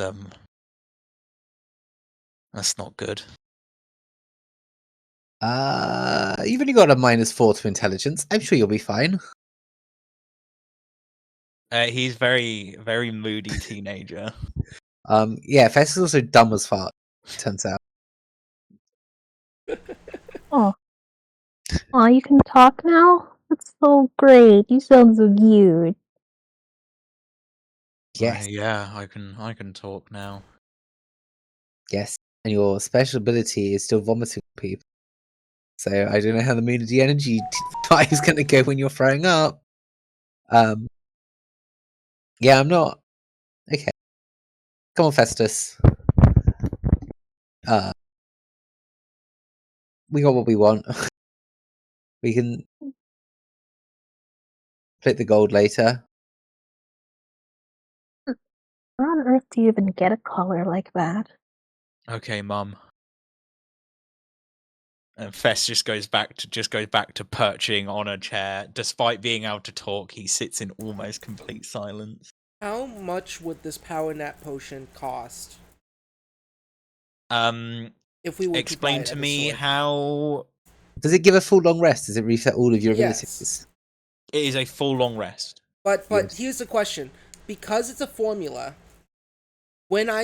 Speaker 1: not good.
Speaker 2: You've only got a -4 to intelligence. I'm sure you'll be fine.
Speaker 1: He's very, very moody teenager.
Speaker 2: Yeah, Festus is also dumb as fuck, turns out.
Speaker 4: Oh, you can talk now? That's so great. You sound so cute.
Speaker 2: Yes,
Speaker 1: Yeah, I can talk now.
Speaker 2: yes. And your special ability is still vomiting people. So I don't know how the immunity energy fight is going to go when you're throwing up. Yeah, I'm not. Okay. Come on, Festus. We got what we want. We can split the gold later.
Speaker 4: Where on earth do you even get a collar like that?
Speaker 1: Okay, Mum. And Fess just goes back to perching on a chair. Despite being able to talk, he sits in almost complete silence.
Speaker 3: How much would this power nap potion cost
Speaker 1: Um,
Speaker 3: if we were to buy
Speaker 1: explain
Speaker 3: it
Speaker 1: to
Speaker 3: at the
Speaker 1: me
Speaker 3: store?
Speaker 1: how
Speaker 2: Does it give a full long rest? Does it reset all of your
Speaker 3: Yes.
Speaker 2: abilities?
Speaker 1: it is a full long rest.
Speaker 3: But
Speaker 2: Yes.
Speaker 3: here's the question: because it's a formula, when I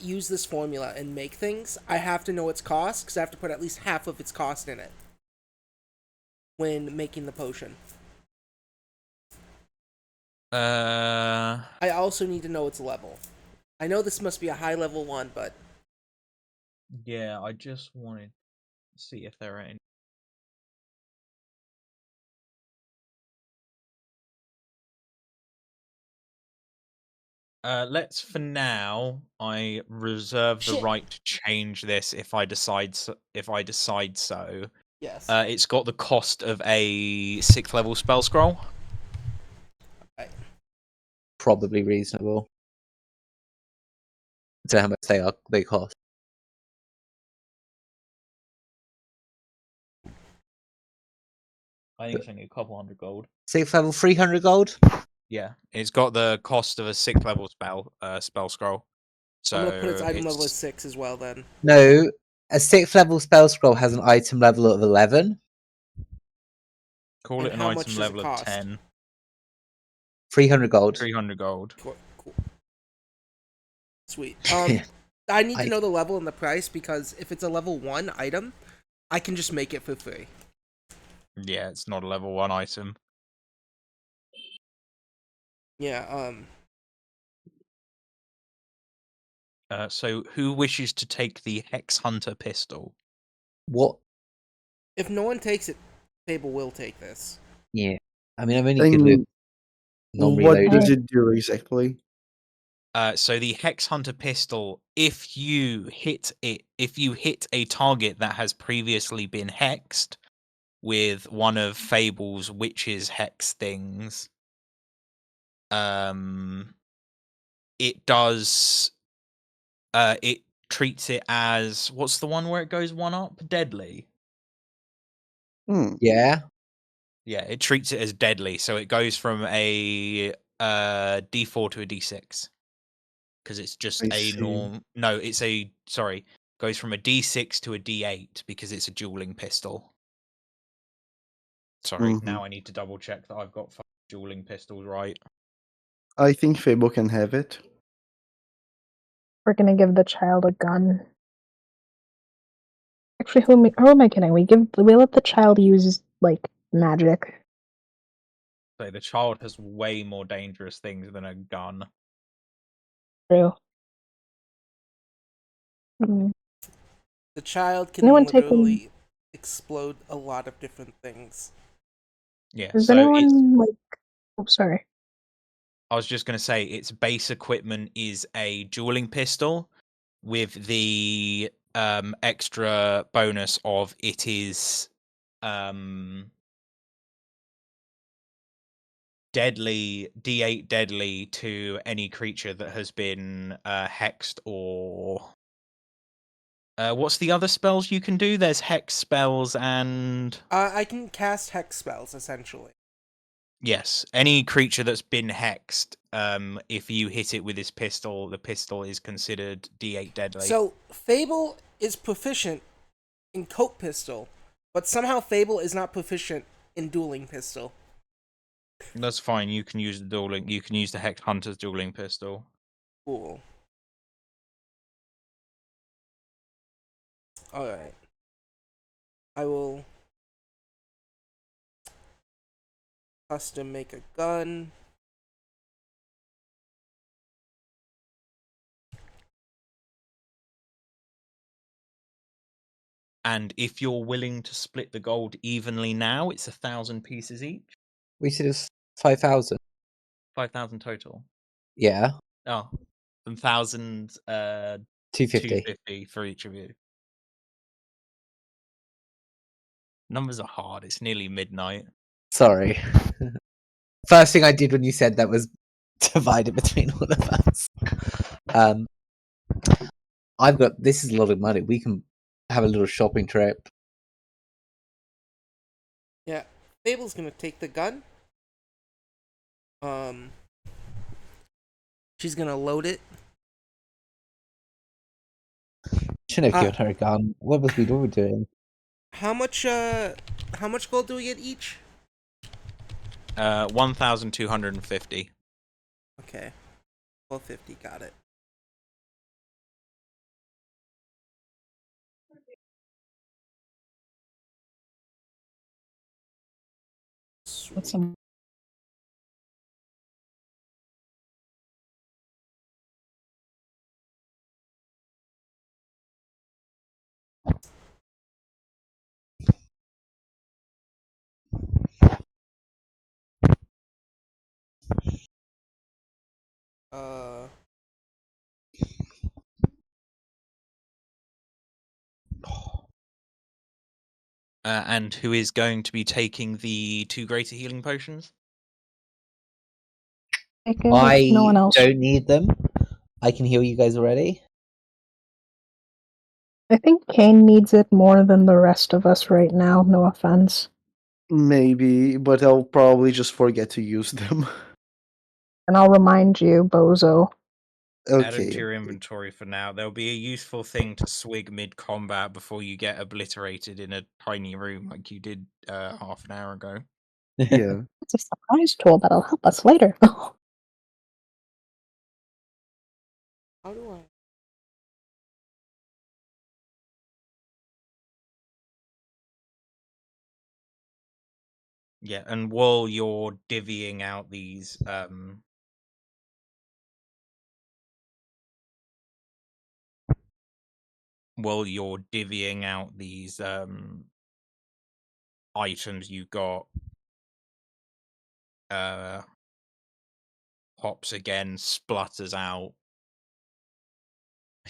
Speaker 3: use this formula and make things, I have to know its cost because I have to put at least half of its cost in it when making the potion. I also need to know its level. I know this must be a high level one, but
Speaker 1: Yeah, I just wanted to see if there are any. Let's for now. I reserve the
Speaker 3: Shit.
Speaker 1: right to change this if I decide so.
Speaker 3: yes.
Speaker 1: It's got the cost of a 6th level spell scroll.
Speaker 3: Right.
Speaker 2: Probably reasonable. I don't know how much they cost.
Speaker 1: I think it's only a couple hundred gold.
Speaker 2: 6th level, 300 gold?
Speaker 1: Yeah, it's got the cost of a 6th level spell scroll. So
Speaker 3: I'm gonna put its item level as
Speaker 1: it's
Speaker 3: 6 as well. Then
Speaker 2: No, a 6th level spell scroll has an item level of 11.
Speaker 1: call
Speaker 3: And
Speaker 1: it an
Speaker 3: how much
Speaker 1: item
Speaker 3: does it
Speaker 1: level of
Speaker 3: cost?
Speaker 1: 10.
Speaker 2: 300 gold.
Speaker 1: 300 gold.
Speaker 3: cool. Sweet. I need to know the level and the price because if it's a level 1 item, I can just make it for free.
Speaker 1: Yeah, it's not a level 1 item.
Speaker 3: Yeah.
Speaker 1: So who wishes to take the Hex Hunter pistol?
Speaker 2: What?
Speaker 3: If no one takes it, Fable will take this.
Speaker 2: Yeah. I mean, I'm only good with
Speaker 5: And what
Speaker 2: non-reloading.
Speaker 5: does it do exactly?
Speaker 1: So the Hex Hunter pistol, if you hit a target that has previously been hexed with one of Fable's witch's hex things, it does it treats it as, what's the one where it goes 1 up? Deadly.
Speaker 5: Hmm.
Speaker 2: Yeah.
Speaker 1: Yeah, it treats it as deadly, so it goes from a D4 to a D6. Because it's just
Speaker 5: I
Speaker 1: a
Speaker 5: see.
Speaker 1: goes from a D6 to a D8 because it's a dueling pistol. Sorry,
Speaker 5: Mhm.
Speaker 1: now I need to double check that I've got 5 dueling pistols right.
Speaker 5: I think Fable can have it.
Speaker 4: We're gonna give the child a gun. Actually, who am I kidding? We let the child use like magic.
Speaker 1: So the child has way more dangerous things than a gun.
Speaker 4: True. Mm.
Speaker 3: The child can
Speaker 4: Anyone taking?
Speaker 3: literally explode a lot of different things.
Speaker 1: Yeah,
Speaker 4: Is
Speaker 1: so it's
Speaker 4: anyone like? Oh, sorry.
Speaker 1: I was just going to say its base equipment is a dueling pistol with the extra bonus of it is deadly, D8 deadly to any creature that has been hexed or what's the other spells you can do? There's hex spells and
Speaker 3: I can cast hex spells essentially.
Speaker 1: yes, any creature that's been hexed, if you hit it with this pistol, the pistol is considered D8 deadly.
Speaker 3: So Fable is proficient in coat pistol, but somehow Fable is not proficient in dueling pistol.
Speaker 1: That's fine. You can use the dueling. You can use the Hex Hunter's dueling pistol.
Speaker 3: Cool. All right. I will custom make a gun.
Speaker 1: And if you're willing to split the gold evenly now, it's 1,000 pieces each.
Speaker 2: We said it's 5,000.
Speaker 1: 5,000 total.
Speaker 2: Yeah,
Speaker 1: Oh, 1,000,
Speaker 2: 250.
Speaker 1: 250 for each of you. Numbers are hard. It's nearly midnight.
Speaker 2: Sorry. First thing I did when you said that was divide it between all of us. This is a lot of money. We can have a little shopping trip.
Speaker 3: Yeah, Fable's gonna take the gun. She's gonna load it.
Speaker 2: Shouldn't have given her a gun. What was we doing?
Speaker 3: How much gold do we get each?
Speaker 1: 1,250.
Speaker 3: Okay. 1250, got it.
Speaker 4: That's some
Speaker 1: And who is going to be taking the 2 greater healing potions?
Speaker 4: take it if
Speaker 2: I
Speaker 4: no one else.
Speaker 2: don't need them. I can heal you guys already.
Speaker 4: I think Kane needs it more than the rest of us right now, no offense.
Speaker 5: Maybe, but I'll probably just forget to use them.
Speaker 4: And I'll remind you, Bozo.
Speaker 1: Add them to
Speaker 5: Okay.
Speaker 1: your inventory for now. There'll be a useful thing to swig mid-combat before you get obliterated in a tiny room like you did half an hour ago.
Speaker 5: Yeah.
Speaker 4: It's a surprise tool that'll help us later.
Speaker 3: How do I?
Speaker 1: Yeah, and while you're divvying out these items, you've got Hops again splutters out.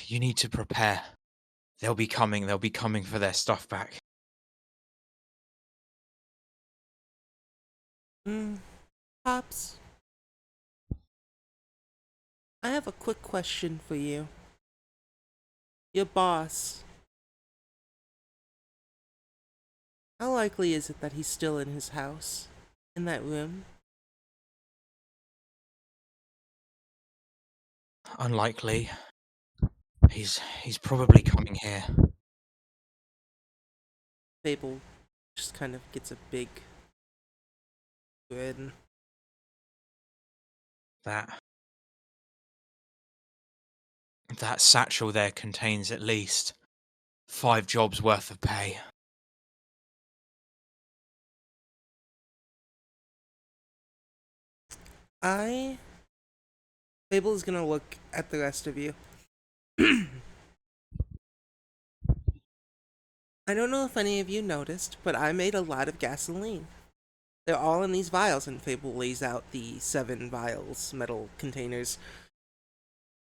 Speaker 1: You need to prepare. They'll be coming for their stuff back.
Speaker 3: Pops, I have a quick question for you. Your boss. How likely is it that he's still in his house? In that room?
Speaker 1: Unlikely. He's probably coming here.
Speaker 3: Fable just kind of gets a big grin.
Speaker 1: That satchel there contains at least 5 jobs worth of pay.
Speaker 3: Fable is gonna look at the rest of you. I don't know if any of you noticed, but I made a lot of gasoline. They're all in these vials, and Fable lays out the 7 vials, metal containers.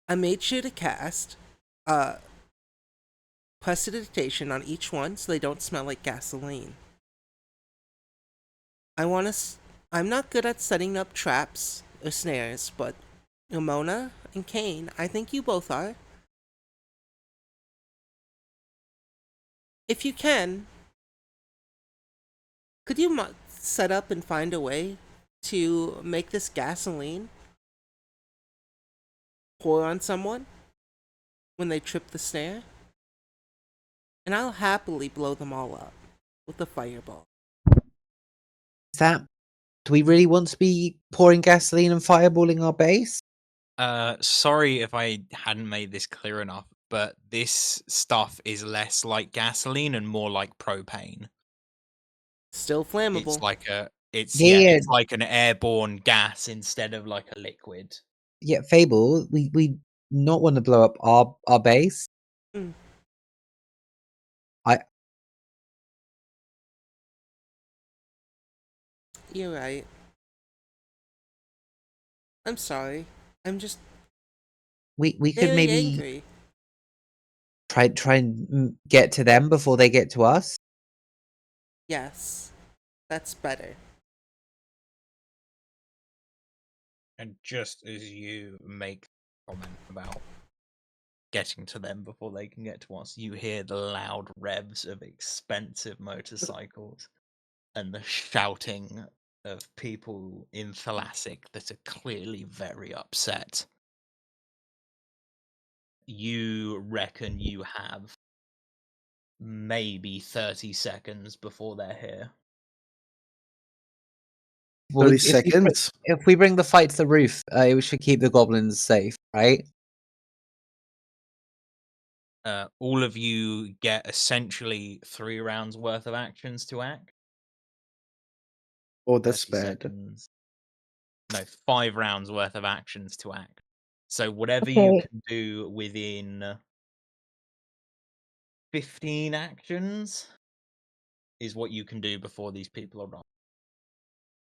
Speaker 3: I made sure to cast prestidigitation on each one so they don't smell like gasoline. I'm not good at setting up traps or snares, but Ramona and Kane, I think you both are. If you can, could you set up and find a way to make this gasoline pour on someone when they trip the snare? And I'll happily blow them all up with a fireball.
Speaker 2: Do we really want to be pouring gasoline and fireballing our base?
Speaker 1: Sorry if I hadn't made this clear enough, but this stuff is less like gasoline and more like propane.
Speaker 3: Still flammable.
Speaker 1: It's like an airborne gas instead of like a liquid.
Speaker 2: Yeah, Fable, we not want to blow up our base.
Speaker 3: You're right. I'm sorry. I'm just
Speaker 2: We could
Speaker 3: very
Speaker 2: maybe
Speaker 3: angry.
Speaker 2: try and get to them before they get to us.
Speaker 3: Yes, that's better.
Speaker 1: And just as you make a comment about getting to them before they can get to us, you hear the loud revs of expensive motorcycles and the shouting of people in Thalassic that are clearly very upset. You reckon you have maybe 30 seconds before they're here.
Speaker 2: Well,
Speaker 5: 30
Speaker 2: if
Speaker 5: seconds.
Speaker 2: if we bring the fight to the roof, we should keep the goblins safe, right?
Speaker 1: All of you get essentially 3 rounds worth of actions to act.
Speaker 5: Oh, that's
Speaker 1: 30
Speaker 5: bad.
Speaker 1: seconds. No, 5 rounds worth of actions to act. So whatever you
Speaker 4: Okay.
Speaker 1: can do within 15 actions is what you can do before these people arrive.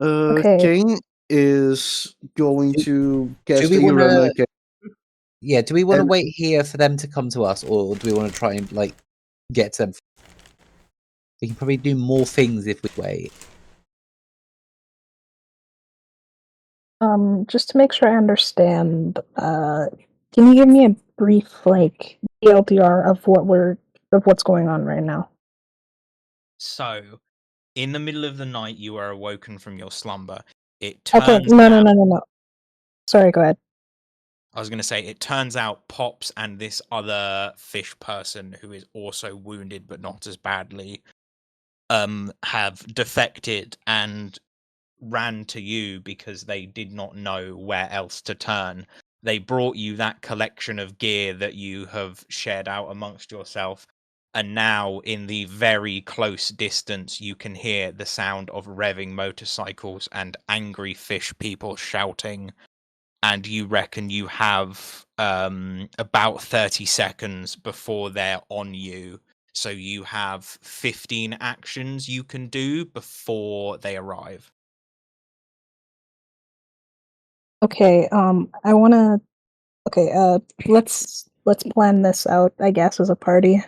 Speaker 4: Okay.
Speaker 5: Kane is going
Speaker 2: Do-
Speaker 5: to cast
Speaker 2: we
Speaker 5: a
Speaker 2: wanna-
Speaker 5: Urana again.
Speaker 2: Yeah, do we want to
Speaker 5: And-
Speaker 2: wait here for them to come to us, or do we want to try and like get to them? We can probably do more things if we wait.
Speaker 4: Just to make sure I understand, can you give me a brief, like, TLDR of what's going on right now?
Speaker 1: So, in the middle of the night, you are awoken from your slumber. It
Speaker 4: Okay,
Speaker 1: turns
Speaker 4: no. Sorry, go ahead.
Speaker 1: I was going to say, it turns out Pops and this other fish person who is also wounded but not as badly have defected and ran to you because they did not know where else to turn. They brought you that collection of gear that you have shared out amongst yourself, and now in the very close distance you can hear the sound of revving motorcycles and angry fish people shouting. And you reckon you have about 30 seconds before they're on you. So you have 15 actions you can do before they arrive.
Speaker 4: Okay, I wanna. Okay, let's plan this out, I guess, as a party.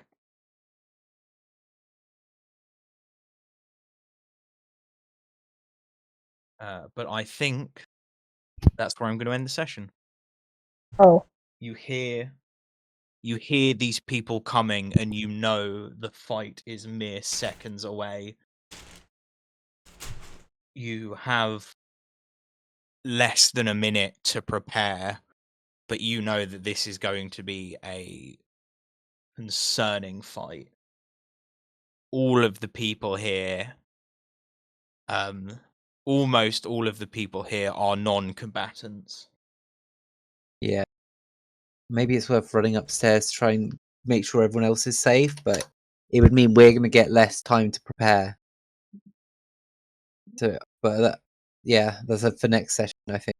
Speaker 1: But I think that's where I'm going to end the session.
Speaker 4: Oh,
Speaker 1: You hear these people coming, and you know the fight is mere seconds away. You have less than a minute to prepare, but you know that this is going to be a concerning fight. All of the people here, almost all of the people here are non-combatants.
Speaker 2: Yeah, maybe it's worth running upstairs to try and make sure everyone else is safe, but it would mean we're going to get less time to prepare. But yeah, that's for next session, I think.